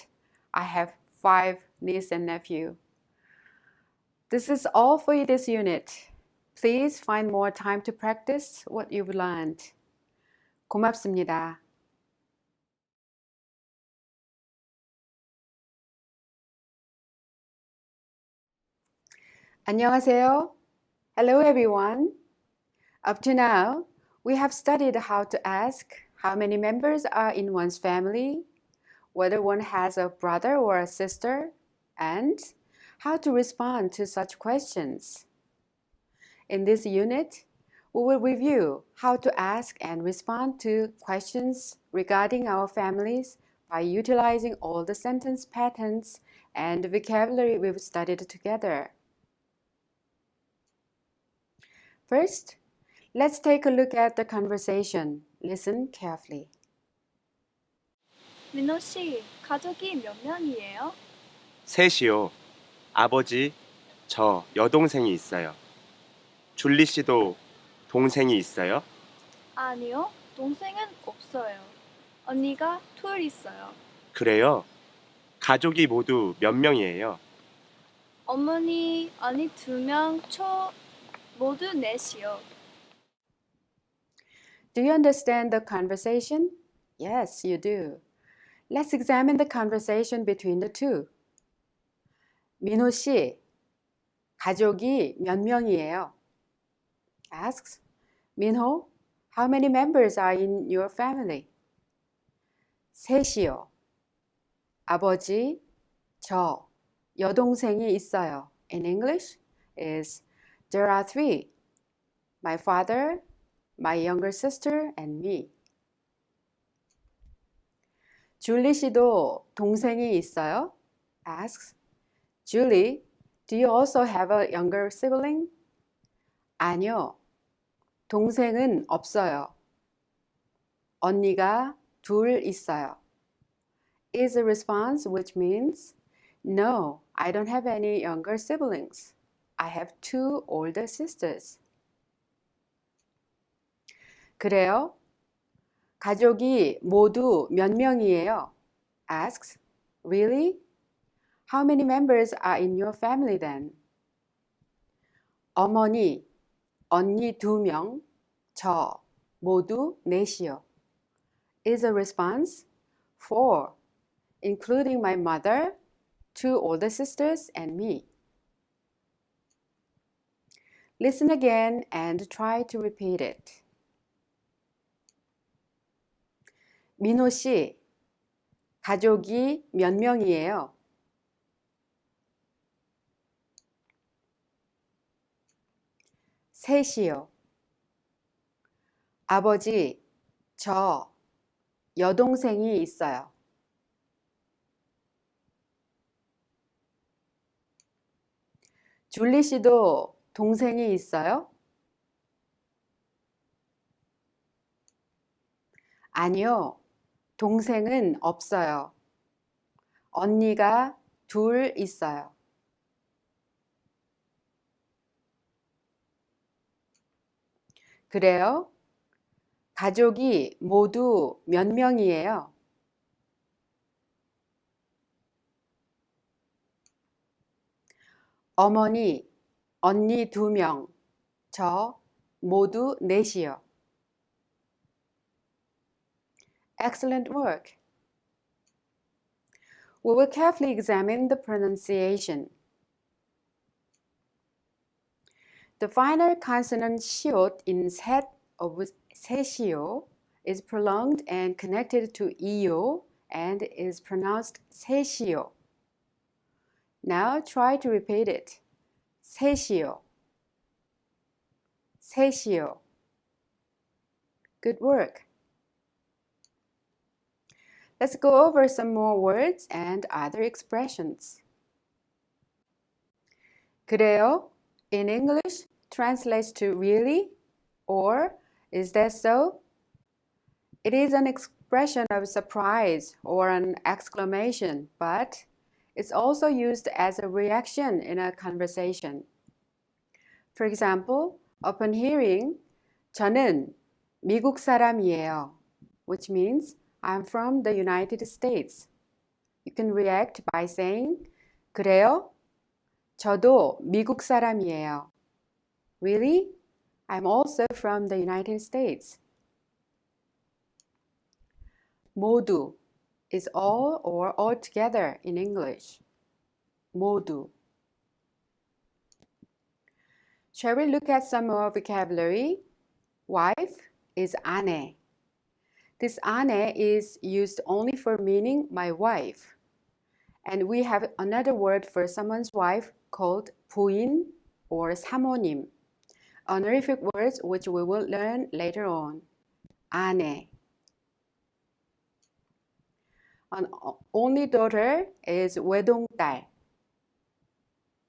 I have 5 nieces and nephews. This is all for this unit. Please find more time to practice what you've learned. 고맙습니다. 안녕하세요. Hello everyone. Up to now, we have studied how to ask how many members are in one's family, whether one has a brother or a sister, and how to respond to such questions. In this unit, we will review how to ask and respond to questions regarding our families by utilizing all the sentence patterns and vocabulary we've studied together. First, let's take a look at the conversation. Listen carefully. 민호 씨, 가족이 몇 명이에요? 3이요. 아버지, 저 여동생이 있어요. 줄리 씨도 동생이 있어요? 아니요, 동생은 없어요. 언니가 2 있어요. 그래요? 가족이 모두 몇 명이에요? 어머니, 언니 2명, 모두 4이요. Do you understand the conversation? Yes, you do. Let's examine the conversation between the two. 민호 씨, 가족이 몇 명이에요? Asks, 민호, how many members are in your family? 3이요. 아버지, 저, 여동생이 있어요. In English is there are 3. My father, my younger sister, and me. 줄리 씨도 동생이 있어요? Asks, Julie, do you also have a younger sibling? 아니요. 동생은 없어요. 언니가 2 있어요. Is a response which means, no, I don't have any younger siblings. I have 2 older sisters. 그래요? 가족이 모두 몇 명이에요? asks, really? How many members are in your family then? 어머니, 언니 2명, 저 모두 넷이요. is a response for, including my mother, 2 older sisters, and me. Listen again and try to repeat it. 민호 씨, 가족이 몇 명이에요? 셋이요. 아버지, 저 여동생이 있어요. 줄리 씨도 동생이 있어요? 아니요, 동생은 없어요. 언니가 2 있어요. 그래요? 가족이 모두 몇 명이에요? 어머니, 언니 2명, 저 모두 넷이요. Excellent work. We will carefully examine the pronunciation. The final consonant 시옷 in set of 셋이요 is prolonged and connected to 이요 and is pronounced 셋이요. Now try to repeat it. 셋이요. 셋이요. Good work. Let's go over some more words and other expressions. 그래요? In English translates to really or is that so? It is an expression of surprise or an exclamation, but it's also used as a reaction in a conversation. For example, upon hearing, 저는 미국 사람이에요, which means I'm from the United States. You can react by saying, 그래요? 저도 미국 사람이에요. Really? I'm also from the United States. 모두 is all or altogether in English. 모두. Shall we look at some more vocabulary? Wife is 아내. This 아내 is used only for meaning my wife. And we have another word for someone's wife called 부인 or 사모님. Honorific words which we will learn later on. 아내. An only daughter is 외동딸.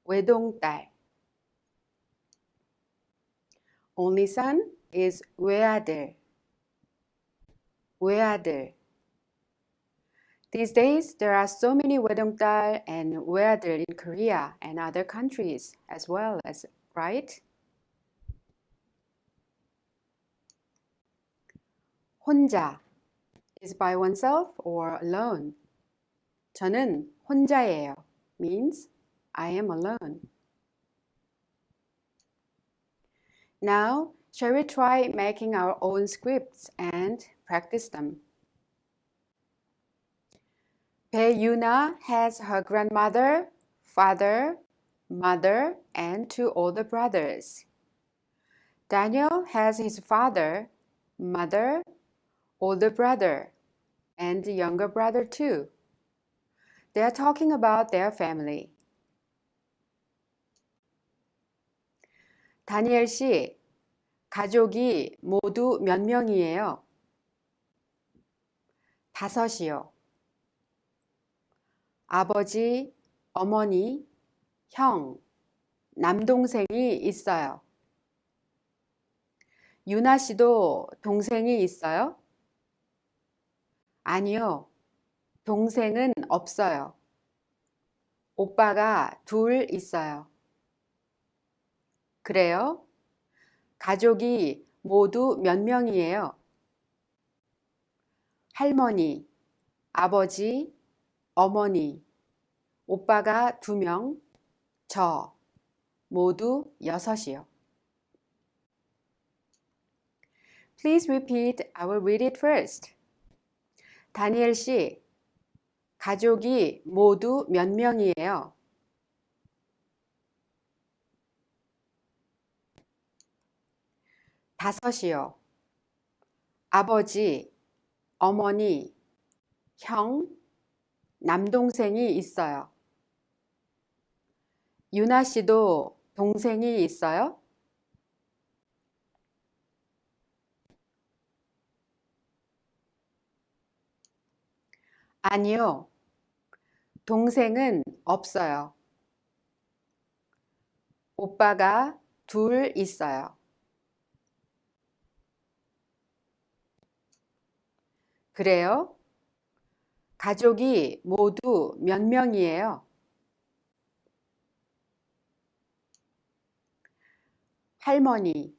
외동딸. Only son is 외아들. 외아들. These days, there are so many 외동딸 and 외아들 in Korea and other countries as well, right? 혼자 is by oneself or alone. 저는 혼자예요 means I am alone. Now, shall we try making our own scripts and practice them? 배유나 has her grandmother, father, mother, and 2 older brothers. Daniel has his father, mother, older brother, and younger brother too. They are talking about their family. 다니엘 씨, 가족이 모두 몇 명이에요? 5이요. 아버지, 어머니, 형, 남동생이 있어요. 유나 씨도 동생이 있어요? 아니요. 동생은 없어요. 오빠가 2 있어요. 그래요? 가족이 모두 몇 명이에요? 할머니, 아버지, 어머니, 오빠가 2명, 저, 모두 6이요. Please repeat. I will read it first. 다니엘 씨, 가족이 모두 몇 명이에요? 5이요. 아버지, 어머니, 형, 남동생이 있어요. 유나 씨도 동생이 있어요? 아니요. 동생은 없어요. 오빠가 2 있어요. 그래요? 가족이 모두 몇 명이에요? 할머니,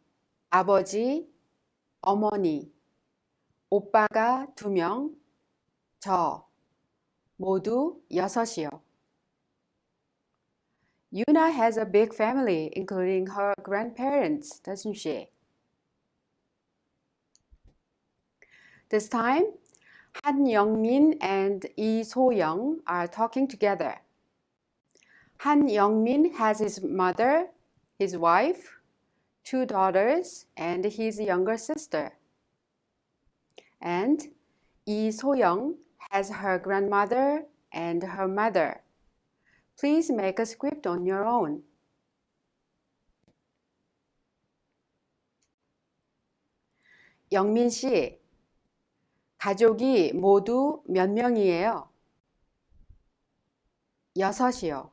아버지, 어머니, 오빠가 2명, 저, 모두 6이요. Yuna has a big family, including her grandparents, doesn't she? This time, Han Youngmin and Lee So-young are talking together. Han Youngmin has his mother, his wife, 2 daughters, and his younger sister. And Lee So-young has her grandmother and her mother. Please make a script on your own. 영민 씨, 가족이 모두 몇 명이에요? 6이요.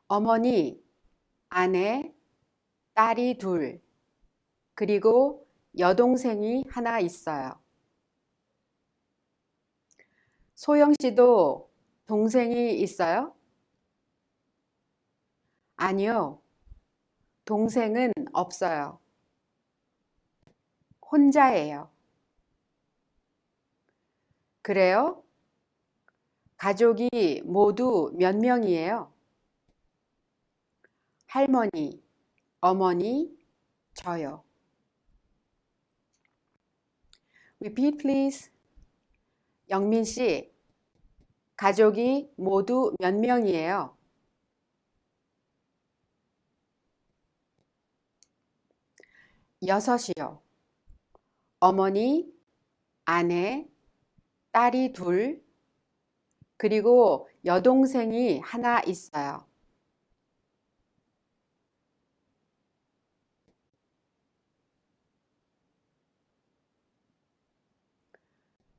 어머니, 아내, 딸이 2, 그리고 여동생이 1 있어요. 소영 씨도 동생이 있어요? 아니요. 동생은 없어요. 혼자예요. 그래요? 가족이 모두 몇 명이에요? 할머니, 어머니, 저요. Repeat please. 영민 씨, 가족이 모두 몇 명이에요? 6이요. 어머니, 아내, 딸이 2, 그리고 여동생이 1 있어요.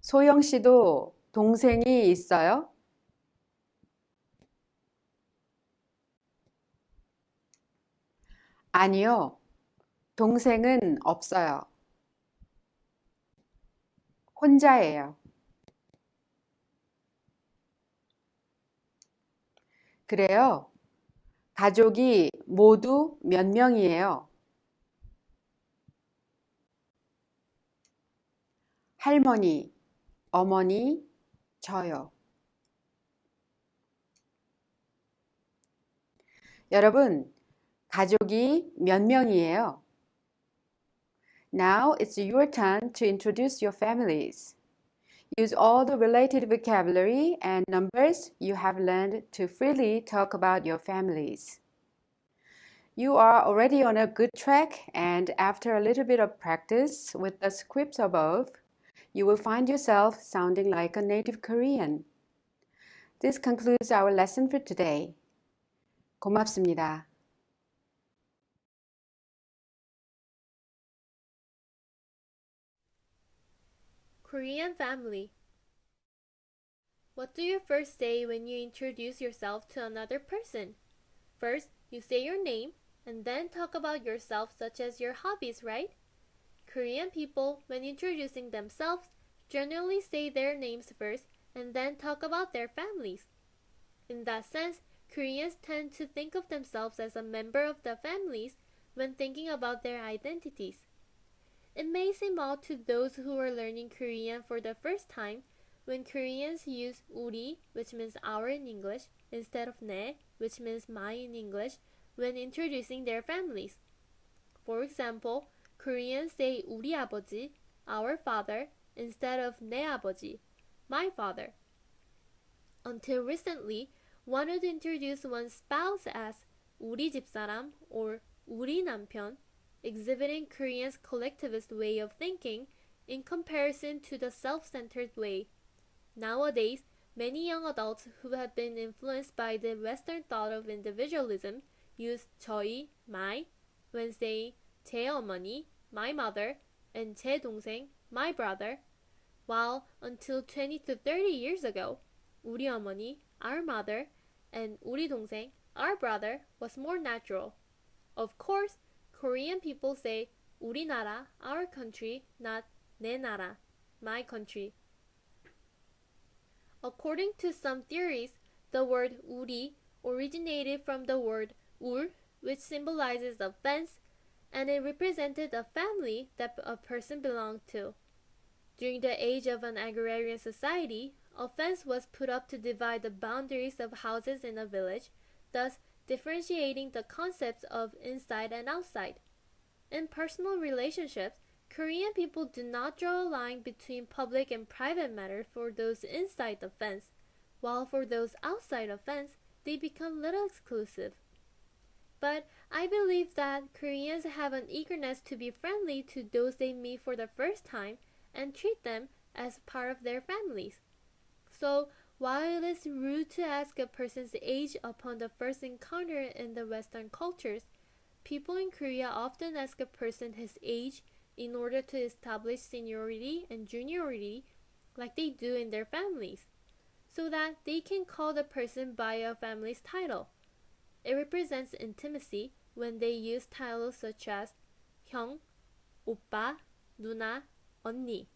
소영 씨도 동생이 있어요? 아니요. 동생은 없어요. 혼자예요. 그래요? 가족이 모두 몇 명이에요? 할머니, 어머니, 저요. 여러분, 가족이 몇 명이에요? Now it's your turn to introduce your families. Use all the related vocabulary and numbers you have learned to freely talk about your families. You are already on a good track, and after a little bit of practice with the scripts above, you will find yourself sounding like a native Korean. This concludes our lesson for today. 고맙습니다. Korean family. What do you first say when you introduce yourself to another person? First, you say your name and then talk about yourself, such as your hobbies, right? Korean people, when introducing themselves, generally say their names first and then talk about their families. In that sense, Koreans tend to think of themselves as a member of the families when thinking about their identities. It may seem odd to those who are learning Korean for the first time when Koreans use 우리, which means our in English, instead of 내, which means my in English, when introducing their families. For example, Koreans say 우리 아버지, our father, instead of 내 아버지, my father. Until recently, one would introduce one's spouse as 우리 집사람 or 우리 남편, exhibiting Koreans' collectivist way of thinking in comparison to the self-centered way. Nowadays, many young adults who have been influenced by the Western thought of individualism use 저희, my, when saying 제 어머니, my mother, and 제 동생, my brother, while until 20 to 30 years ago, 우리 어머니, our mother, and 우리 동생, our brother, was more natural. Of course, Korean people say 우리나라, our country, not 내 나라, my country. According to some theories, the word 우리 originated from the word 울, which symbolizes a fence, and it represented a family that a person belonged to. During the age of an agrarian society, a fence was put up to divide the boundaries of houses in a village, thus differentiating the concepts of inside and outside. In personal relationships, Korean people do not draw a line between public and private matters for those inside the fence, while for those outside the fence, they become little exclusive. But I believe that Koreans have an eagerness to be friendly to those they meet for the first time and treat them as part of their families. So, while it is rude to ask a person's age upon the first encounter in the Western cultures, people in Korea often ask a person his age in order to establish seniority and juniority like they do in their families, so that they can call the person by a family's title. It represents intimacy when they use titles such as 형, 오빠, 누나, 언니.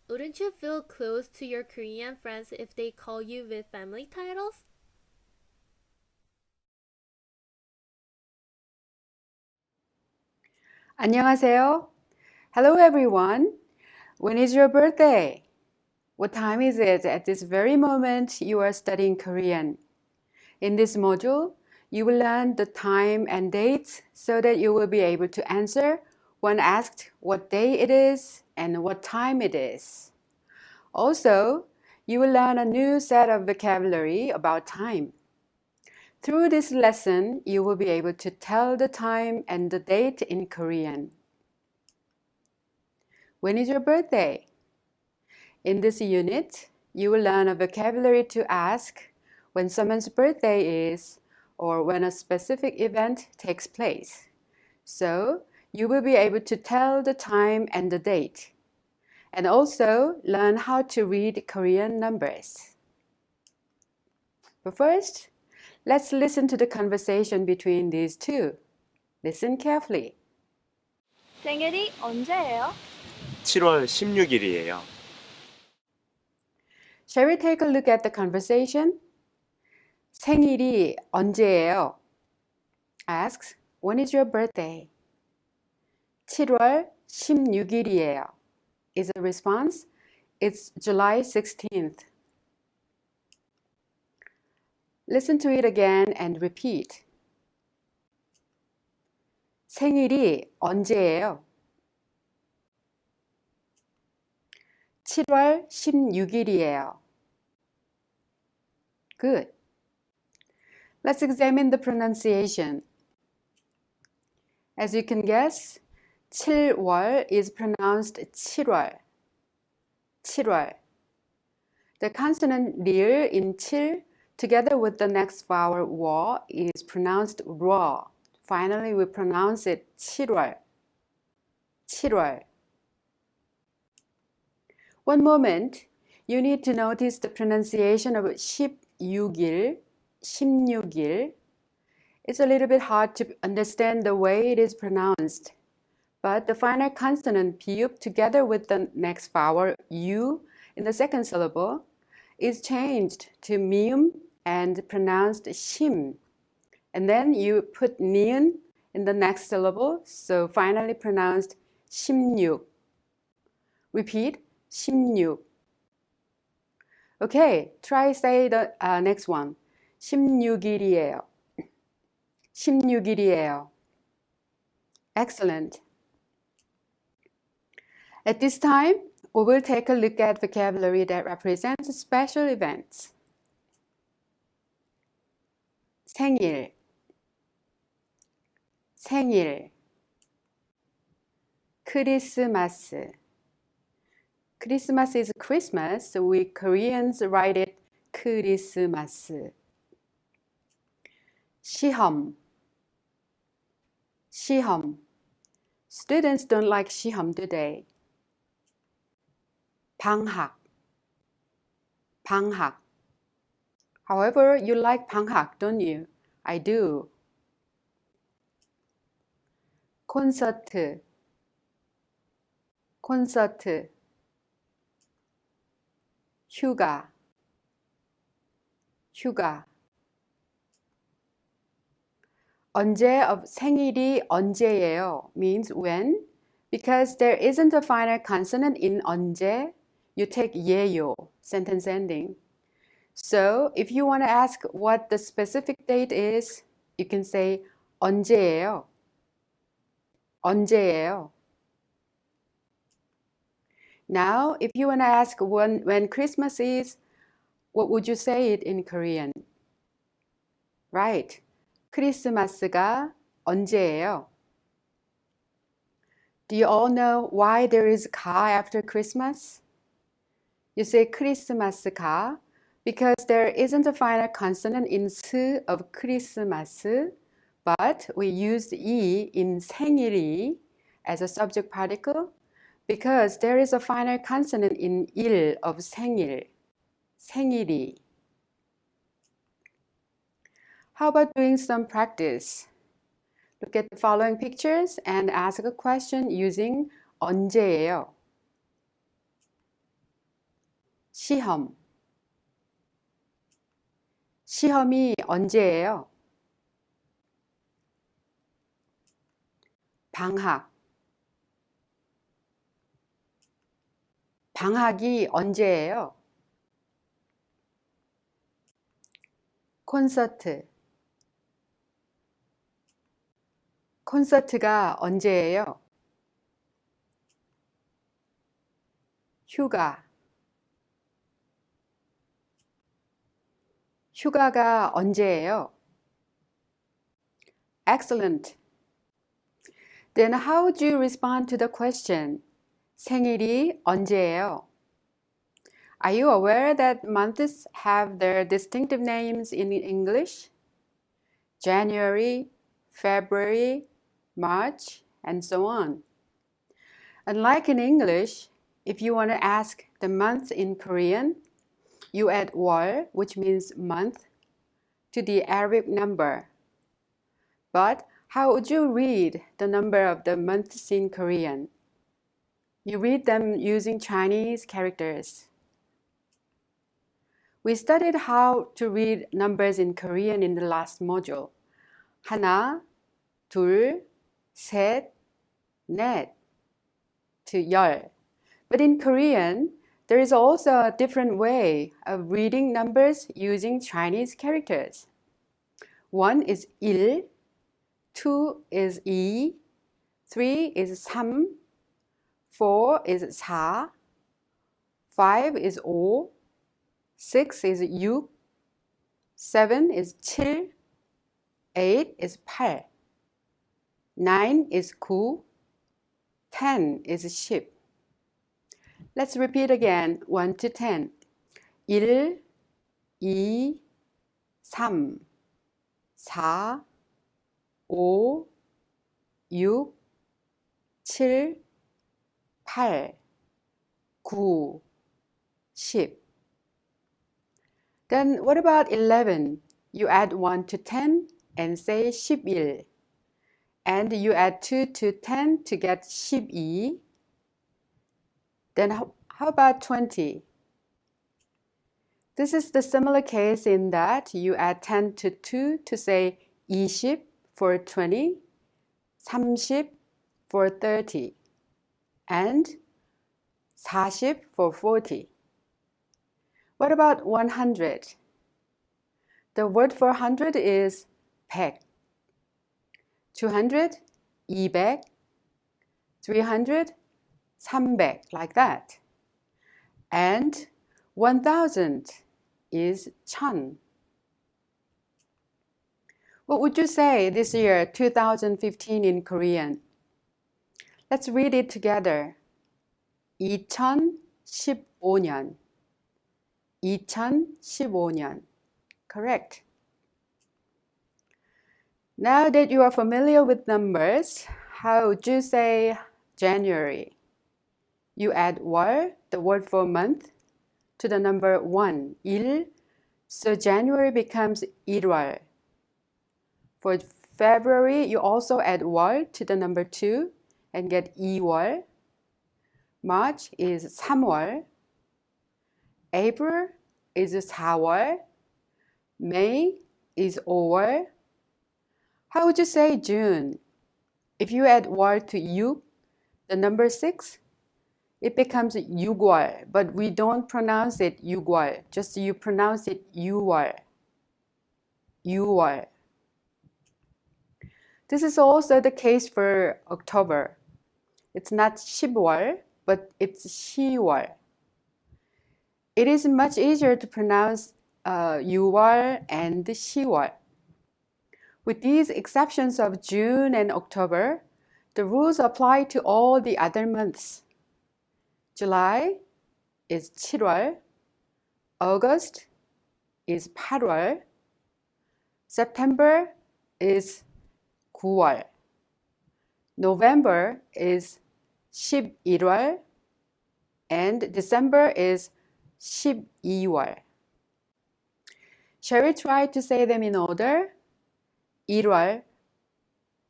Wouldn't you feel close to your Korean friends if they call you with family titles? 안녕하세요. Hello everyone. When is your birthday? What time is it at this very moment you are studying Korean? In this module, you will learn the time and dates so that you will be able to answer when asked what day it is and what time it is. Also, you will learn a new set of vocabulary about time. Through this lesson, you will be able to tell the time and the date in Korean. When is your birthday? In this unit, you will learn a vocabulary to ask when someone's birthday is or when a specific event takes place. So, you will be able to tell the time and the date, and also learn how to read Korean numbers. But first, let's listen to the conversation between these two. Listen carefully. 생일이 언제예요? 7월 16일이에요. Shall we take a look at the conversation? 생일이 언제예요? Asks, when is your birthday? 7월 16일이에요. Is the response, it's July 16th. Listen to it again and repeat. 생일이 언제예요? 7월 16일이에요. Good. Let's examine the pronunciation. As you can guess, 7월 is pronounced 7월. 7월. The consonant 릴 in 7 together with the next vowel 워 is pronounced 러. Finally, we pronounce it 7월. 7월. One moment, you need to notice the pronunciation of 16일, 16일. It's a little bit hard to understand the way it is pronounced, but the final consonant 비읍 together with the next vowel U in the second syllable is changed to mium and pronounced 심. And then you put ni은 in the next syllable, so finally pronounced 16. Repeat, 16. Okay, try say the next one. 16일이에요. 16일이에요. Excellent. At this time, we will take a look at vocabulary that represents special events. 생일, 생일. 크리스마스. Christmas is Christmas, so we Koreans write it 크리스마스. 시험, 시험. Students don't like 시험, do they? 방학, 방학. However, you like 방학, don't you? I do. 콘서트, 콘서트. 휴가, 휴가. 언제 of 생일이 언제예요 means when. Because there isn't a final consonant in 언제, you take 예요, sentence ending. So if you want to ask what the specific date is, you can say 언제예요, 언제예요. Now, if you want to ask when Christmas is, what would you say it in Korean? Right. 크리스마스가 언제예요? Do you all know why there is 가 after Christmas? You say 크리스마스가 because there isn't a final consonant in 스 of 크리스마스, but we used 이 in 생일이 as a subject particle because there is a final consonant in 일 of 생일, 생일이. How about doing some practice? Look at the following pictures and ask a question using 언제예요. 시험. 시험이 언제예요? 방학. 방학이 언제예요? 콘서트. 콘서트가 언제예요? 휴가. 휴가가 언제예요? Excellent. Then how would you respond to the question? 생일이 언제예요? Are you aware that months have their distinctive names in English? January, February, March, and so on. Unlike in English, if you want to ask the month in Korean, you add 월, which means month, to the Arabic number. But how would you read the number of the months in Korean? You read them using Chinese characters. We studied how to read numbers in Korean in the last module. 하나, 둘, 셋, 넷, to 열. But in Korean, there is also a different way of reading numbers using Chinese characters. One is 일, two is 이, three is 삼, four is 사, five is 오, six is 육, seven is 칠, 8 is 8, 9 is 9, 10 is 10. Let's repeat again, 1 to 10. 1, 2, 3, 4, 5, 6, 7, 8, 9, 10. Then what about 11? You add 1 to 10 and say 11. And you add 2 to 10 to get 12. Then how about 20? This is the similar case in that you add 10 to 2 to say 20 for 20, 30 for 30. and 40 for 40. What about 100? The word for 100 is 100. 200, 200. 300, 300, like that. And 1000 is 1000. What would you say this year, 2015 in Korean? Let's read it together. 2015년. 2015년. Correct. Now that you are familiar with numbers, how would you say January? You add 월, the word for month, to the number 1, 일. So January becomes 1월. For February, you also add 월 to the number 2 and get 2월. March is 3월. April is 4월. May is 5월. How would you say June? If you add 월 to 6, the number 6, it becomes 6월, but we don't pronounce it 6월, just you pronounce it 6월. 6월. This is also the case for October. It's not 10월, but it's 10월. It is much easier to pronounce 6월 and 10월. With these exceptions of June and October, the rules apply to all the other months. July is 7월, August is 8월, September is 9월, November is 11월, and December is 12월. Shall we try to say them in order? 1월,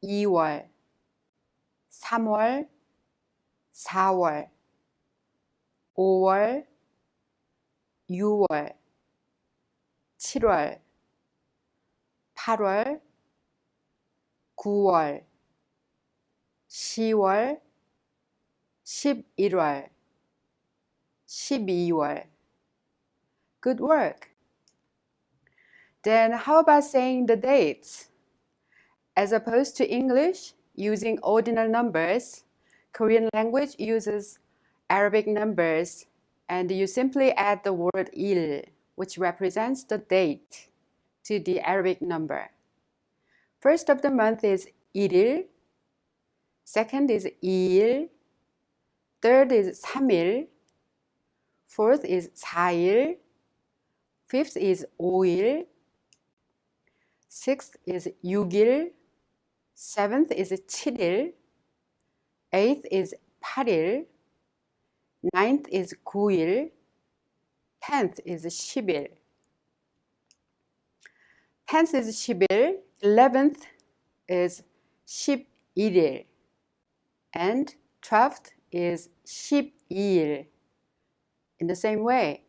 2월, 3월, 4월, 5월, 6월, 7월, 8월, 9월, 10월, 11월, 12월. Good work. Then how about saying the dates? As opposed to English, using ordinal numbers, Korean language uses Arabic numbers, and you simply add the word 일, which represents the date, to the Arabic number. First of the month is 1일, second is 2일, third is 3일, fourth is 4일, fifth is 5일, sixth is 6일, seventh is 7일, eighth is 8일, ninth is 9일, 10th is 10일. 10th is 10일, 11th is 11일, and 12th is 12일. In the same way,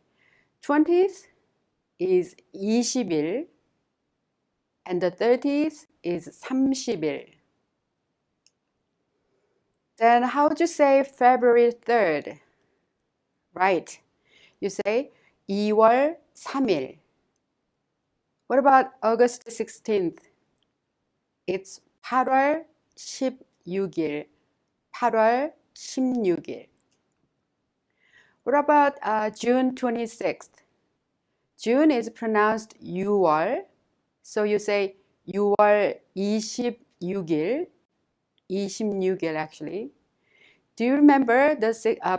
20th is 20일, and the 30th is 30일. Then how would you say February 3rd? Right, you say 2월 3일. What about August 16th? It's 8월 16일. 8월 16일. What about June 26th? June is pronounced 6월. So you say 6월 26일. 26일 actually. Do you remember the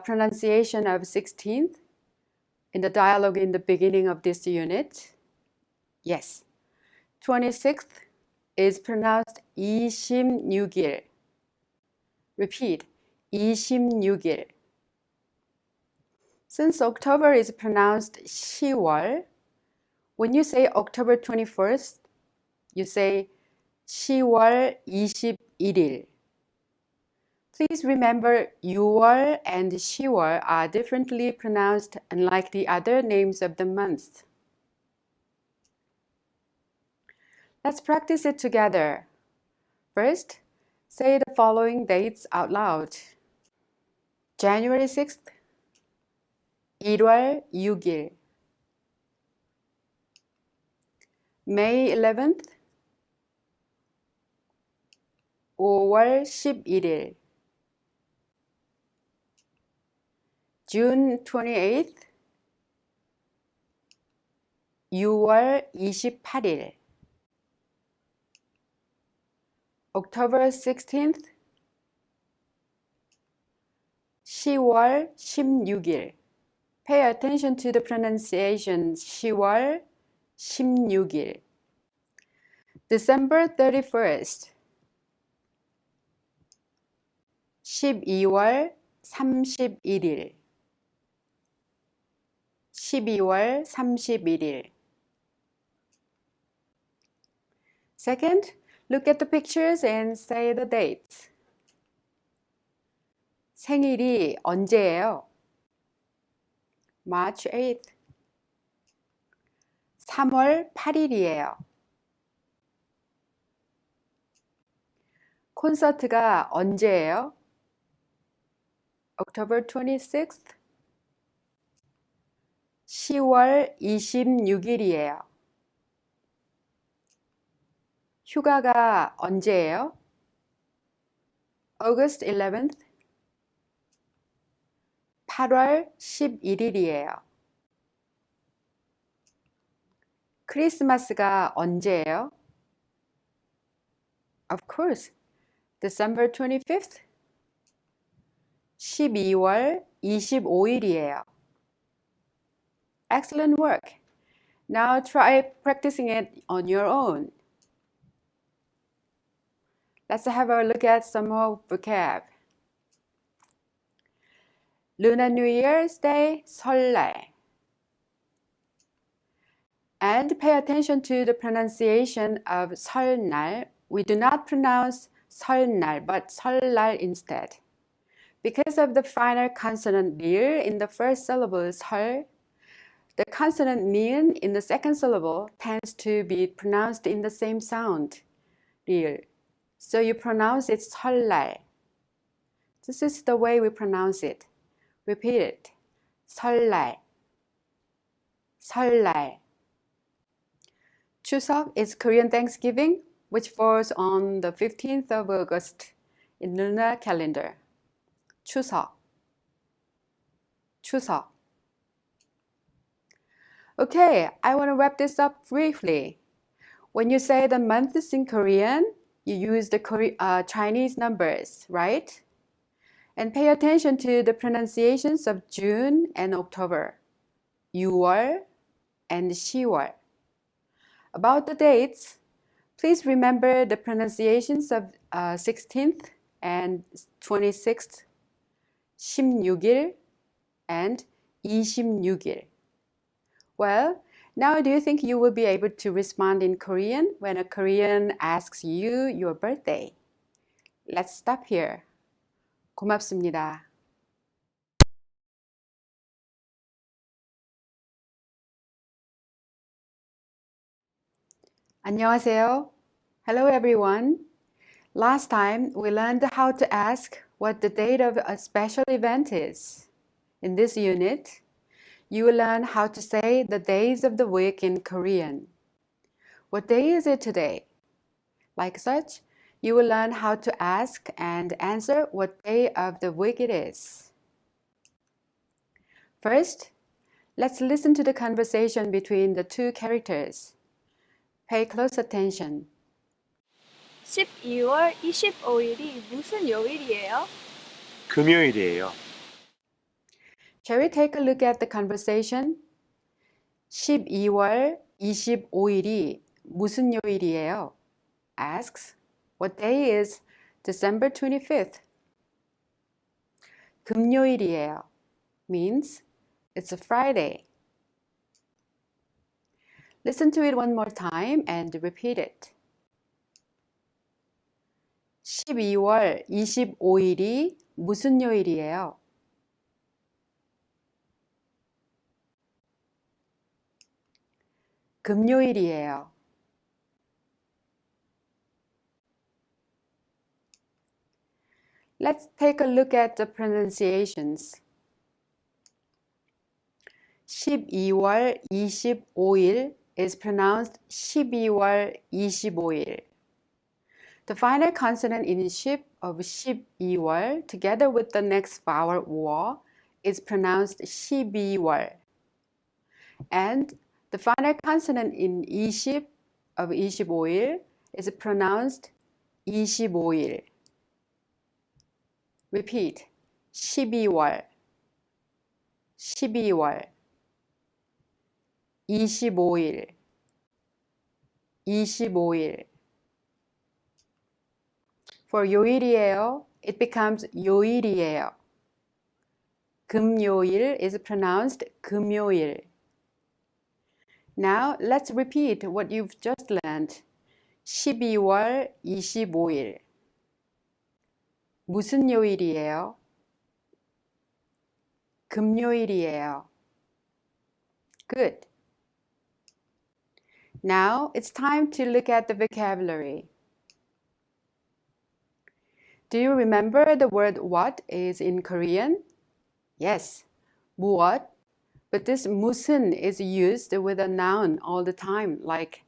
pronunciation of 16th in the dialogue in the beginning of this unit? Yes. 26th is pronounced 26일. Repeat, 26일. Since October is pronounced 10월, when you say October 21st, you say 10월 21일. Please remember 6월 and 10월 are differently pronounced unlike the other names of the months. Let's practice it together. First, say the following dates out loud. January 6th, 1월 6일. May 11th, 5월 11일. June 28th, 6월 28일. October 16th, 10월 16일. Pay attention to the pronunciation. 10월 16일. December 31st, 12월 31일. 12월 31일. Second, look at the pictures and say the dates. 생일이 언제예요? March 8th. 3월 8일이에요. 콘서트가 언제예요? October 26th. 10월 26일이에요. 휴가가 언제예요? August 11th. 8월 11일이에요. 크리스마스가 언제예요? Of course, December 25th. 12월 25일이에요. Excellent work. Now try practicing it on your own. Let's have a look at some more vocab. Lunar New Year's Day, 설날. And pay attention to the pronunciation of 설날. We do not pronounce 설날, but 설날 instead. Because of the final consonant 를 in the first syllable 설, the consonant 는 in the second syllable tends to be pronounced in the same sound, 를. So you pronounce it 설날. This is the way we pronounce it. Repeat it. 설날. 설날. 추석 is Korean Thanksgiving, which falls on the 15th of August in lunar calendar. 추석. 추석. Okay, I want to wrap this up briefly. When you say the months in Korean, you use the Chinese numbers, right? And pay attention to the pronunciations of June and October, 6월 and 10월. About the dates, please remember the pronunciations of 16th and 26th, 16일 and 26일. Well, now do you think you will be able to respond in Korean when a Korean asks you your birthday? Let's stop here. 고맙습니다. 안녕하세요. Hello everyone. Last time we learned how to ask what the date of a special event is. In this unit, you will learn how to say the days of the week in Korean. What day is it today? Like such, you will learn how to ask and answer what day of the week it is. First, let's listen to the conversation between the two characters. Pay close attention. 12월 25일이 무슨 요일이에요? 금요일이에요. Shall we take a look at the conversation? 12월 25일이 무슨 요일이에요? Asks, what day is December 25th? 금요일이에요. Means it's a Friday. Listen to it one more time and repeat it. 12월 25일이 무슨 요일이에요? 금요일이에요. Let's take a look at the pronunciations. 12월 25일 is pronounced 12월 25일. The final consonant in ship of 12월 together with the next vowel 워 is pronounced 12월. And the final consonant in 20 of 25일 is pronounced 25일. Repeat. 12월 12월 25일 25일. For 요일이에요, it becomes 요일이에요. 금요일 is pronounced 금요일. Now let's repeat what you've just learned. 12월 25일. 무슨 요일이에요? 금요일이에요. Good. Now it's time to look at the vocabulary. Do you remember the word what is in Korean? Yes, 무엇. But this 무슨 is used with a noun all the time, like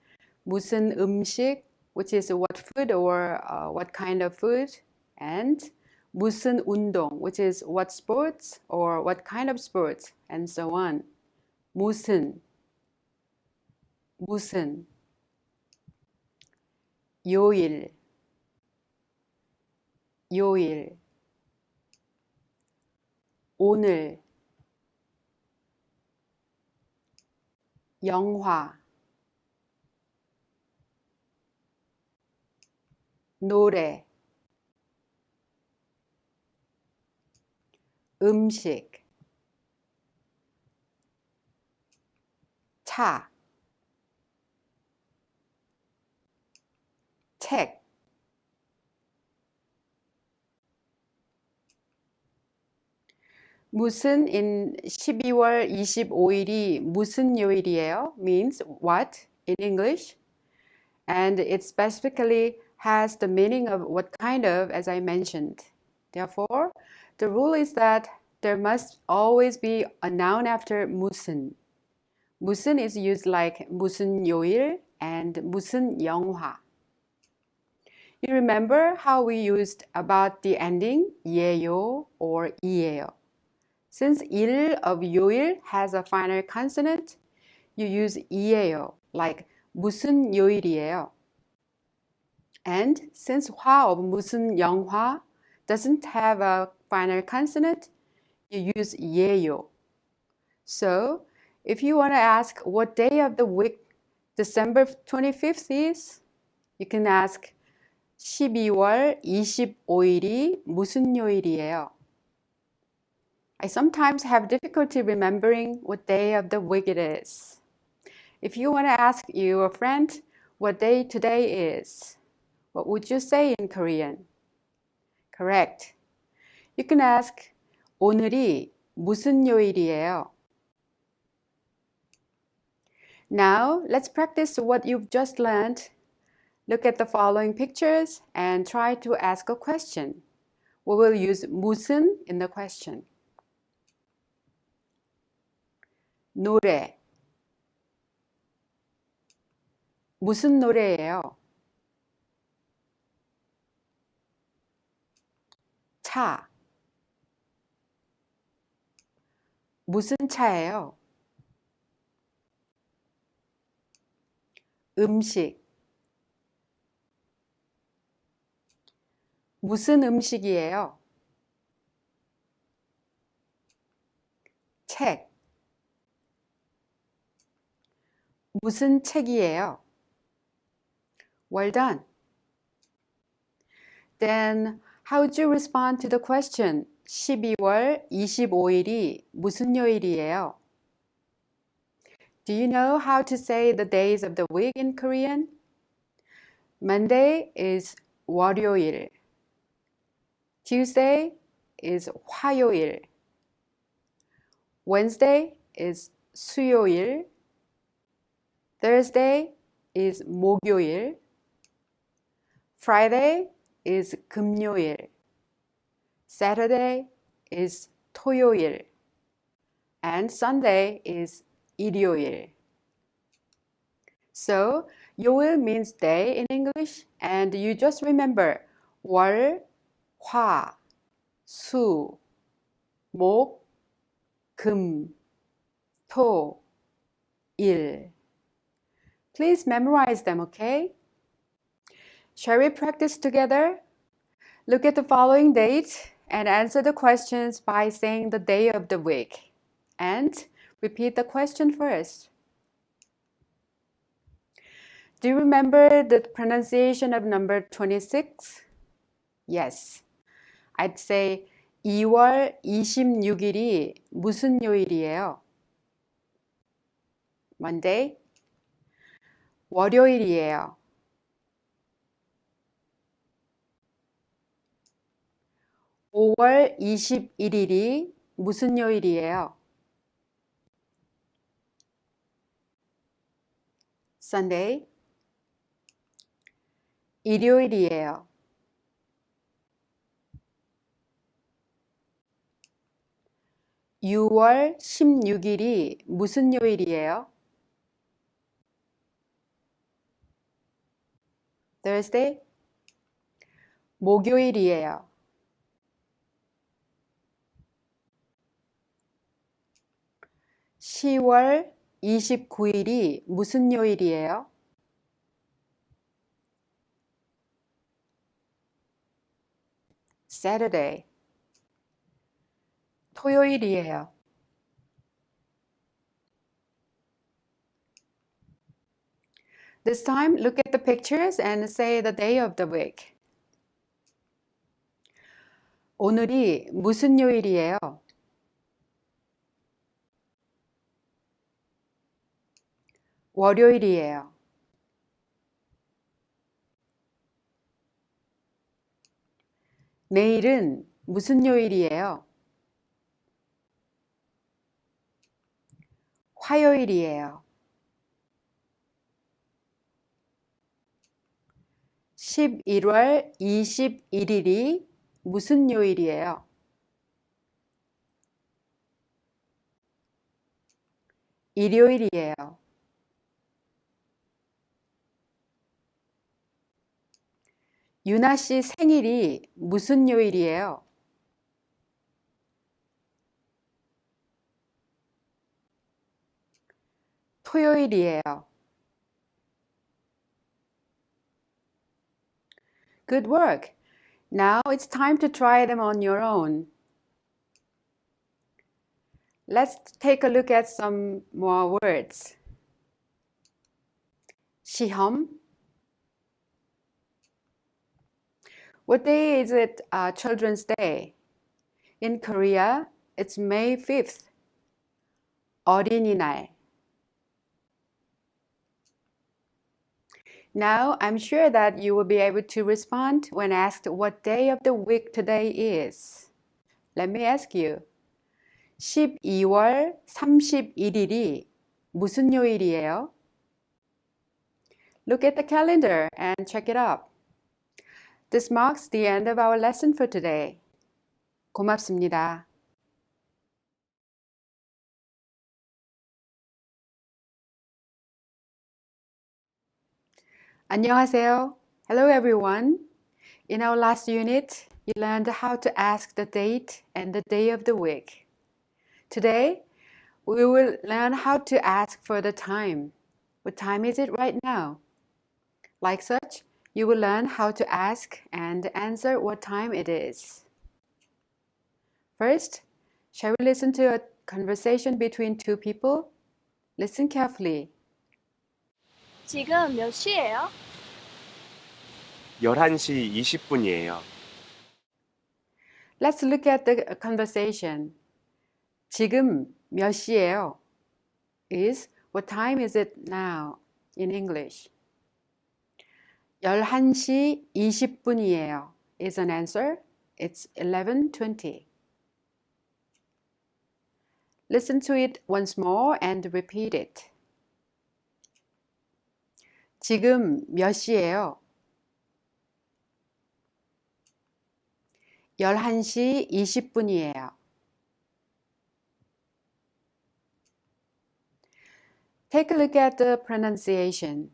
무슨 음식, which is what food or what kind of food, and 무슨 운동, which is what sports or what kind of sports, and so on. 무슨, 무슨. 요일, 요일. 오늘, 영화, 노래, 음식, 차, 책, 무슨 in 12월 25일이 무슨 요일이에요 means what in English, and it specifically has the meaning of what kind of, as I mentioned. Therefore, the rule is that there must always be a noun after 무슨. 무슨 is used like 무슨 요일 and 무슨 영화. You remember how we used about the ending 예요 or 이예요. Since 일 of 요일 has a final consonant, you use 이예요, like 무슨 요일이에요. And since 화 of 무슨 영화 doesn't have a final consonant, you use 예요. So, if you want to ask what day of the week December 25th is, you can ask 12월 25일이 무슨 요일이에요? I sometimes have difficulty remembering what day of the week it is. If you want to ask your friend what day today is, what would you say in Korean? Correct. You can ask 오늘이 무슨 요일이에요? Now, let's practice what you've just learned. Look at the following pictures and try to ask a question. We will use 무슨 in the question. 노래. 무슨 노래예요? 차. 무슨 차예요? 음식. 무슨 음식이에요? 책. 무슨 책이에요? Well done. Then, how would you respond to the question 12월 25일이 무슨 요일이에요? Do you know how to say the days of the week in Korean? Monday is 월요일. Tuesday is 화요일. Wednesday is 수요일. Thursday is 목요일. Friday is 금요일. Saturday is 토요일. And Sunday is 일요일. So, 요일 means day in English, and you just remember 월, 화, 수, 목, 금, 토, 일. Please memorize them, okay? Shall we practice together? Look at the following dates and answer the questions by saying the day of the week. And repeat the question first. Do you remember the pronunciation of number 26? Yes. I'd say 2월 26일이 무슨 요일이에요? Monday. 월요일이에요. 5월 21일이 무슨 요일이에요? Sunday. 일요일이에요. 6월 16일이 무슨 요일이에요? Thursday. 목요일이에요. 10월 29일이 무슨 요일이에요? Saturday. 토요일이에요. This time, look at the pictures and say the day of the week. 오늘이 무슨 요일이에요? 월요일이에요. 내일은 무슨 요일이에요? 화요일이에요. 11월 21일이 무슨 요일이에요? 일요일이에요. 유나 씨 생일이 무슨 요일이에요? 토요일이에요. Good work. Now it's time to try them on your own. Let's take a look at some more words. 시험. What day is it? Children's Day. In Korea, it's May 5th. 어린이날. Now, I'm sure that you will be able to respond when asked what day of the week today is. Let me ask you. 12월 31일이 무슨 요일이에요? Look at the calendar and check it out. This marks the end of our lesson for today. 고맙습니다. 안녕하세요. Hello everyone. In our last unit, you learned how to ask the date and the day of the week. Today, we will learn how to ask for the time. What time is it right now? Like such, you will learn how to ask and answer what time it is. First, shall we listen to a conversation between two people? Listen carefully. 지금 몇 시예요? 11시 20분이에요. Let's look at the conversation. 지금 몇 시예요? Is what time is it now in English? 11시 20분이에요 is an answer. It's 11:20. Listen to it once more and repeat it. 지금 몇 시예요? 11시 20분이에요. Take a look at the pronunciation.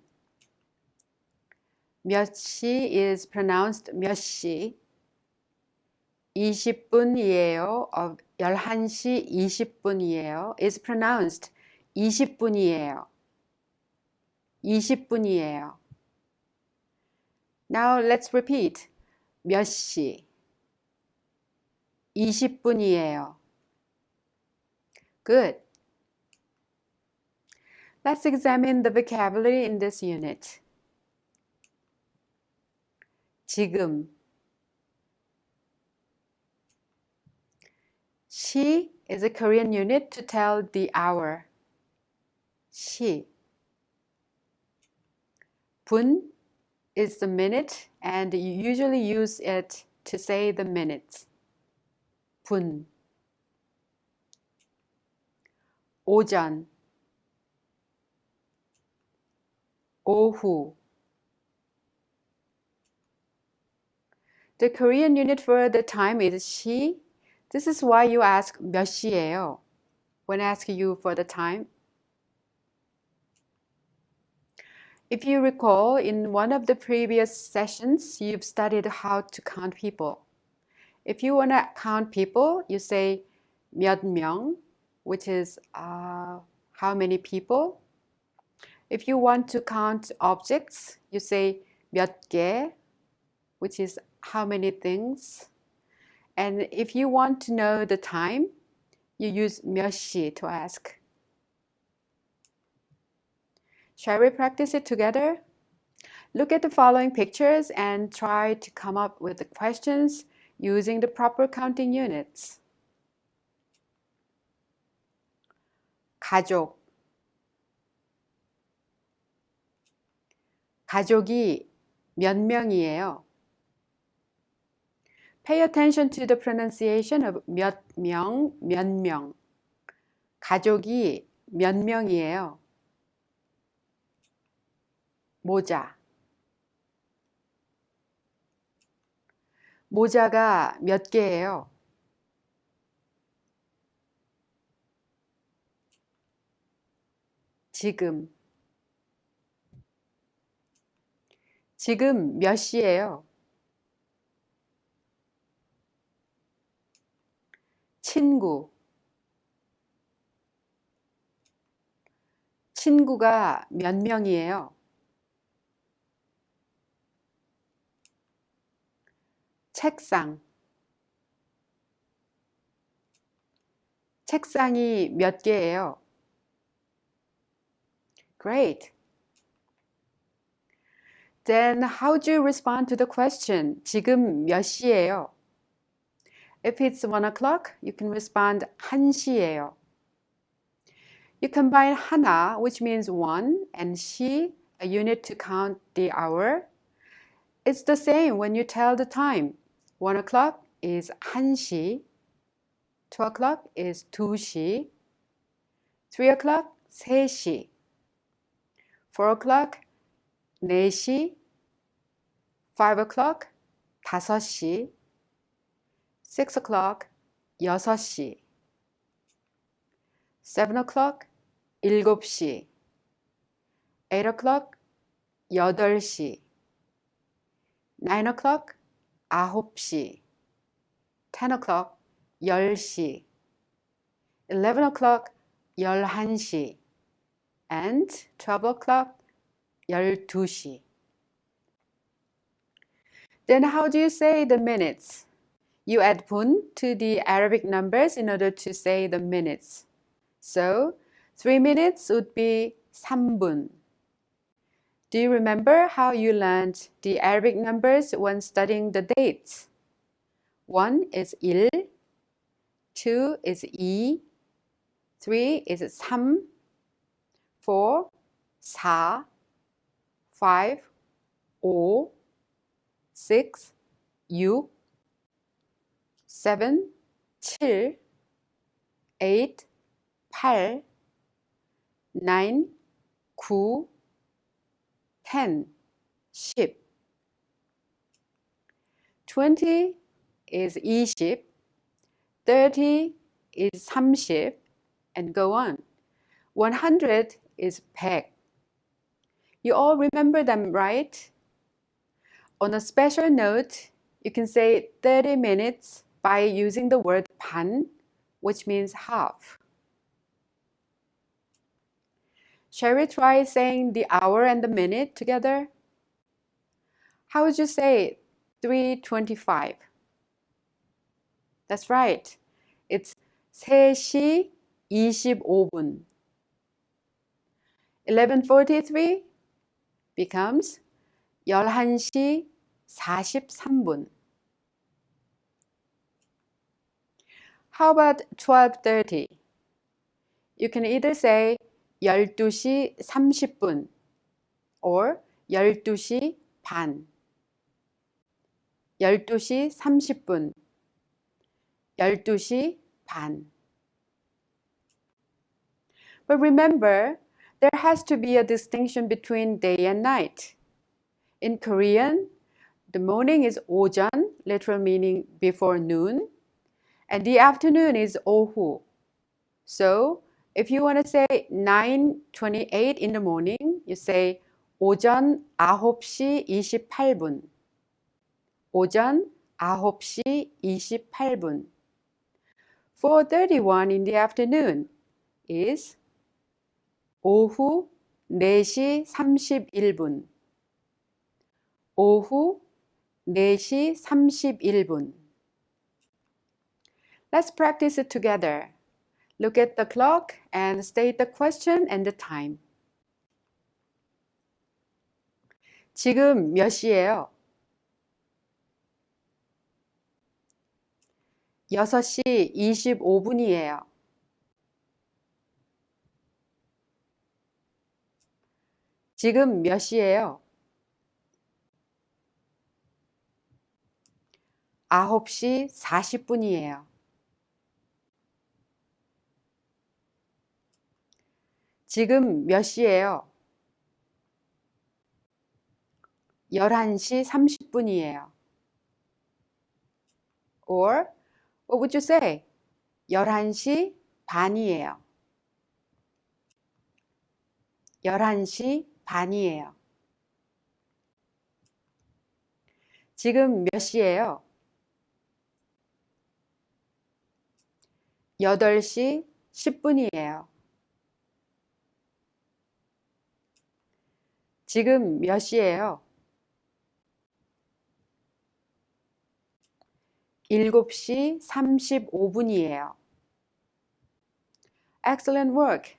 몇 시 is pronounced 몇 시. 20분이에요. 11시 20분이에요. is pronounced 20분이에요. 20분이에요. Now let's repeat. 몇 시. 20분이에요. Good. Let's examine the vocabulary in this unit. 지금. 시 is a Korean unit to tell the hour. 시. 분 is the minute and you usually use it to say the minutes. 분. 오전. 오후. The Korean unit for the time is 시. This is why you ask 몇 시예요 when I ask you for the time. If you recall, in one of the previous sessions, you've studied how to count people. If you want to count people, you say 몇 명, which is how many people. If you want to count objects, you say 몇 개, which is how many things. And if you want to know the time, you use 몇 시 to ask. Shall we practice it together? Look at the following pictures and try to come up with the questions using the proper counting units. 가족. 가족이 몇 명이에요? Pay attention to the pronunciation of 몇 명, 몇 명. 가족이 몇 명이에요? 모자. 모자가 몇 개예요? 지금. 지금 몇 시예요? 친구. 친구가 몇 명이에요? 책상. 책상이 몇 개예요? Great. Then how do you respond to the question? 지금 몇 시예요? If it's 1 o'clock, you can respond 1시예요. You combine 하나, which means one, and 시, a unit to count the hour. It's the same when you tell the time. 1 o'clock is 1시. 2 o'clock is 2시. 3 o'clock, 3시. 4 o'clock, 4시. 5 o'clock, 5시. 6 o'clock, 6시. 7 o'clock, 7시. 8 o'clock, 8시. 9 o'clock, 9시. 10 o'clock, 10시. 11 o'clock, 11시. And 12 o'clock, 12시. Then how do you say the minutes? You add 분 to the Arabic numbers in order to say the minutes. So 3 minutes would be 3분. Do you remember how you learned the Arabic numbers when studying the dates? 1 is 1, 2 is 2, 3 is 3, 4, 4, 5, 5, 6, 6, 7, 7, 8, 8, 9, 9, 10, 10. 20 is 20, 30 is 30, and go on. 100 is 100. You all remember them, right? On a special note, you can say 30 minutes by using the word 반, which means half. Shall we try saying the hour and the minute together? How would you say 3:25? That's right. It's 3시 25분. 11:43 becomes 11시 43분. How about 12:30? You can either say 12시 30분 or 12시 반. 12시 30분, 12시 반. But remember, there has to be a distinction between day and night. In Korean, the morning is 오전, literal meaning before noon, and the afternoon is 오후. So, if you want to say 9:28 in the morning, you say 오전 9시 28분. 오전 9시 28분. 4:31 in the afternoon is 오후 4시 31분. 오후 4시 31분. Let's practice it together. Look at the clock and state the question and the time. 지금 몇 시예요? 6시 25분이에요. 지금 몇 시예요? 9시 40분이에요. 지금 몇 시예요? 11시 30분이에요. Or, what would you say? 11시 반이에요. 11시 반이에요. 지금 몇 시예요? 8시 10분이에요. 지금 몇 시예요? 7시 35분이에요. Excellent work.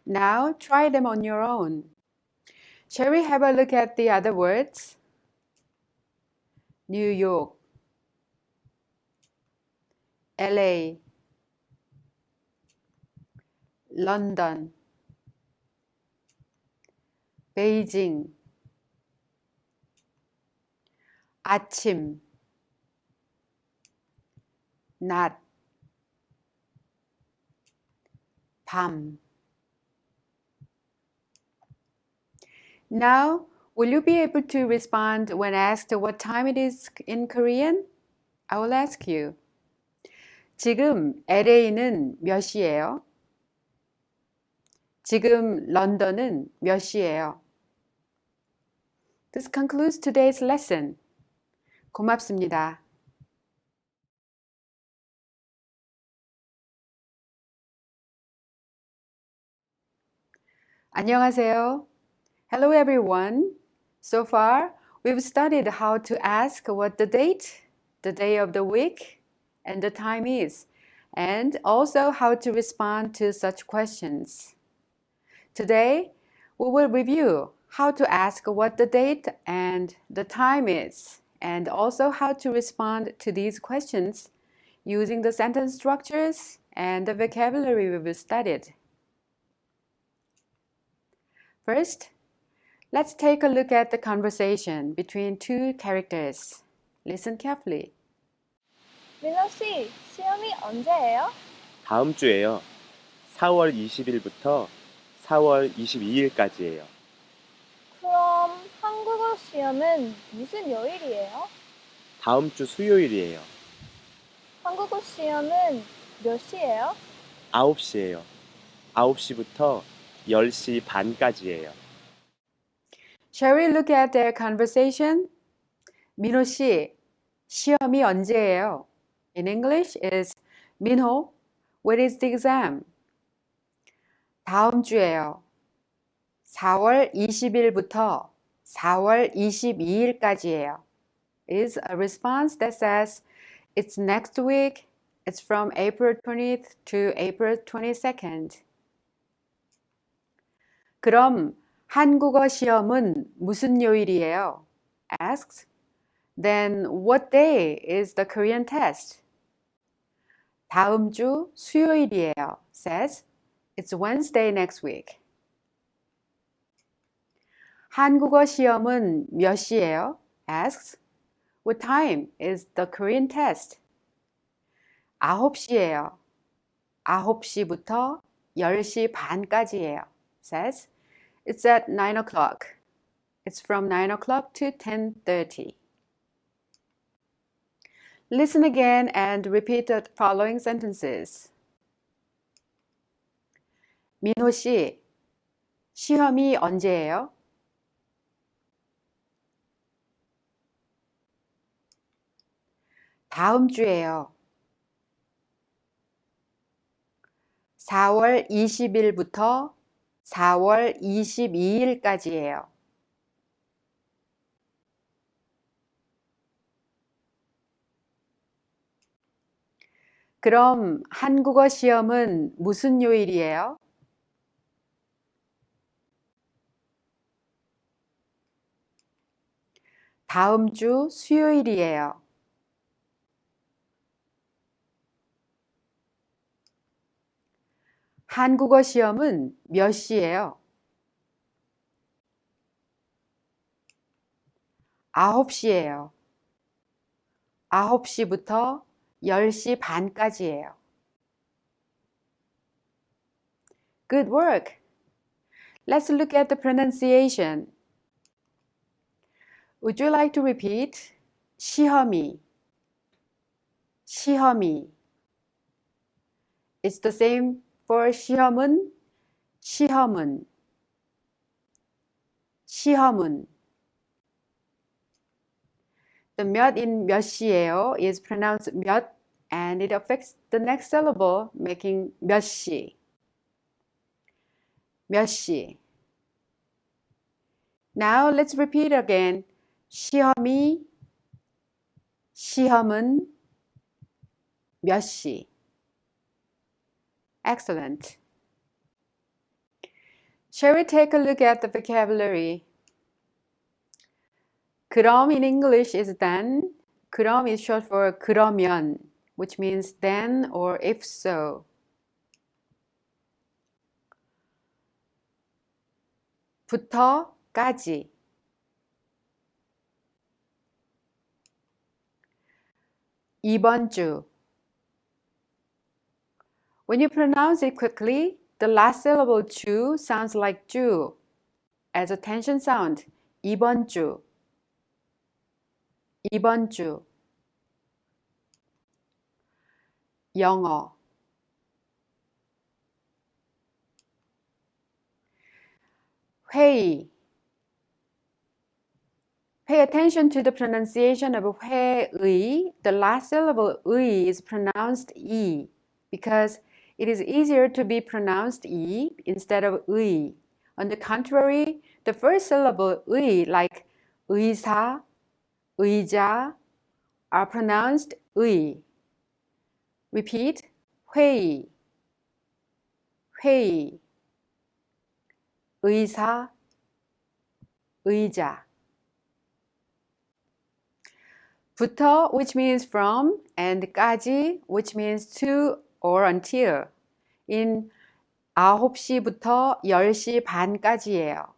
Now try them on your own. Shall we have a look at the other words? New York, LA, London, Beijing, 아침, 낮, 밤. Now, will you be able to respond when asked what time it is in Korean? I will ask you. 지금 LA는 몇 시예요? 지금 런던은 몇 시예요? This concludes today's lesson. 고맙습니다. 안녕하세요. Hello everyone. So far, we've studied how to ask what the date, the day of the week, and the time is, and also how to respond to such questions. Today, we will review how to ask what the date and the time is, and also how to respond to these questions using the sentence structures and the vocabulary we've studied. First, let's take a look at the conversation between two characters. Listen carefully. 민호 씨, 시험이 언제예요? 다음 주에요. 4월 20일부터 4월 22일까지예요. 그럼 한국어 시험은 무슨 요일이에요? 다음 주 수요일이에요. 한국어 시험은 몇 시예요? 9시예요. 9시부터 10시 반까지예요. Shall we look at their conversation? 민호 씨, 시험이 언제예요? In English is 민호, when is the exam? 다음 주예요. 4월 20일부터 4월 22일까지예요. Is a response that says it's next week. It's from April 20th to April 22nd. 그럼 한국어 시험은 무슨 요일이에요? Asks. Then what day is the Korean test? 다음 주 수요일이에요. Says it's Wednesday next week. 한국어 시험은 몇 시예요? Asks. What time is the Korean test? 9시예요. 9시부터 10시 반까지예요. Says it's at 9 o'clock. It's from 9 o'clock to 10:30. Listen again and repeat the following sentences. 민호 씨, 시험이 언제예요? 다음 주예요. 4월 20일부터 4월 22일까지예요. 그럼 한국어 시험은 무슨 요일이에요? 다음 주 수요일이에요. 한국어 시험은 몇 시예요? 9시예요. 9시부터 10시 반까지예요. Good work! Let's look at the pronunciation. Would you like to repeat? 시험이, 시험이. It's the same for 시험은, 시험은, 시험은. The 몇 in 몇 시예요 is pronounced 몇 and it affects the next syllable, making 몇 시. 몇 시. Now let's repeat again. 시험이, 시험은 몇 시. Excellent. Shall we take a look at the vocabulary? 그럼 in English is then. 그럼 is short for 그러면, which means then or if so. 부터까지. 이번 주. When you pronounce it quickly, the last syllable 주 sounds like 주 as a tension sound. 이번 주. 이번 주. 영어. 회의. Pay attention to the pronunciation of 회의. The last syllable 의 is pronounced e because it is easier to be pronounced e instead of 의. On the contrary, the first syllable 의, like 의사, 의자, are pronounced 의. Repeat, 회의, 회의, 의사, 의자. 부터, which means from, and 까지, which means to or until. in 9시부터 10시 반까지예요.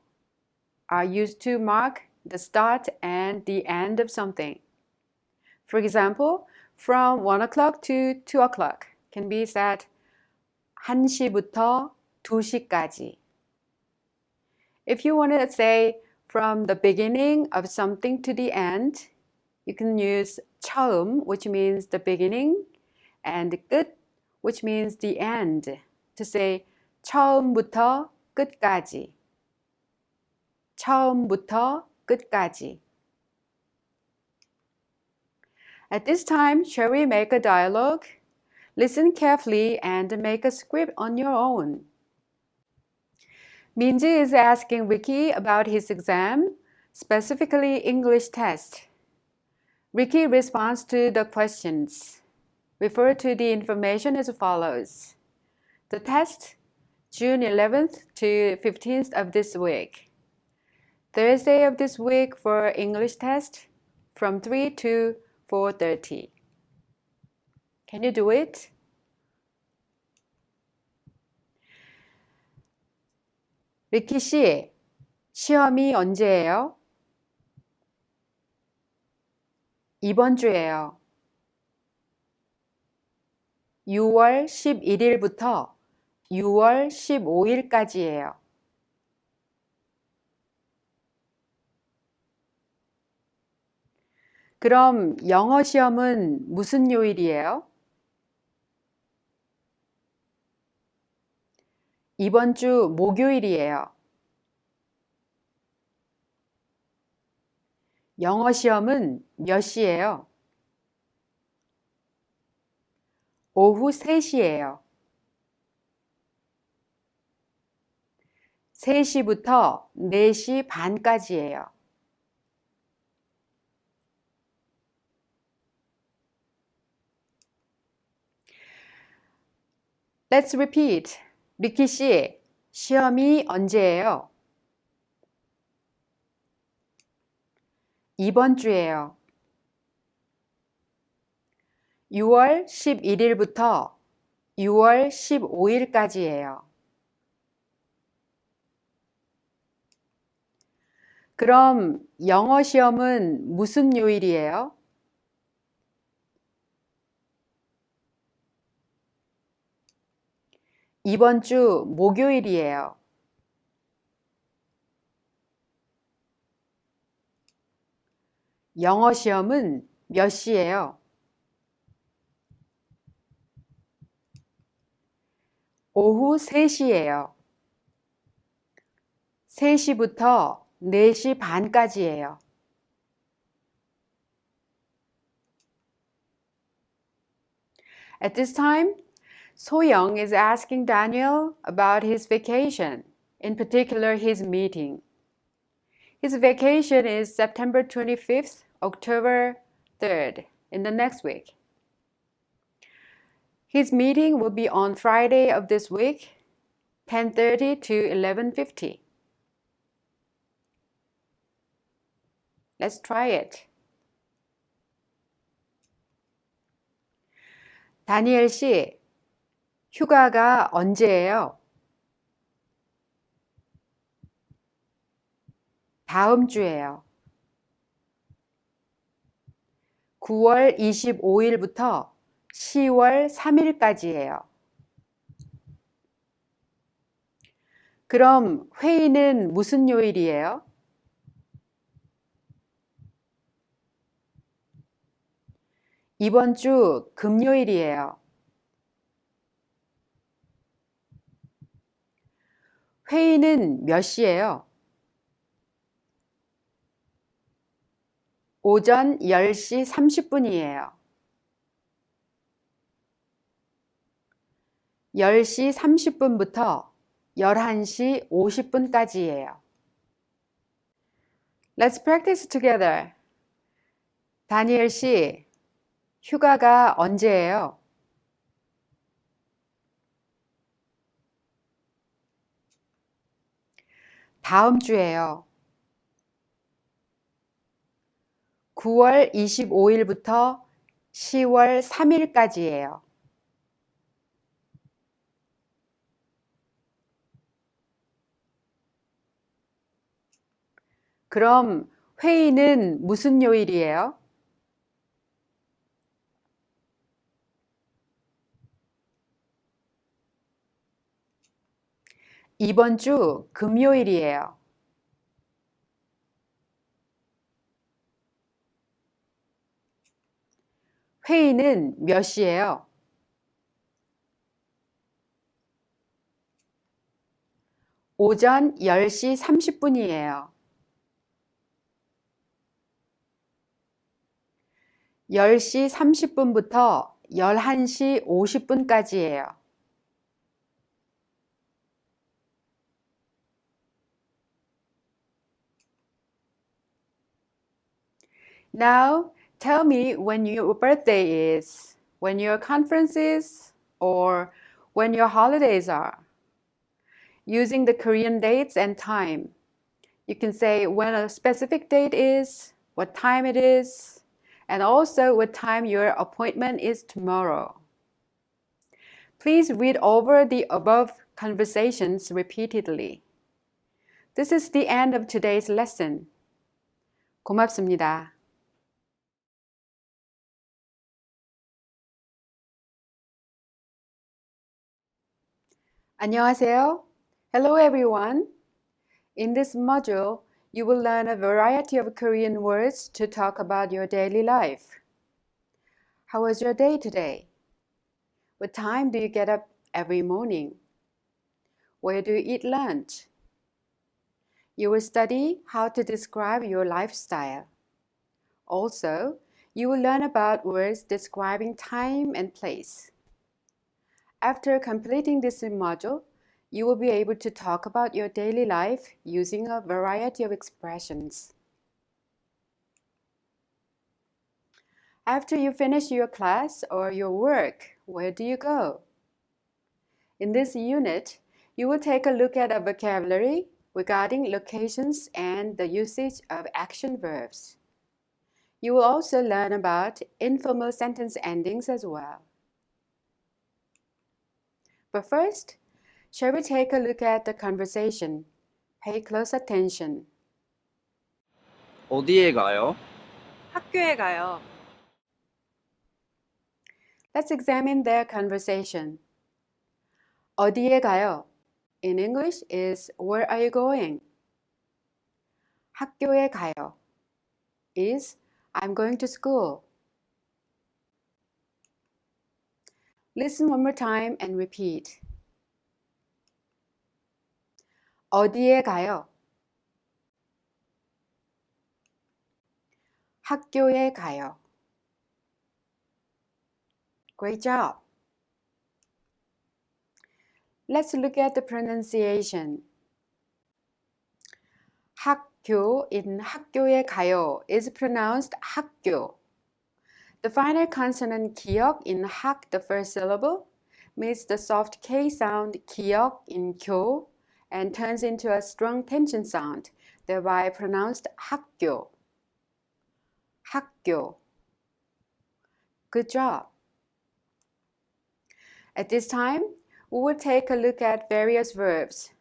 are used to mark the start and the end of something. For example, from 1 o'clock to 2 o'clock can be said 1시부터 2시까지. If you want to say from the beginning of something to the end, you can use 처음, which means the beginning, and 끝, which means the end, to say 처음부터 끝까지. 처음부터 끝까지. At this time, shall we make a dialogue? Listen carefully and make a script on your own. Minji is asking Ricky about his exam, specifically English test. Ricky responds to the questions. Refer to the information as follows. The test, June 11th to 15th of this week. Thursday of this week for English test from 3 to 4:30. Can you do it? 리키 씨, 시험이 언제예요? 이번 주예요. 6월 11일부터 6월 15일까지예요. 그럼 영어 시험은 무슨 요일이에요? 이번 주 목요일이에요. 영어 시험은 몇 시예요? 오후 3시예요. 3시부터 4시 반까지예요. Let's repeat. 리키 씨, 시험이 언제예요? 이번 주예요. 6월 11일부터 6월 15일까지예요. 그럼 영어 시험은 무슨 요일이에요? 이번 주 목요일이에요. 영어 시험은 몇 시예요? 오후 3시예요. 3시부터 4시 반까지예요. At this time, So-young is asking Daniel about his vacation, in particular his meeting. His vacation is September 25th, October 3rd, in the next week. His meeting will be on Friday of this week, 10:30 to 11:50. Let's try it. 다니엘 씨, 휴가가 언제예요? 다음 주예요. 9월 25일부터 10월 3일까지예요. 그럼 회의는 무슨 요일이에요? 이번 주 금요일이에요. 회의는 몇 시예요? 오전 10시 30분이에요. 10시 30분부터 11시 50분까지예요. Let's practice together. 다니엘 씨, 휴가가 언제예요? 다음 주예요. 9월 25일부터 10월 3일까지예요. 그럼 회의는 무슨 요일이에요? 이번 주 금요일이에요. 회의는 몇 시예요? 오전 10시 30분이에요. 10시 30분부터 11시 50분까지예요. Now, tell me when your birthday is, when your conference is, or when your holidays are. Using the Korean dates and time, you can say when a specific date is, what time it is, and also what time your appointment is tomorrow. Please read over the above conversations repeatedly. This is the end of today's lesson. 고맙습니다. 안녕하세요. Hello everyone. In this module, you will learn a variety of Korean words to talk about your daily life. How was your day today? What time do you get up every morning? Where do you eat lunch? You will study how to describe your lifestyle. Also, you will learn about words describing time and place. After completing this module, you will be able to talk about your daily life using a variety of expressions. After you finish your class or your work, where do you go? In this unit, you will take a look at a vocabulary regarding locations and the usage of action verbs. You will also learn about informal sentence endings as well. But first, shall we take a look at the conversation? Pay close attention. 어디에 가요? 학교에 가요. Let's examine their conversation. 어디에 가요? In English is where are you going? 학교에 가요 is I'm going to school. Listen one more time and repeat. 어디에 가요? 학교에 가요. Great job. Let's look at the pronunciation. 학교 in 학교에 가요 is pronounced 학교. The final consonant 기역 in 학, the first syllable, meets the soft K sound 기역 in 교 and turns into a strong tension sound, thereby pronounced 학교. 학교. Good job. At this time, we will take a look at various verbs.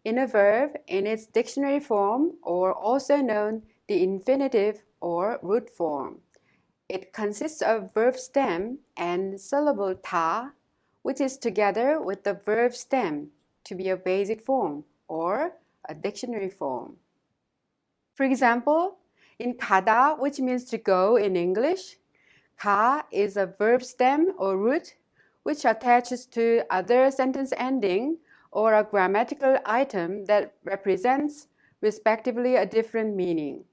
In a verb in its dictionary form, or also known the infinitive or root form, it consists of verb stem and syllable 다, which is together with the verb stem to be a basic form or a dictionary form. For example, in 가다, which means to go in English, 가 is a verb stem or root which attaches to other sentence ending or a grammatical item that represents respectively a different meaning.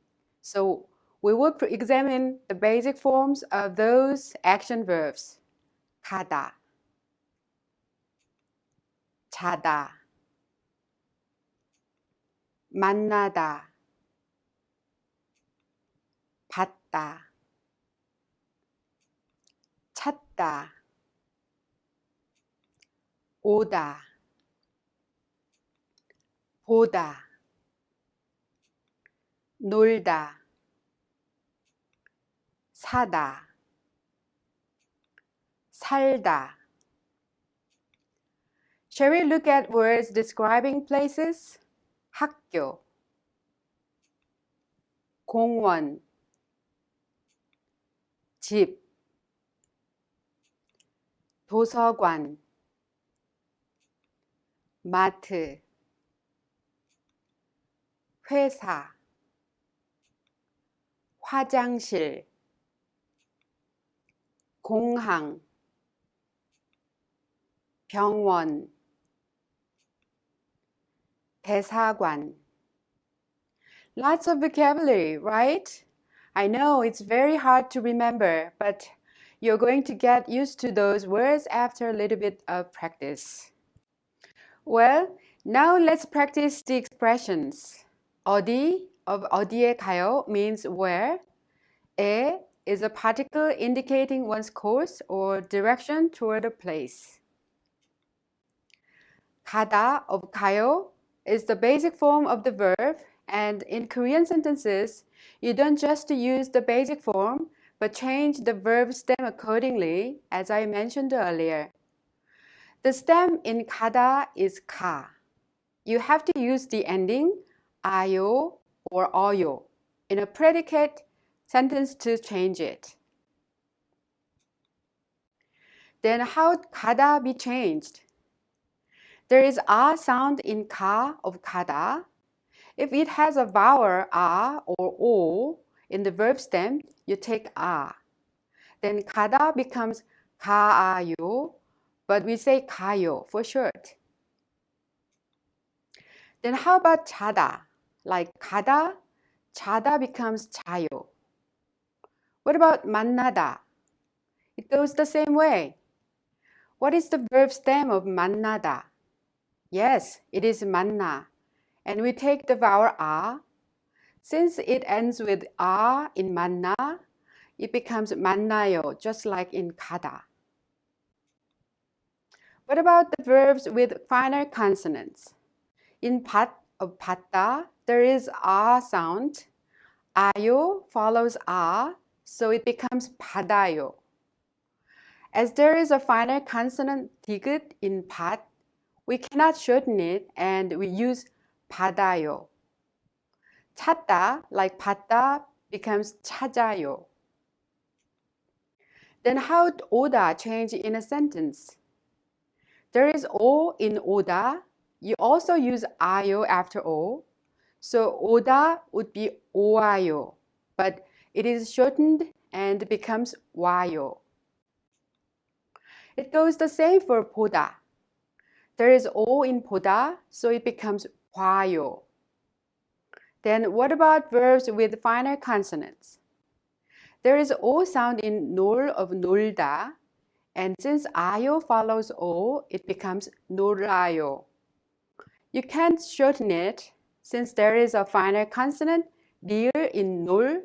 So we will examine the basic forms of those action verbs. 가다, 자다, 만나다, 받다, 찾다, 오다, 보다, 놀다, 사다, 살다. Shall we look at words describing places? 학교, 공원, 집, 도서관, 마트, 회사, 화장실, 공항, 병원, 대사관. Lots of vocabulary, right? I know it's very hard to remember, but you're going to get used to those words after a little bit of practice. Well, now let's practice the expressions. 어디 of 어디에 가요 means where. 에 is a particle indicating one's course or direction toward a place. 가다 of 가요 is the basic form of the verb, and in Korean sentences, you don't just use the basic form, but change the verb stem accordingly, as I mentioned earlier. The stem in 가다 is 가. You have to use the ending 아요 or 어요 in a predicate sentence to change it. Then how 가다 be changed? There is a sound in 가 of 가다. If it has a vowel a or o in the verb stem, you take a. Then 가다 becomes 가아요, but we say 가요 for short. Then how about 자다? Like 가다, 자다 becomes 자요. What about 만나다? It goes the same way. What is the verb stem of 만나다? Yes, it is 만나. And we take the vowel a. Since it ends with a in 만나, it becomes 만나요, just like in 가다. What about the verbs with final consonants? In 밭 of 밭다, there is a sound. 아요 follows a, so it becomes 바다요. As there is a final consonant 디귿 in 밭, we cannot shorten it and we use 바다요. 찾다, like 받다, becomes 찾아요. Then how would 오다 change in a sentence? There is O in 오다. You also use 아요 after O. So 오다 would be 오아요, but it is shortened and becomes 와요. It goes the same for 보다. There is O in 보다, so it becomes 봐요. Then what about verbs with final consonants? There is O sound in 놀 of 놀다, and since 아요 follows O, it becomes 놀아요. You can't shorten it since there is a final consonant 리을 in 놀,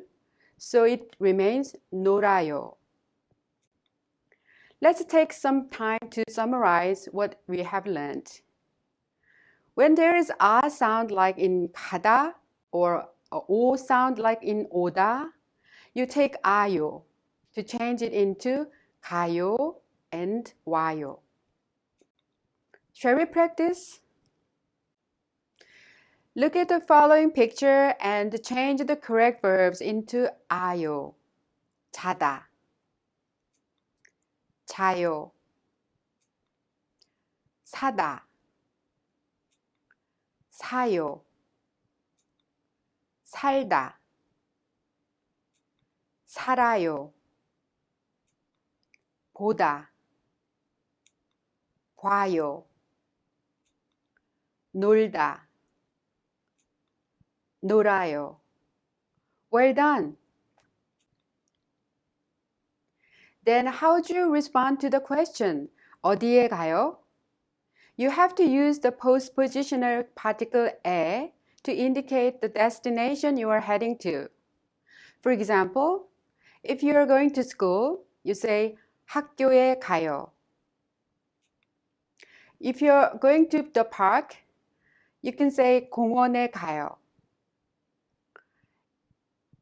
so it remains 놀아요. Let's take some time to summarize what we have learned. When there is a sound like in 가다 or a O sound like in 오다, you take 아요 to change it into 가요 and 와요. Shall we practice? Look at the following picture and change the correct verbs into 아요. 자다, 자요, 사다, 사요, 살다, 살아요, 보다, 봐요, 놀다, 놀아요. Well done. Then how would you respond to the question, 어디에 가요? You have to use the postpositional particle 에 to indicate the destination you are heading to. For example, if you are going to school, you say 학교에 가요. If you're going to the park, you can say 공원에 가요.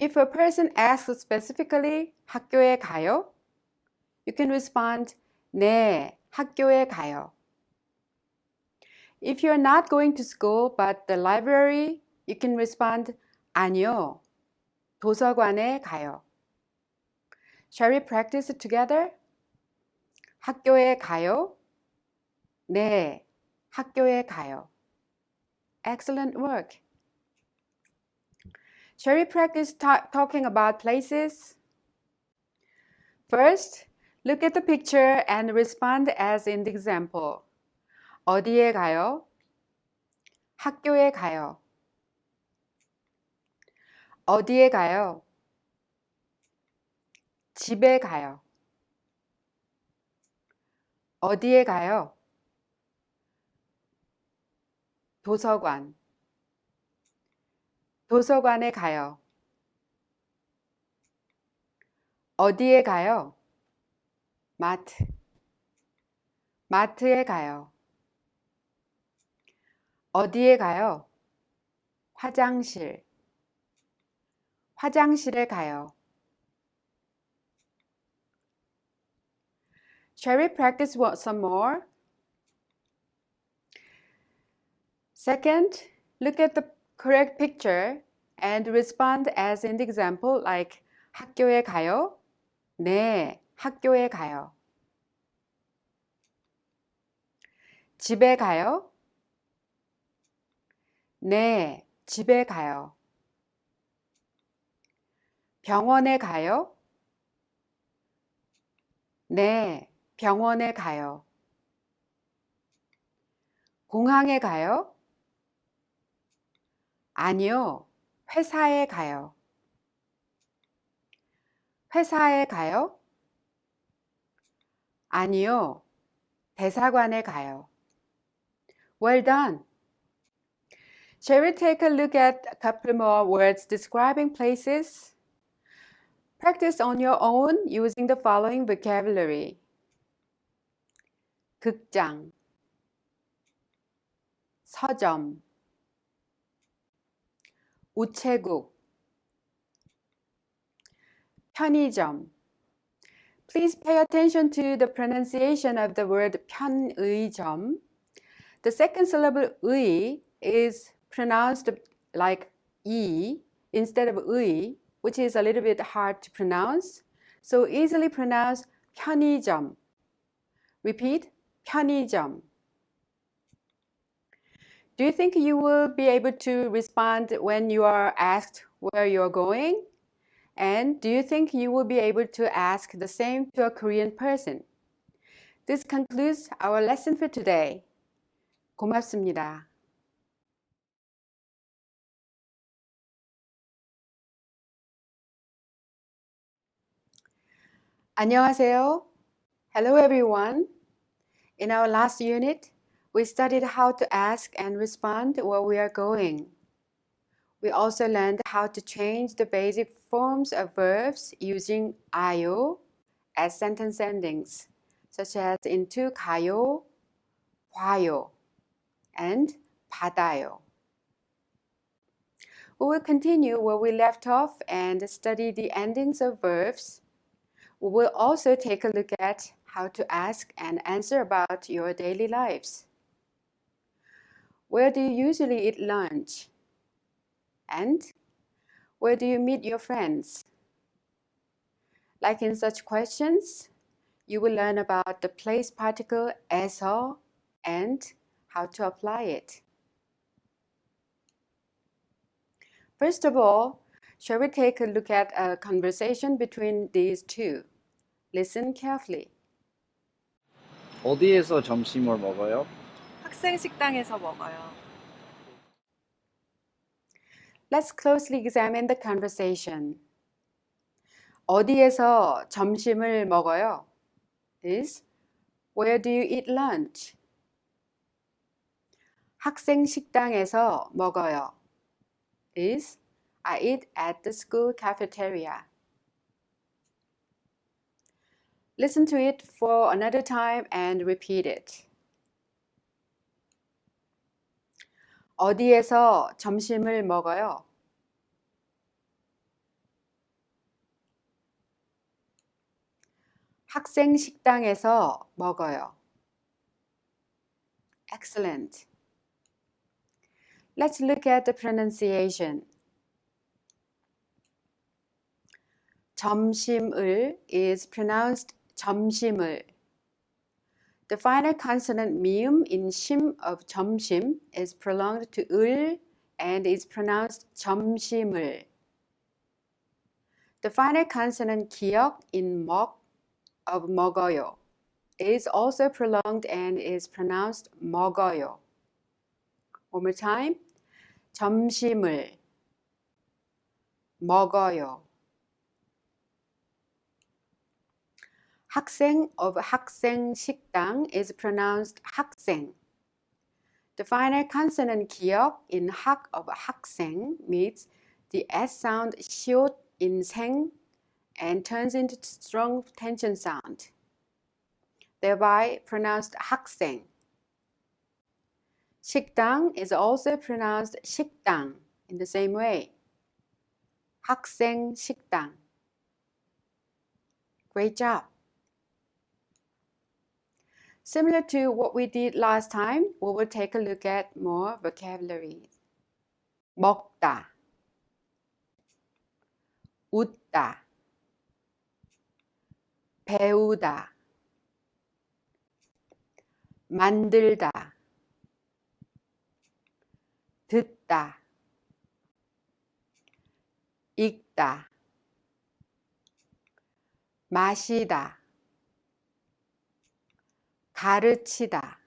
If a person asks specifically 학교에 가요, you can respond 네, 학교에 가요. If you're not going to school but the library, you can respond 아니요, 도서관에 가요. Shall we practice it together? 학교에 가요? 네, 학교에 가요. Excellent work. Shall we practice talking about places? First, look at the picture and respond as in the example. 어디에 가요? 학교에 가요. 어디에 가요? 집에 가요. 어디에 가요? 도서관. 도서관에 가요. 어디에 가요? 마트. 마트에 가요. 어디에 가요? 화장실. 화장실에 가요. Shall we practice some more? Second, look at the correct picture and respond as in the example like 학교에 가요? 네, 학교에 가요. 집에 가요? 네, 집에 가요. 병원에 가요? 네, 병원에 가요. 공항에 가요? 아니요, 회사에 가요. 회사에 가요? 아니요, 대사관에 가요. Well done. Shall we take a look at a couple more words describing places? Practice on your own using the following vocabulary. 극장, 서점, 우체국, 편의점. Please pay attention to the pronunciation of the word 편의점. The second syllable 의 is pronounced like E instead of 의, which is a little bit hard to pronounce. So easily pronounce 편의점. Repeat, 편의점. Do you think you will be able to respond when you are asked where you're going? And do you think you will be able to ask the same to a Korean person? This concludes our lesson for today. 고맙습니다. 안녕하세요. Hello everyone. In our last unit, we studied how to ask and respond where we are going. We also learned how to change the basic forms of verbs using 아요 as sentence endings, such as into 가요, 봐요, and 받아요. We will continue where we left off and study the endings of verbs. We will also take a look at how to ask and answer about your daily lives. Where do you usually eat lunch? And where do you meet your friends? Like in such questions, you will learn about the place particle 에서 and how to apply it. First of all, shall we take a look at a conversation between these two? Listen carefully. 어디에서 점심을 먹어요? 학생 식당에서 먹어요. Let's closely examine the conversation. 어디에서 점심을 먹어요? Is where do you eat lunch? 학생 식당에서 먹어요. Is I eat at the school cafeteria. Listen to it for another time and repeat it. 어디에서 점심을 먹어요? 학생 식당에서 먹어요. Excellent. Let's look at the pronunciation. 점심을 is pronounced 점심을. The final consonant mium in 심 of 점심 is prolonged to 을 and is pronounced 점심을. The final consonant 기역 in 먹 of 먹어요 is also prolonged and is pronounced 먹어요. One more time. 점심을 먹어요. 학생 of 학생 식당 is pronounced 학생. The final consonant 기억 in 학 of 학생 meets the S sound short in 생 and turns into strong tension sound, thereby pronounced 학생. 식당 is also pronounced 식당 in the same way. 학생 식당. Great job. Similar to what we did last time, we will take a look at more vocabulary. 먹다, 웃다, 배우다, 만들다, 듣다, 읽다, 마시다, 가르치다,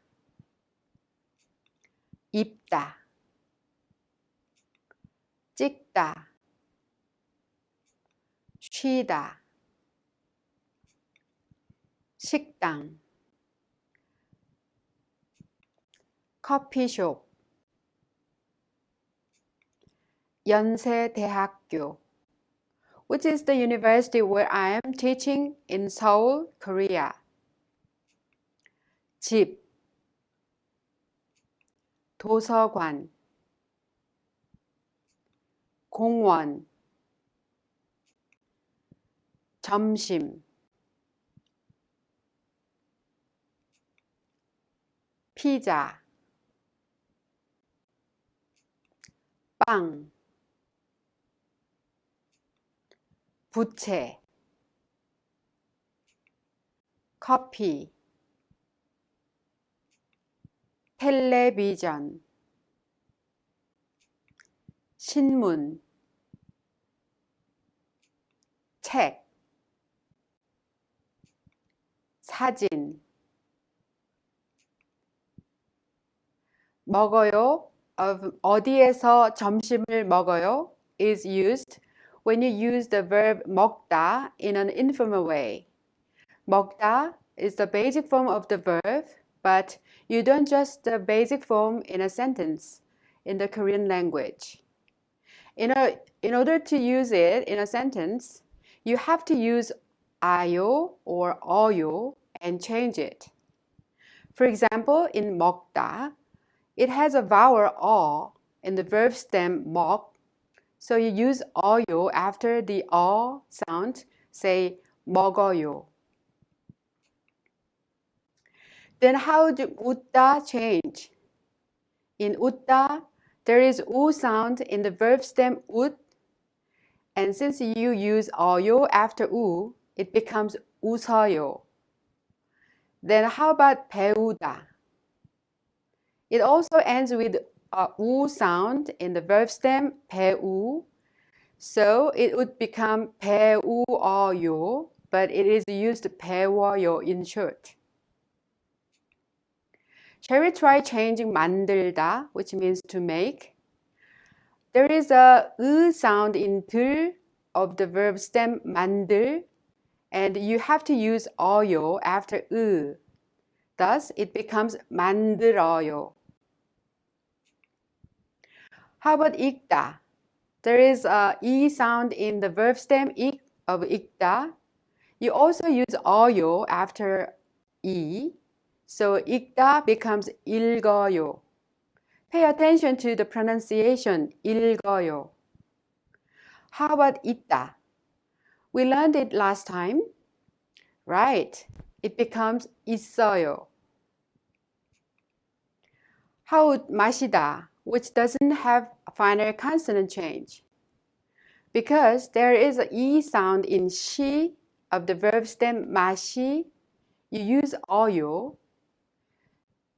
입다, 찍다, 쉬다, 식당, 커피숍, 연세대학교, which is the university where I am teaching in Seoul, Korea. 집, 도서관, 공원, 점심, 피자, 빵, 부채, 커피, 텔레비전, 신문, 책, 사진. 먹어요 of 어디에서 점심을 먹어요 is used when you use the verb 먹다 in an informal way. 먹다 is the basic form of the verb, but you don't just the basic form in a sentence in the Korean language. In order to use it in a sentence, you have to use 아요 or 어요 and change it. For example, in 먹다, it has a vowel 어 in the verb stem 먹, so you use 어요 after the 어 sound, say 먹어요. Then how do 웃다 change? In 웃다, there is 우 sound in the verb stem 웃, and since you use 어요 after 우, it becomes 웃어요. Then how about 배우다? It also ends with a 우 sound in the verb stem 배우, so it would become 배우어요, but it is used 배워요 in short. Shall we try changing 만들다, which means to make? There is a 으 sound in 들 of the verb stem 만들, and you have to use 어요 after 으. Thus, it becomes 만들어요. How about 읽다? There is a E sound in the verb stem 읽 of 읽다. You also use 어요 after E, so 읽다 becomes 읽어요. Pay attention to the pronunciation, 읽어요. How about 있다? We learned it last time. Right, it becomes 있어요. How about 마시다, which doesn't have a final consonant change? Because there is an E sound in 시 of the verb stem 마시, you use 어요.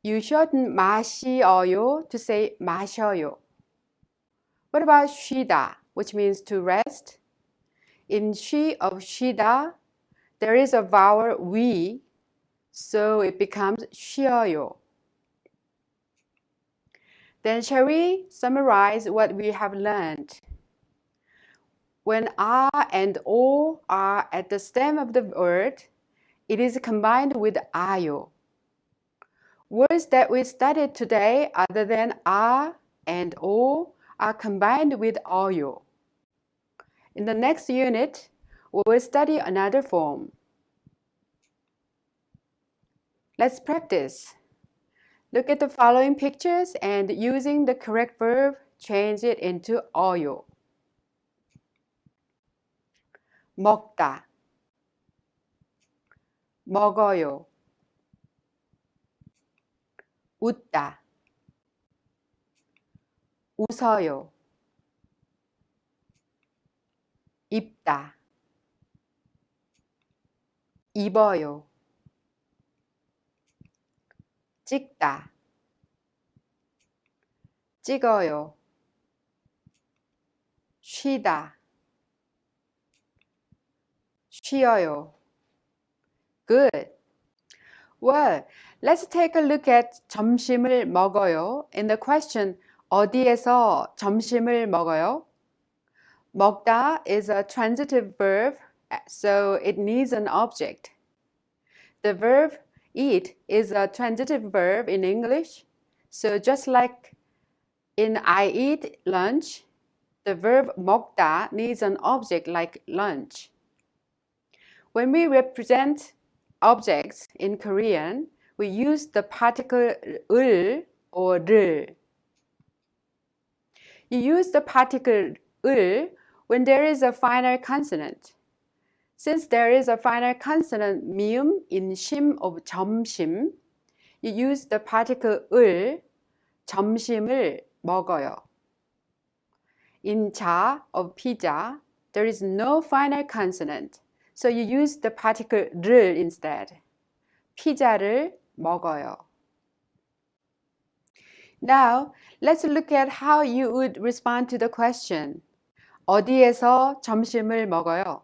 You shorten 마시어요 to say 마셔요. What about 쉬다, which means to rest? In 쉬 of 쉬다, there is a vowel 위, so it becomes 쉬어요. Then shall we summarize what we have learned? When R and O are at the stem of the word, it is combined with ayo. Words that we studied today other than R and O are combined with oyo. In the next unit, we will study another form. Let's practice. Look at the following pictures and using the correct verb, change it into oyo. 먹다, 먹어요. 웃다, 웃어요. 입다, 입어요. 찍다, 찍어요. 쉬다, 쉬어요. Good. Well, let's take a look at 점심을 먹어요. In the question, 어디에서 점심을 먹어요? 먹다 is a transitive verb, so it needs an object. The verb eat is a transitive verb in English, so just like in I eat lunch, the verb 먹다 needs an object like lunch. When we represent objects in Korean, we use the particle 을 or 를. You use the particle 을 when there is a final consonant. Since there is a final consonant mium in 심 of 점심, you use the particle 을, 점심을 먹어요. In 자 of pizza, there is no final consonant, so you use the particle 를 instead. 피자를 먹어요. Now, let's look at how you would respond to the question. 어디에서 점심을 먹어요?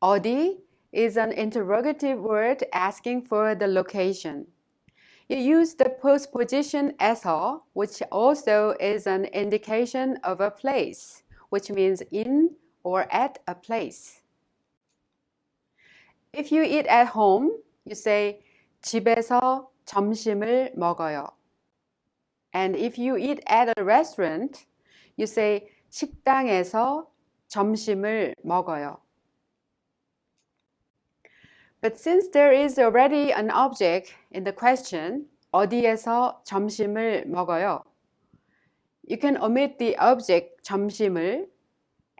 어디 is an interrogative word asking for the location. You use the postposition 에서, which also is an indication of a place, which means in or at a place. If you eat at home, you say 집에서 점심을 먹어요. And if you eat at a restaurant, you say 식당에서 점심을 먹어요. But since there is already an object in the question, 어디에서 점심을 먹어요? You can omit the object 점심을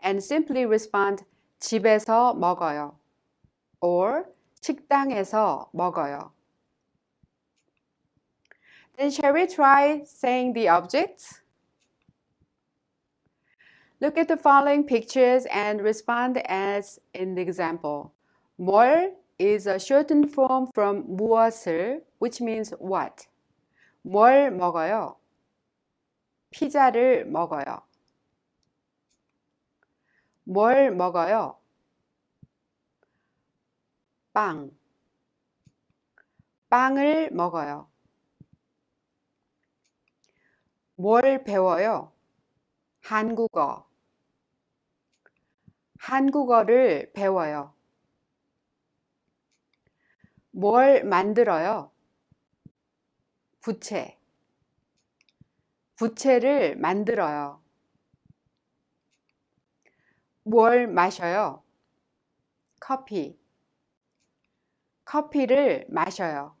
and simply respond 집에서 먹어요 or 식당에서 먹어요. Then shall we try saying the objects? Look at the following pictures and respond as in the example. 뭘 is a shortened form from 무엇을, which means what. 뭘 먹어요? 피자를 먹어요. 뭘 먹어요? 빵. 빵을 먹어요. 뭘 배워요? 한국어. 한국어를 배워요. 뭘 만들어요? 부채. 부채를 만들어요. 뭘 마셔요? 커피. 커피를 마셔요.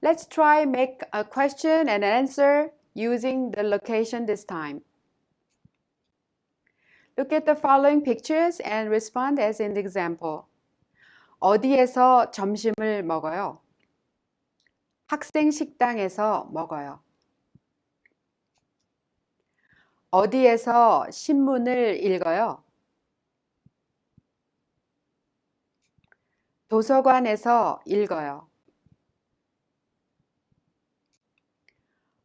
Let's try make a question and answer using the location this time. Look at the following pictures and respond as in the example. 어디에서 점심을 먹어요? 학생 식당에서 먹어요. 어디에서 신문을 읽어요? 도서관에서 읽어요.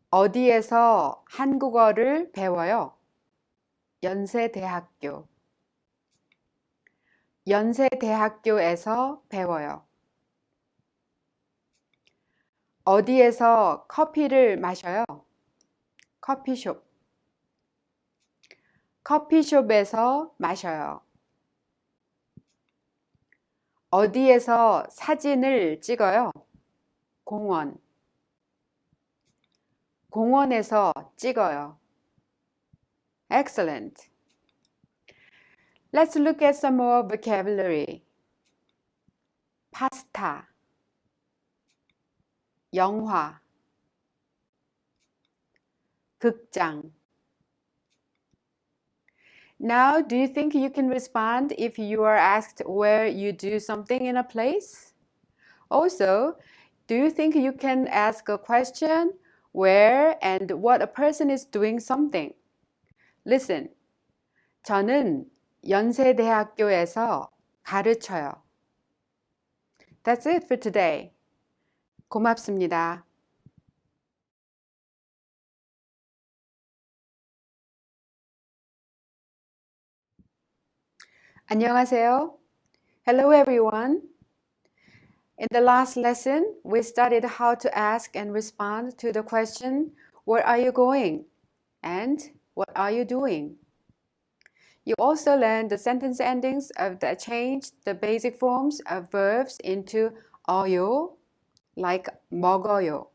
어디에서 한국어를 배워요? 연세대학교. 연세대학교에서 배워요. 어디에서 커피를 마셔요? 커피숍. 커피숍에서 마셔요. 어디에서 사진을 찍어요? 공원. 공원에서 찍어요. Excellent. Let's look at some more vocabulary. 파스타, 영화, 극장. Now, do you think you can respond if you are asked where you do something in a place? Also, do you think you can ask a question where and what a person is doing something? Listen. 저는 연세대학교에서 가르쳐요. That's it for today. 고맙습니다. 안녕하세요. Hello everyone. In the last lesson, we studied how to ask and respond to the question, where are you going? And what are you doing? You also learned the sentence endings that changed the basic forms of verbs into 어요, like 먹어요,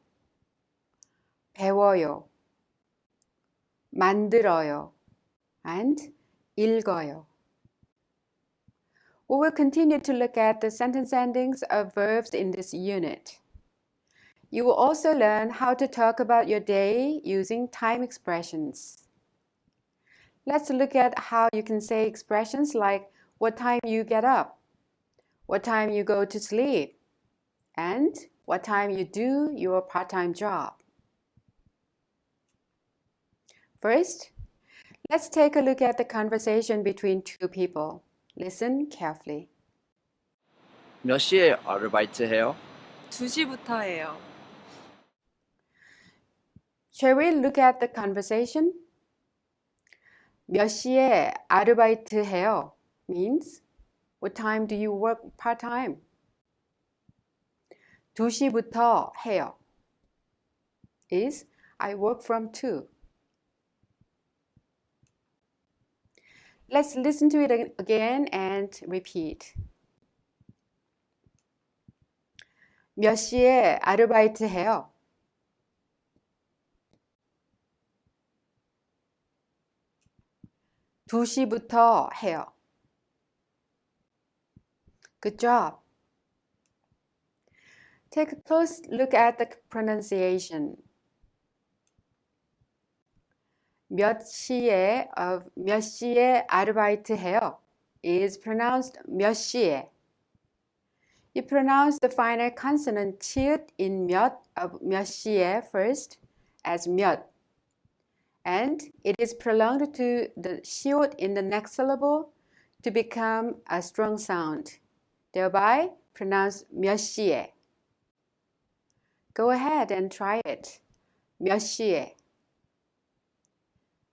배워요, 만들어요, and 읽어요. We will continue to look at the sentence endings of verbs in this unit. You will also learn how to talk about your day using time expressions. Let's look at how you can say expressions like what time you get up, what time you go to sleep, and what time you do your part-time job. First, let's take a look at the conversation between two people. Listen carefully. 몇 시에 아르바이트 해요? 2시부터 해요. Shall we look at the conversation? 몇 시에 아르바이트 해요? Means, what time do you work part-time? 2시부터 해요. Is, I work from 2. Let's listen to it again and repeat. 몇 시에 아르바이트 해요? 2시부터 해요. Good job. Take a close look at the pronunciation. 몇 시에 아르바이트 해요 is pronounced 몇 시에. You pronounce the final consonant 치읓 in 몇 of 몇 시에 first as 몇, and it is prolonged to the 시옷 in the next syllable to become a strong sound, thereby pronounced 몇 시에. Go ahead and try it. 몇 시에.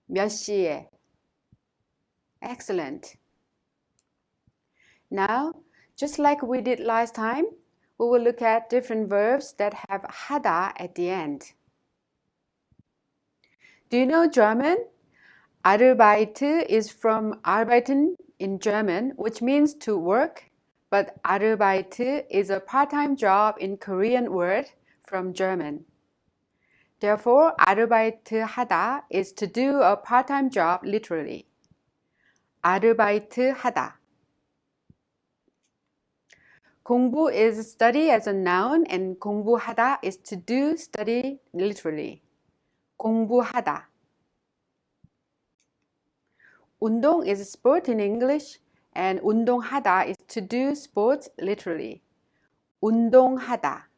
몇 시에. Excellent. Now, just like we did last time, we will look at different verbs that have 하다 at the end. Do you know German? Arbeite is from arbeiten in German, which means to work, but Arbeite is a part-time job in Korean word from German. Therefore, Arbeite 하다 is to do a part-time job literally. Arbeite 하다. 공부 is study as a noun and 공부하다 is to do study literally. 공부하다. 운동 is sport in English and 운동하다 is to do sport literally. 운동하다.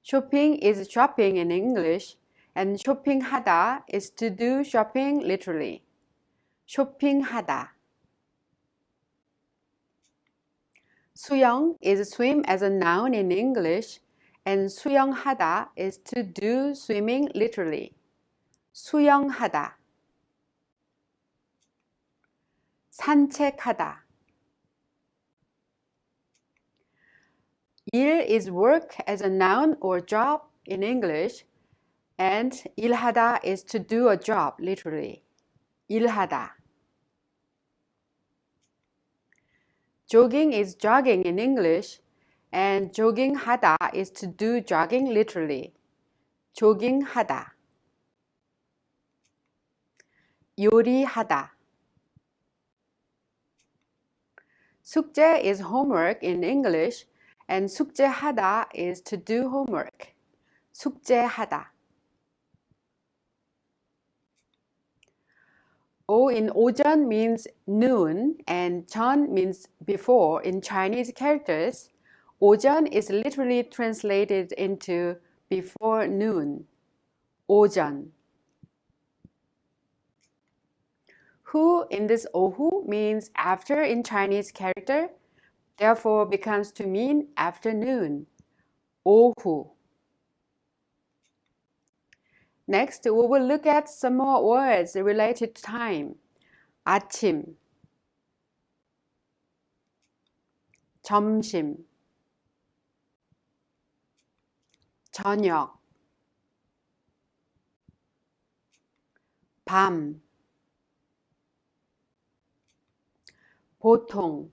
Shopping is shopping in English and 쇼핑하다 is to do shopping literally. 쇼핑하다. 수영 is swim as a noun in English and 수영하다 is to do swimming literally. 수영하다. 산책하다. 일 is work as a noun or job in English, and 일하다 is to do a job, literally. 일하다. Jogging is jogging in English, and jogging하다 is to do jogging, literally. 조깅하다. 요리하다. 숙제 is homework in English, and 숙제하다 is to do homework. 숙제하다. O in 오전 means noon, and 전 means before in Chinese characters. 오전 is literally translated into before noon. 오전. 후 in this 오후 means after in Chinese character, therefore becomes to mean afternoon. 오후. Next, we will look at some more words related to time. 아침, 점심, 저녁, 밤, 보통.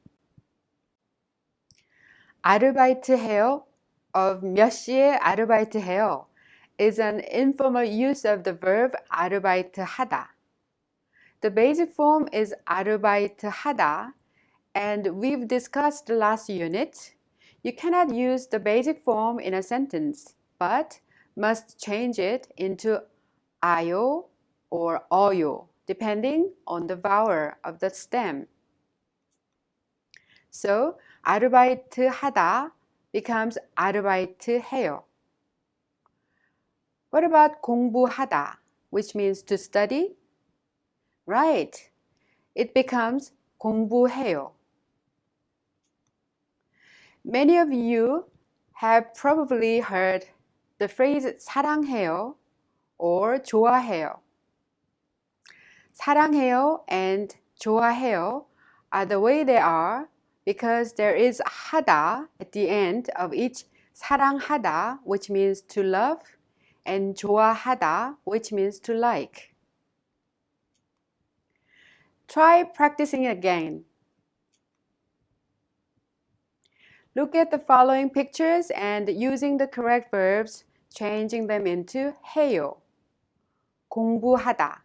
아르바이트해요 of 몇 시에 아르바이트해요 is an informal use of the verb 아르바이트하다. The basic form is 아르바이트하다, and we've discussed last unit. You cannot use the basic form in a sentence, but must change it into 아요 or 어요, depending on the vowel of the stem. So, 아르바이트하다 becomes 아르바이트해요. What about 공부하다, which means to study? Right, it becomes 공부해요. Many of you have probably heard the phrase 사랑해요 or 좋아해요. 사랑해요 and 좋아해요 are the way they are because there is 하다 at the end of each 사랑하다, which means to love, and 좋아하다, which means to like. Try practicing again. Look at the following pictures and using the correct verbs, changing them into 해요. 공부하다.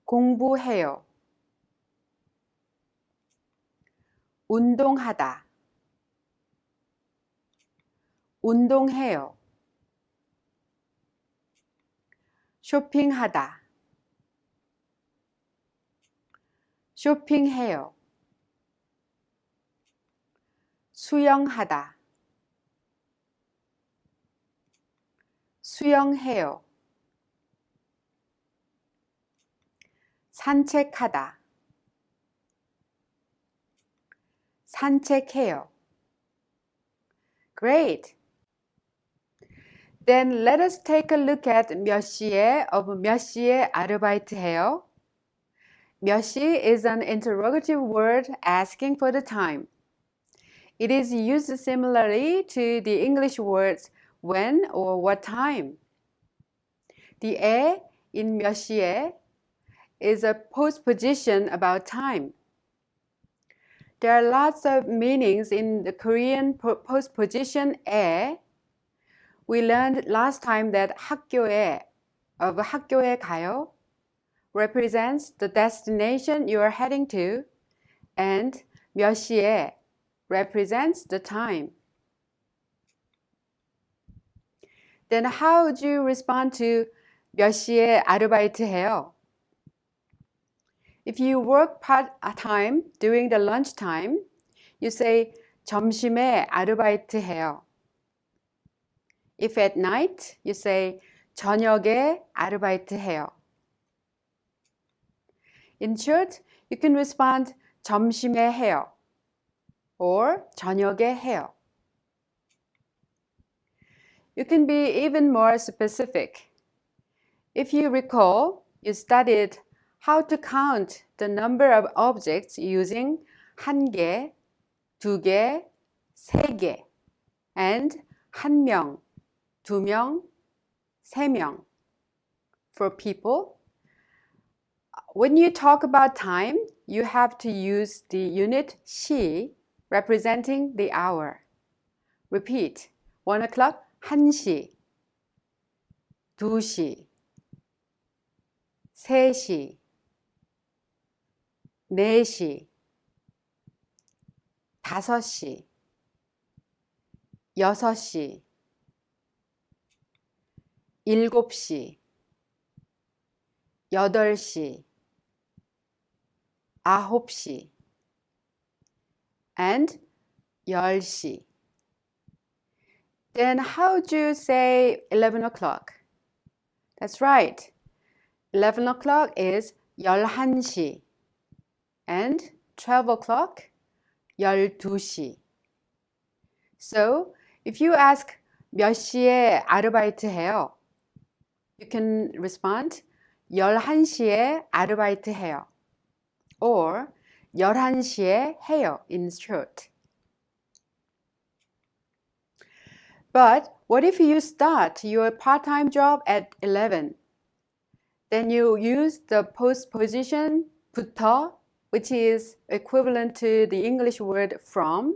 공부해요. 운동하다. 운동해요. 쇼핑하다. 쇼핑해요. 수영하다. 수영해요. 산책하다. 산책해요. Great! Then let us take a look at 몇 시에 of 몇 시에 아르바이트해요. 몇 시 is an interrogative word asking for the time. It is used similarly to the English words when or what time. The 에 in 몇 시에 is a postposition about time. There are lots of meanings in the Korean postposition 에. We learned last time that 학교에 of 학교에 가요 represents the destination you are heading to, and 몇 시에 represents the time. Then how would you respond to 몇 시에 아르바이트해요? If you work part-time during the lunchtime, you say 점심에 아르바이트해요. If at night, you say 저녁에 아르바이트해요. In short, you can respond 점심에 해요 or 저녁에 해요. You can be even more specific. If you recall, you studied how to count the number of objects using 한 개, 두 개, 3개, and 1명, 2명, 3명. For people, when you talk about time, you have to use the unit 시 representing the hour. Repeat. 1 o'clock, 1시, 2시, 3시, 4시, 5시, 6시, 7시, 8시, 9시, and 10시. Then how would you say 11 o'clock? That's right. 11 o'clock is 11시 and 12 o'clock 12시. So, if you ask 몇 시에 아르바이트 해요? You can respond 11시에 아르바이트 해요. Or 11시에 해요 in short. But what if you start your part-time job at 11? Then you use the postposition 부터, which is equivalent to the English word from.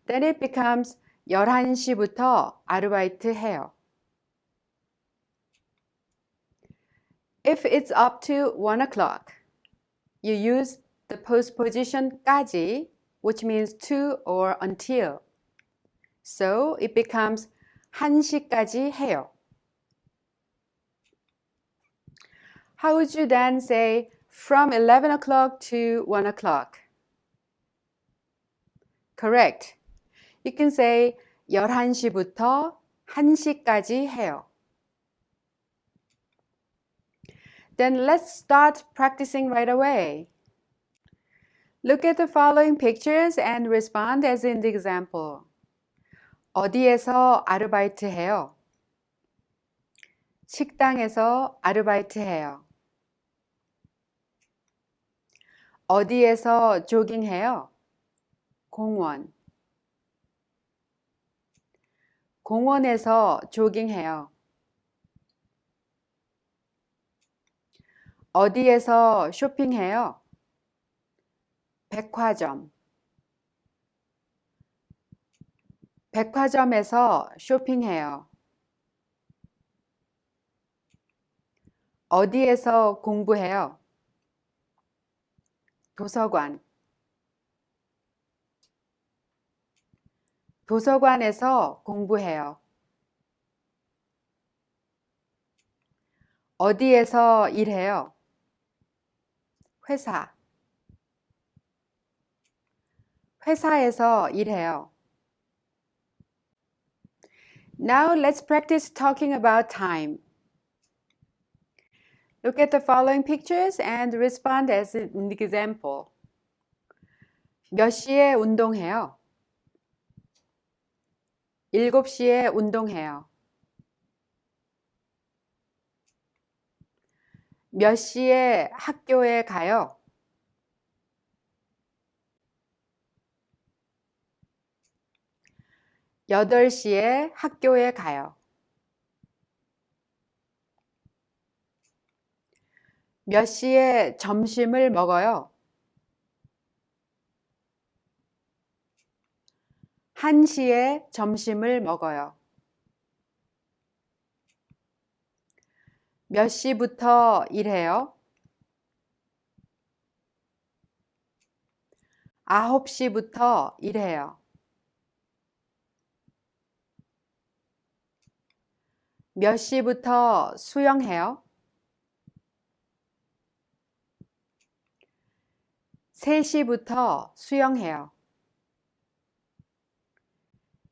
Then it becomes 11시부터 아르바이트 해요. If it's up to 1 o'clock, you use the postposition 까지, which means to or until. So it becomes 1시까지 해요. How would you then say from 11 o'clock to 1 o'clock? Correct. You can say 11시부터 1시까지 해요. Then let's start practicing right away. Look at the following pictures and respond as in the example. 어디에서 아르바이트 해요? 식당에서 아르바이트 해요. 어디에서 조깅해요? 공원. 공원에서 조깅해요. 어디에서 쇼핑해요? 백화점. 백화점에서 쇼핑해요. 어디에서 공부해요? 도서관. 도서관에서 공부해요. 어디에서 일해요? 회사. 회사에서 일해요. Now let's practice talking about time. Look at the following pictures and respond as in the example. 몇 시에 운동해요? 7시에 운동해요. 몇 시에 학교에 가요? 8시에 학교에 가요. 몇 시에 점심을 먹어요? 1시에 점심을 먹어요. 몇 시부터 일해요? 9시부터 일해요. 몇 시부터 수영해요? 3시부터 수영해요.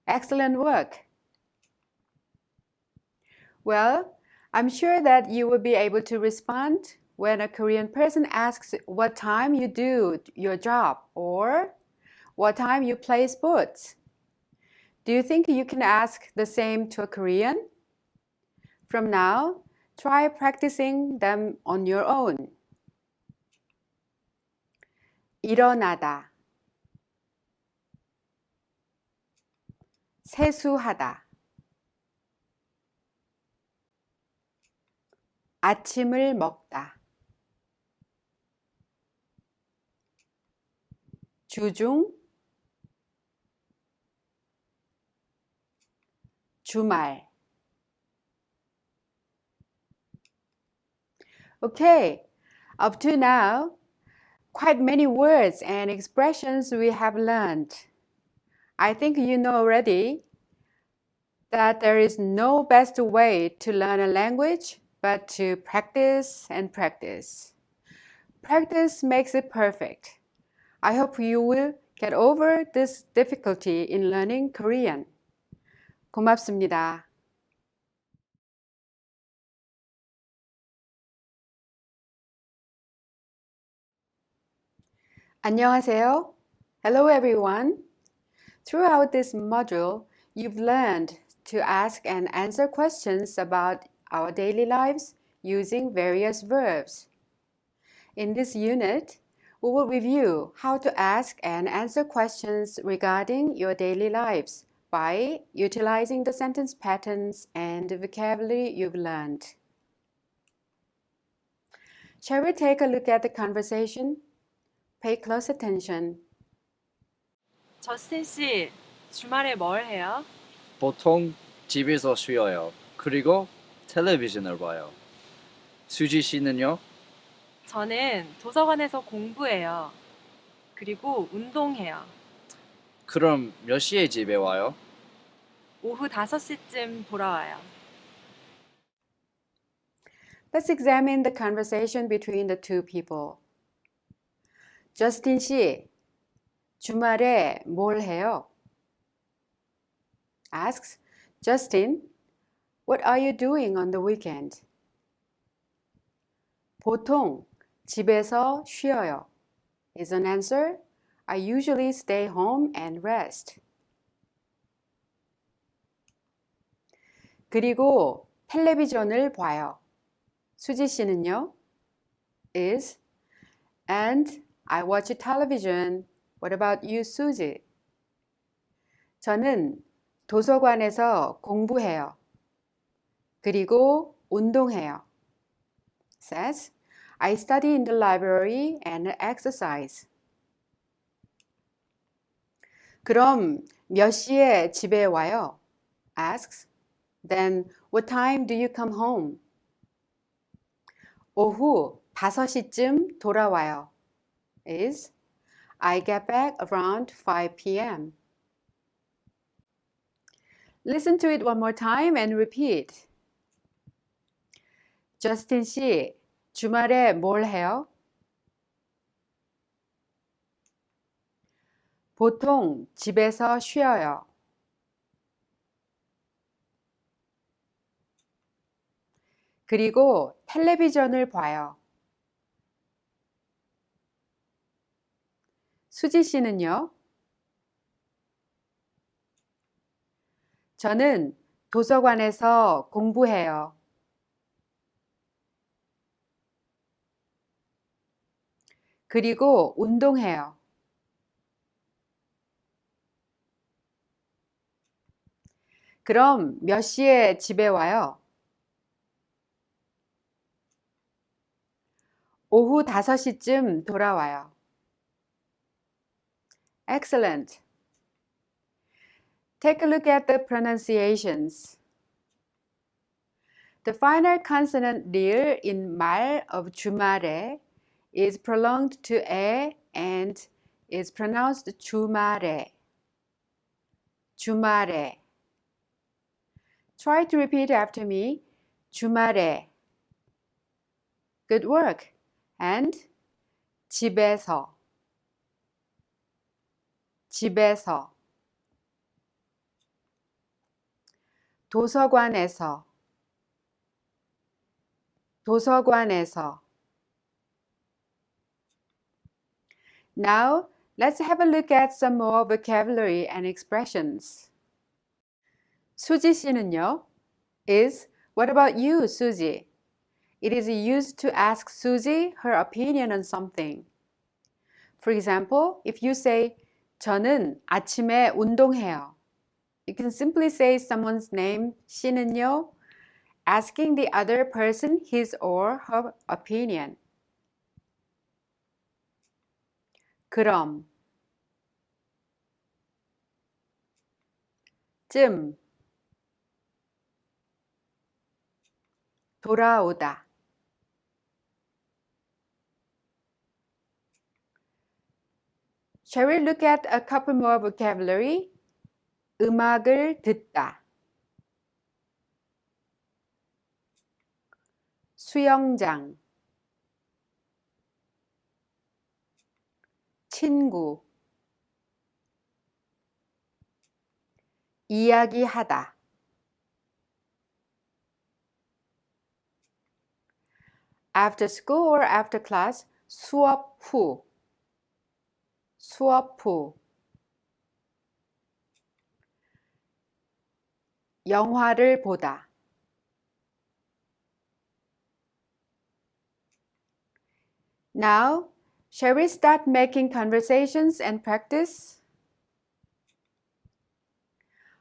Excellent work. Well, I'm sure that you will be able to respond when a Korean person asks what time you do your job or what time you play sports. Do you think you can ask the same to a Korean? From now, try practicing them on your own. 일어나다, 세수하다. 아침을 먹다. 주중, 주말. Okay, up to now, quite many words and expressions we have learned. I think you know already that there is no best way to learn a language but to practice and practice. Practice makes it perfect. I hope you will get over this difficulty in learning Korean. 고맙습니다. 안녕하세요. Hello everyone. Throughout this module, you've learned to ask and answer questions about our daily lives using various verbs. In this unit, we will review how to ask and answer questions regarding your daily lives by utilizing the sentence patterns and the vocabulary you've learned. Shall we take a look at the conversation? Pay close attention. 저스틴 씨, 주말에 뭘 해요? 보통 집에서 쉬어요. 그리고 텔레비전을 봐요. 수지 씨는요? 저는 도서관에서 공부해요. 그리고 운동해요. 그럼 몇 시에 집에 와요? 오후 5시쯤 돌아와요. Let's examine the conversation between the two people. 저스틴 씨, 주말에 뭘 해요? Asks, Justin, what are you doing on the weekend? 보통 집에서 쉬어요. Is an answer. I usually stay home and rest. 그리고 텔레비전을 봐요. 수지 씨는요? Is, and I watch television. What about you, Susie? 저는 도서관에서 공부해요. 그리고 운동해요. Says, I study in the library and exercise. 그럼 몇 시에 집에 와요? Asks, then what time do you come home? 오후 5시쯤 돌아와요. Is, I get back around 5 p.m. Listen to it one more time and repeat. 저스틴 씨, 주말에 뭘 해요? 보통 집에서 쉬어요. 그리고 텔레비전을 봐요. 수지 씨는요? 저는 도서관에서 공부해요. 그리고 운동해요. 그럼 몇 시에 집에 와요? 오후 5시쯤 돌아와요. Excellent. Take a look at the pronunciations. The final consonant 를 in 말 of 주말에 is prolonged to 에 and is pronounced 주말에. 주말에. Try to repeat after me. 주말에. Good work. And 집에서. 집에서. 도서관에서. 도서관에서. Now, let's have a look at some more vocabulary and expressions. 수지 씨는요? Is, what about you, Susie? It is used to ask Susie her opinion on something. For example, if you say, 저는 아침에 운동해요. You can simply say someone's name, 씨는요, asking the other person his or her opinion. 그럼, 쯤, 돌아오다. Shall we look at a couple more vocabulary? 음악을 듣다. 수영장. 친구. 이야기하다. After school or after class, 수업 후. 수업 후. 영화를 보다. Now, shall we start making conversations and practice?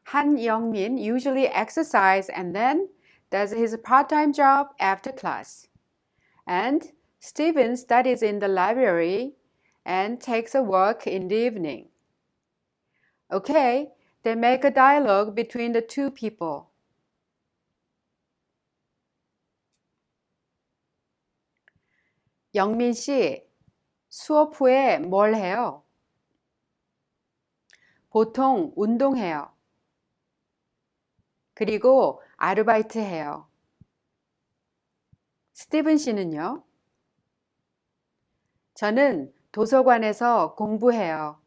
Han Youngmin usually exercises and then does his part-time job after class. And Stephen studies in the library and takes a walk in the evening. Okay, then make a dialogue between the two people. 영민 씨, 수업 후에 뭘 해요? 보통 운동해요. 그리고 아르바이트 해요. 스티븐 씨는요? 저는 도서관에서 공부해요.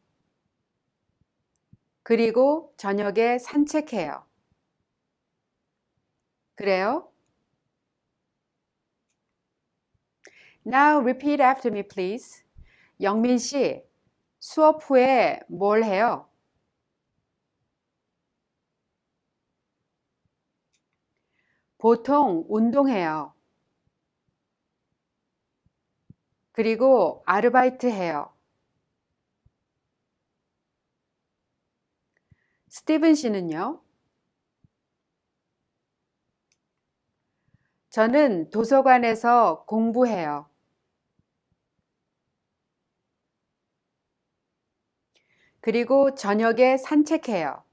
그리고 저녁에 산책해요. 그래요? Now repeat after me, please. 영민 씨, 수업 후에 뭘 해요? 보통 운동해요. 그리고 아르바이트 해요. 스티븐 씨는요? 저는 도서관에서 공부해요. 그리고 저녁에 산책해요.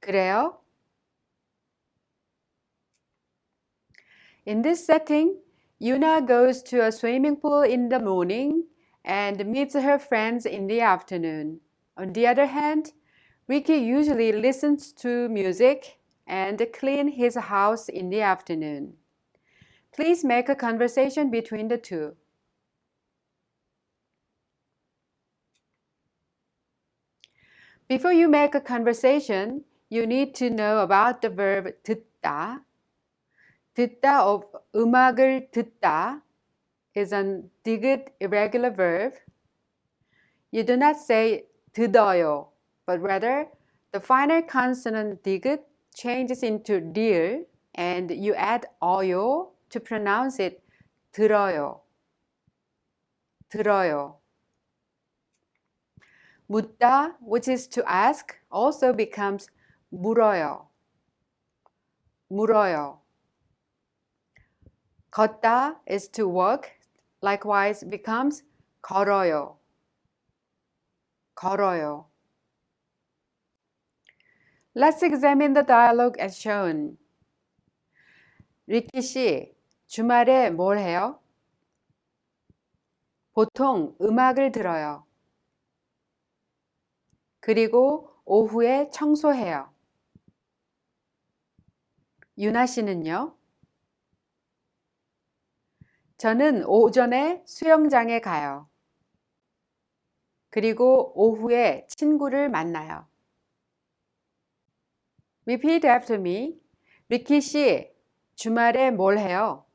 그래요? In this setting, Yuna goes to a swimming pool in the morning and meets her friends in the afternoon. On the other hand, Ricky usually listens to music and cleans his house in the afternoon. Please make a conversation between the two. Before you make a conversation, you need to know about the verb 듣다. 듣다 of 음악을 듣다 is an digit irregular verb. You do not say 듣어요, but rather the final consonant digit changes into 딜 and you add 어요 to pronounce it 들어요. 들어요. 묻다, which is to ask, also becomes 물어요. 물어요. 걷다 is to walk, likewise becomes 걸어요. 걸어요. Let's examine the dialogue as shown. 리키 씨, 주말에 뭘 해요? 보통 음악을 들어요. 그리고 오후에 청소해요. 유나 씨는요? 저는 오전에 수영장에 가요. 그리고 오후에 친구를 만나요. Repeat after me. 리키 씨, 주말에 뭘 해요?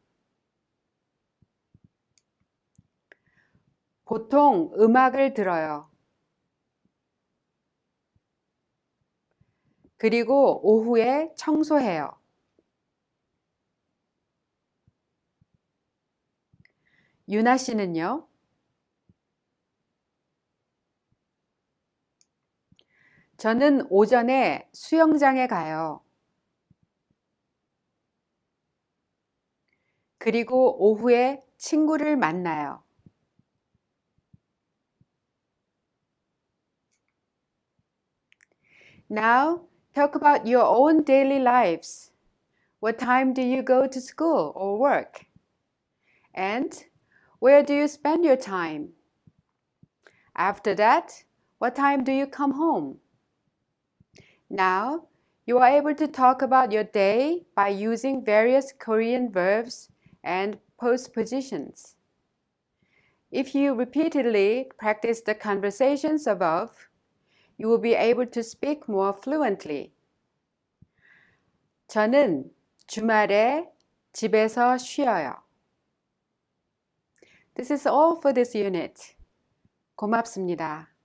보통 음악을 들어요. 그리고 오후에 청소해요. 유나 씨는요? 저는 오전에 수영장에 가요. 그리고 오후에 친구를 만나요. Now, talk about your own daily lives. What time do you go to school or work? And where do you spend your time? After that, what time do you come home? Now, you are able to talk about your day by using various Korean verbs and postpositions. If you repeatedly practice the conversations above, you will be able to speak more fluently. 저는 주말에 집에서 쉬어요. This is all for this unit. 고맙습니다.